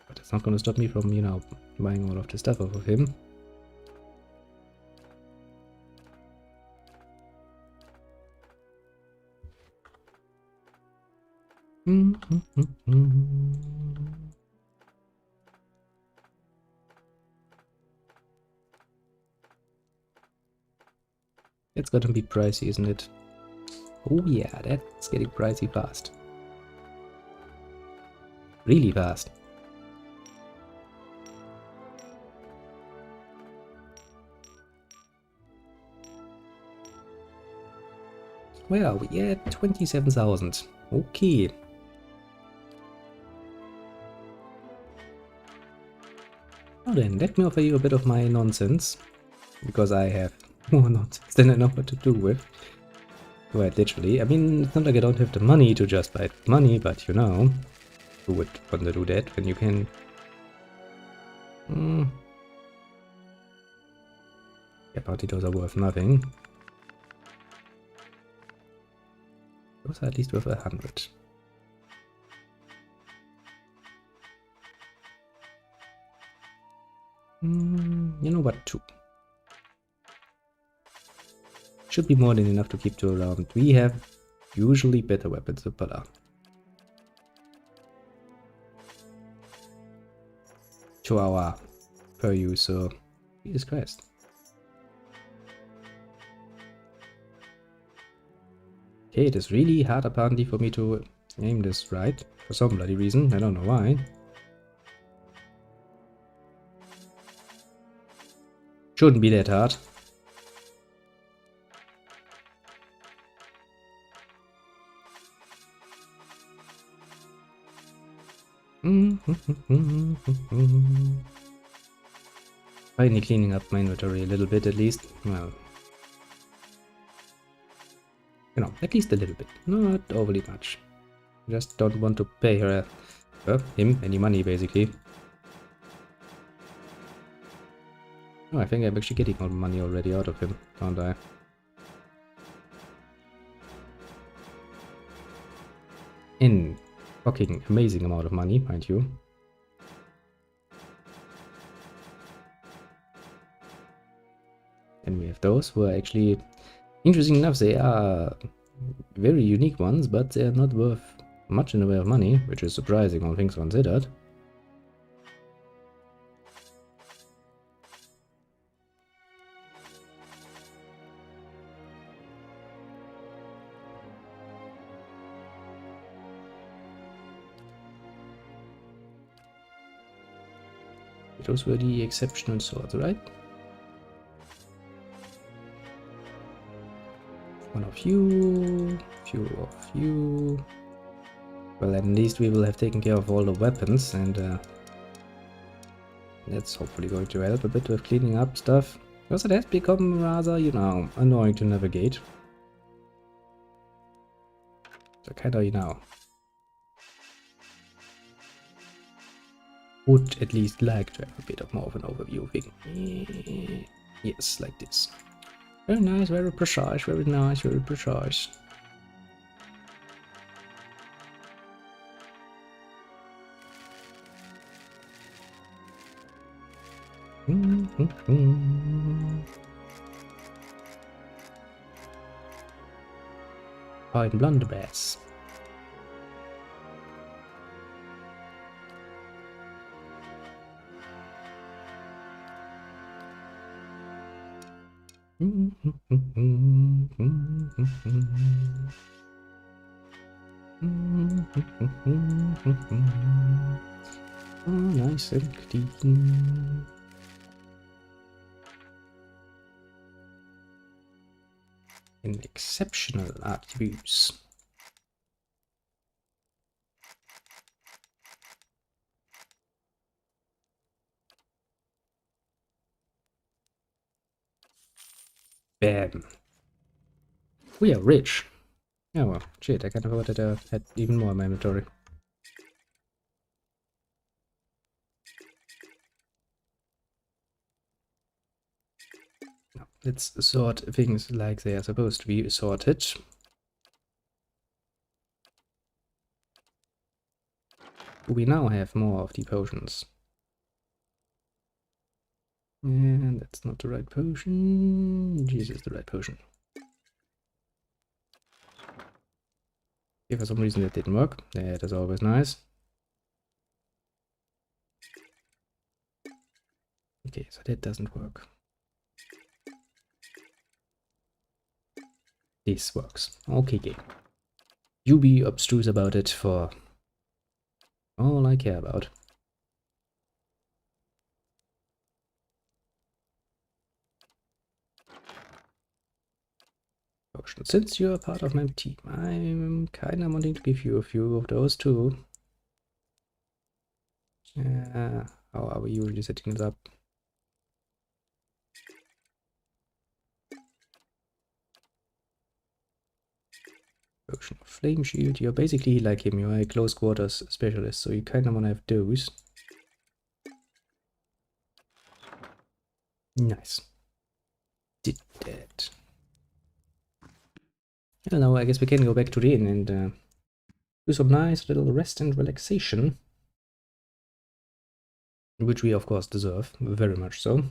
But it's not going to stop me from, you know, buying all of the stuff off of him. It's gonna be pricey, isn't it? Oh yeah, that's getting pricey fast. Really fast. Well, we had 27,000. Okay. Now then, let me offer you a bit of my nonsense. Because I have more nonsense than I know what to do with. Quite literally. I mean, it's not like I don't have the money to just buy money, but you know, who would want to do that when you can... Yeah, party those are worth nothing. Those are at least worth 100. You know what, 2. Should be more than enough to keep 2 around. We have usually better weapons than Pala. 2 hour per use, so Jesus Christ. Okay, it is really hard apparently for me to aim this right, for some bloody reason, I don't know why. Shouldn't be that hard. Finally cleaning up my inventory a little bit at least. Well, you know, at least a little bit. Not overly much. Just don't want to pay her, him, any money basically. Oh, I think I'm actually getting all the money already out of him, don't I? In fucking amazing amount of money, mind you. And we have those who are actually, interesting enough, they are very unique ones, but they are not worth much in the way of money, which is surprising all things considered. Those were the exceptional swords, right? One of you, few of you. Well, at least we will have taken care of all the weapons, and that's hopefully going to help a bit with cleaning up stuff. Because it has become rather, you know, annoying to navigate. So kinda, you know, would at least like to have a bit of more of an overview thing. Yes, like this. Very nice, very precise, very nice, very precise. Fine blunderbuss. Oh, nice and clean. An exceptional attributes. Bam. We are rich. Oh well, shit, I kind of thought that I had even more in my inventory. Now, let's sort things like they are supposed to be sorted. We now have more of the potions. And that's not the right potion. Jesus, the right potion. If for some reason that didn't work, that is always nice. Okay, so that doesn't work. This works. Okay, game. You be abstruse about it for all I care about. Potion. Since you're part of my team, I'm kinda wanting to give you a few of those too. How are we usually setting this up? Potion of Flame Shield. You're basically like him, you're a close quarters specialist, so you kinda wanna have those. Nice. Did that. I don't know, I guess we can go back to the inn and do some nice little rest and relaxation. Which we of course deserve, very much so.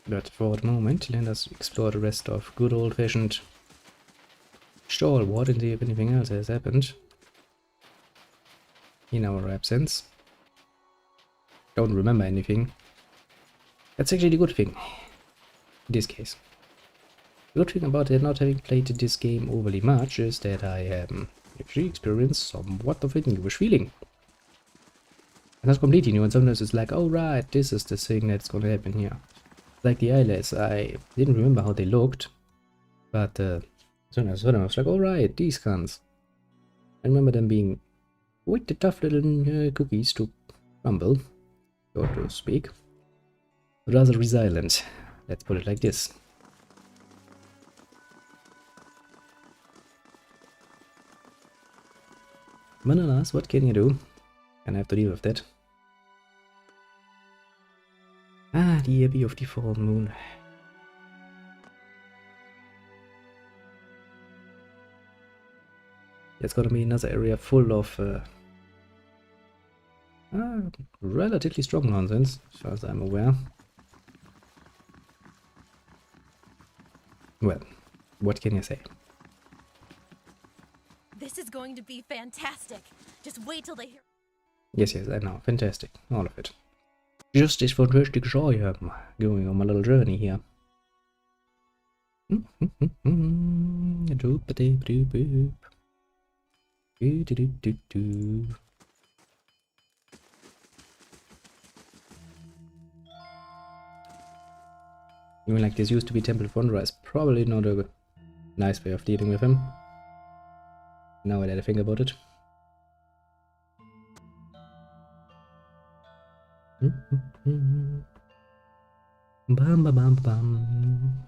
But for the moment, let us explore the rest of good old-fashioned Stalwart and see if anything else has happened in our absence. Don't remember anything. That's actually the good thing in this case. The good thing about not having played this game overly much is that I actually experienced somewhat of a newish feeling. And that's completely new, and sometimes it's like, oh right, this is the thing that's gonna happen here. Like the eyelids, I didn't remember how they looked, but so I saw them, I was like, oh right, these cans. I remember them being quite the tough little cookies to crumble, so to speak. Rather resilient, let's put it like this. But alas, what can you do? And I have to deal with that. Ah, the Abbey of the Fallen Moon. It's gonna be another area full of relatively strong nonsense, as far as I'm aware. Well, what can you say? This is going to be fantastic. Just wait till they hear. Yes, I know. Fantastic. All of it. Just this fantastic joy I'm going on my little journey here. Even like this used to be Temple of Wanderer is probably not a nice way of dealing with him. Now that I think about it. Bam bam bam bam.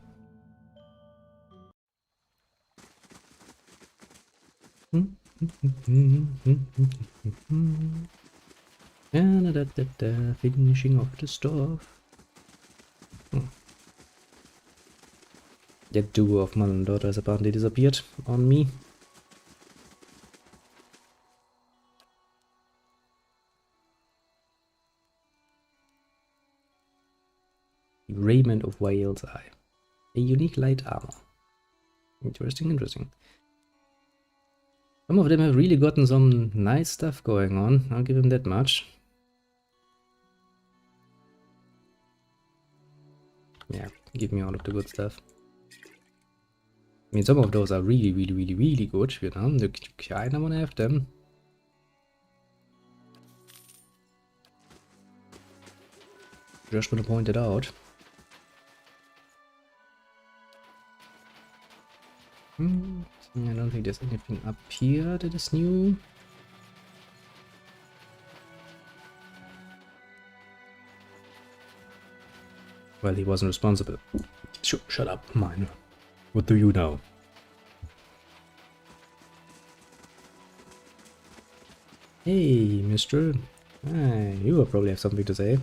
Finishing off the stuff. That duo of mother and daughter has apparently disappeared on me. Raiment of Whale's Eye. A unique light armor. Interesting, interesting. Some of them have really gotten some nice stuff going on, I'll give them that much. yeah, give me all of the good stuff. I mean, some of those are really, really, really, really good, you know, you kinda wanna have them. Just wanna point it out. I don't think there's anything up here that is new. Well, he wasn't responsible. Shut up, mine. What do you know? Hey, mister. You will probably have something to say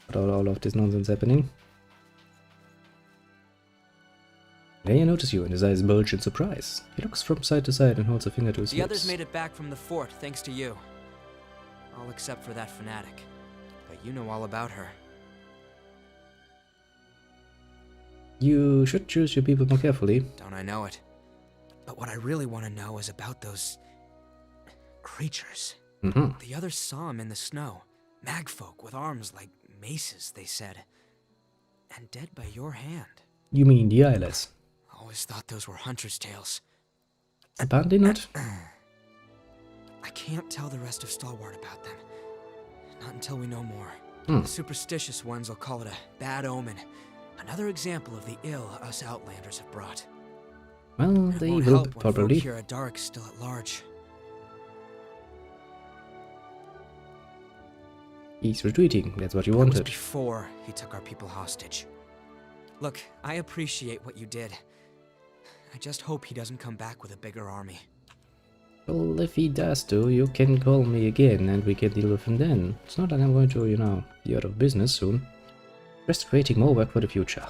about all of this nonsense happening. Then I notice you, and his eyes bulge in surprise. He looks from side to side and holds a finger to his The lips. others made it back from the fort thanks to you. All except for that fanatic. But you know all about her. You should choose your people more carefully. Don't I know it? But what I really want to know is about those creatures. The others saw him in the snow. Magfolk with arms like maces, they said. And dead by your hand. You mean the eyeless? Always thought those were hunters' tales. Apparently not. I can't tell the rest of Stalwart about them. Not until we know more. The superstitious ones will call it a bad omen. Another example of the ill us Outlanders have brought. Well, they won't will help when probably. folk here at Dark's still at large. He's retreating. That's what you That was wanted. before he took our people hostage. Look, I appreciate what you did. I just hope he doesn't come back with a bigger army. Well, if he does do, you can call me again and we can deal with him then. It's not like I'm going to, you know, be out of business soon. Just creating more work for the future.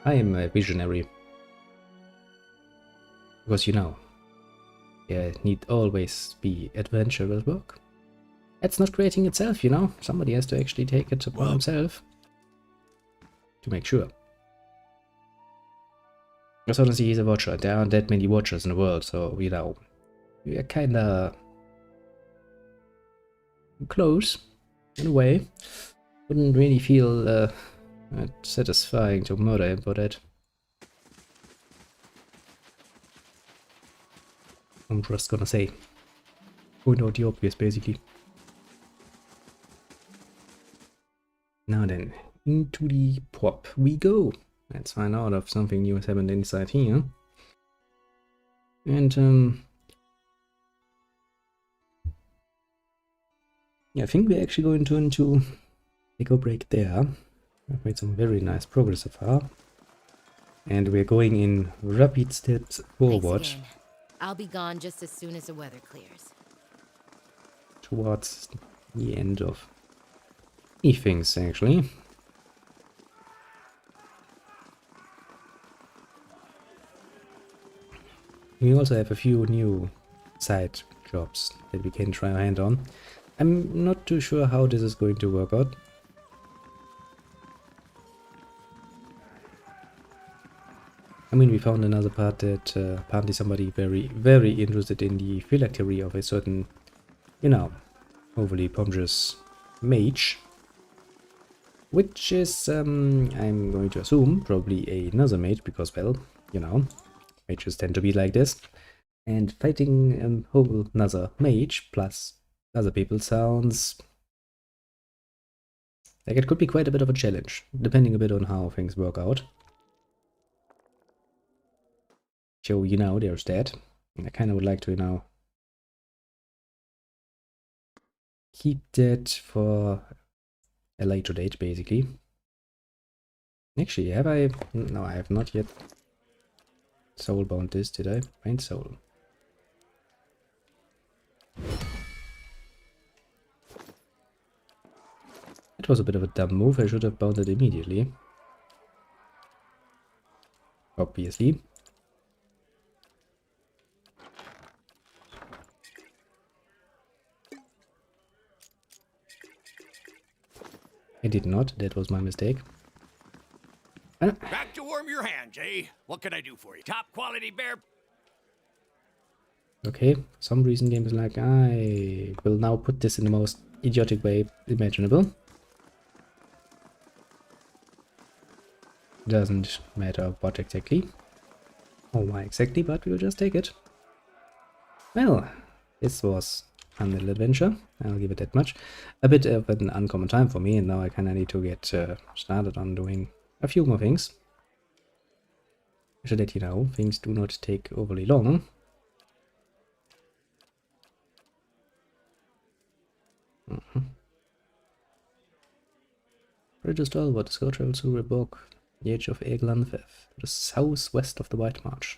I am a visionary. Because, you know, there need always be adventure at work. It's not creating itself, you know. Somebody has to actually take it upon himself. To make sure. Because honestly, he's a watcher. There aren't that many watchers in the world, so, you know, we are kinda close, in a way. Wouldn't really feel satisfying to murder him for that. I'm just gonna say. Point out the obvious, basically. Now then, into the pop we go. Let's find out if something new has happened inside here. And, yeah, I think we're actually going to into take a break there. I've made some very nice progress so far. And we're going in rapid steps forward. Thanks again. I'll be gone just as soon as the weather clears. Towards the end of things, actually. We also have a few new side jobs that we can try our hand on. I'm not too sure how this is going to work out. I mean, we found another part that apparently somebody very, very interested in the phylactery of a certain, you know, overly pompous mage. Which is, I'm going to assume, probably another mage, because, well, you know, mages tend to be like this. And fighting a whole another mage plus other people sounds like it could be quite a bit of a challenge, depending a bit on how things work out. So, you know, there's that. And I kind of would like to, you know, keep that for a later date, basically. Actually, have I? No, I have not yet soulbound this, did I? Find soul. It was a bit of a dumb move. I should have bound it immediately. Obviously. I did not. That was my mistake. Back to warm your hands, eh? What can I do for you? Top quality bear. Okay, for some reason game is like, I will now put this in the most idiotic way imaginable. Doesn't matter what exactly. Or why exactly, but we'll just take it. Well, this was a little adventure. I'll give it that much. A bit of an uncommon time for me, and now I kinda need to get started on doing a few more things. I should let you know, things do not take overly long. Bridge Stalwart, the Scout travels through a bog, the edge of Eglanfeth, to the southwest of the White Marsh.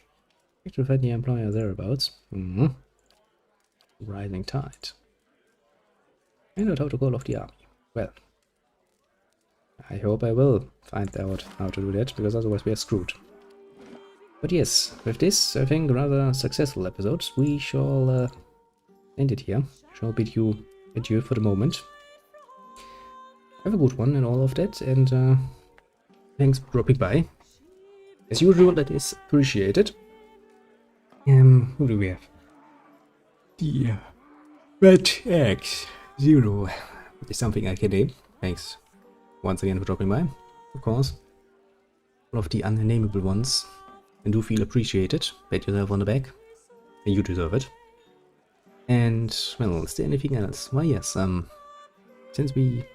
Expect to find the employer thereabouts. Rising tide. I know how to call off the army. Well, I hope I will find out how to do that, because otherwise we are screwed. But yes, with this, I think, rather successful episode, we shall end it here. Shall bid you adieu for the moment. Have a good one and all of that, and thanks for dropping by. As usual, that is appreciated. Who do we have? The Red X0 is something I can name. Thanks once again for dropping by, of course. All of the unnameable ones. And do feel appreciated. Pat yourself on the back. And you deserve it. And, well, is there anything else? Well, yes, since we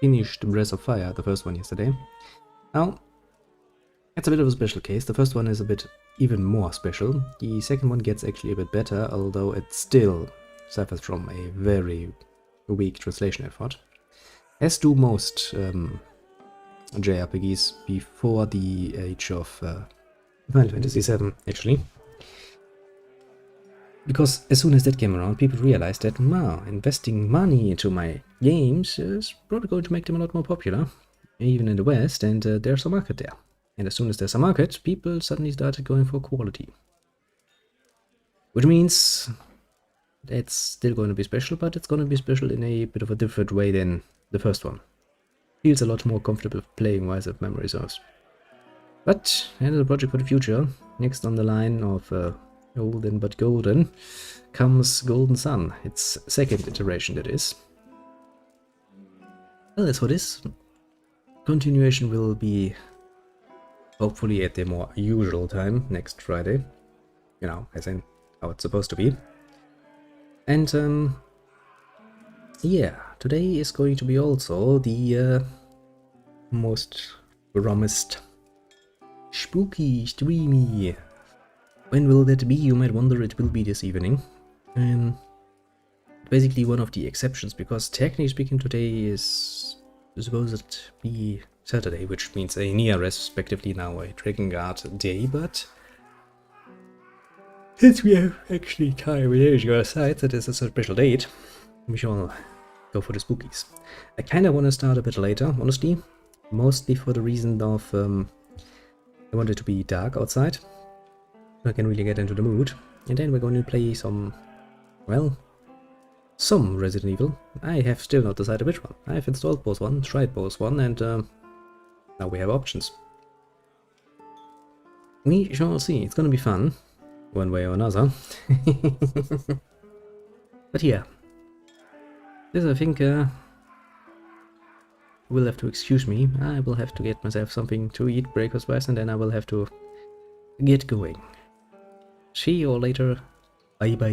finished Breath of Fire, the first one yesterday, now, it's a bit of a special case. The first one is a bit even more special. The second one gets actually a bit better, although it still suffers from a very weak translation effort. As do most JRPGs before the age of Final Fantasy VII, actually. Because as soon as that came around, people realized that, wow, investing money into my games is probably going to make them a lot more popular, even in the West, and there's a market there. And as soon as there's a market, people suddenly started going for quality. Which means it's still going to be special, but it's going to be special in a bit of a different way than the first one. Feels a lot more comfortable playing wise, if memory serves. But another project for the future. Next on the line of Golden but Golden comes Golden Sun. Its second iteration, that is. Well, as for this, continuation will be hopefully at the more usual time next Friday. You know, as in how it's supposed to be. And yeah, today is going to be also the most promised spooky streamy. When will that be? You might wonder. It will be this evening. Basically one of the exceptions, because technically speaking today is supposed to be Saturday, which means a near respectively now a Drakengard day, but since we have actually time with aside that this is a special date, we shall go for the spookies. I kinda wanna start a bit later, honestly. Mostly for the reason of I want it to be dark outside, so I can really get into the mood. And then we're going to play some, well, some Resident Evil. I have still not decided which one. I've installed both one, tried both one, and now we have options. We shall see. It's gonna be fun, one way or another. But yeah, this I think will have to excuse me. I will have to get myself something to eat breakfast-wise, and then I will have to get going. See you all later. Bye bye.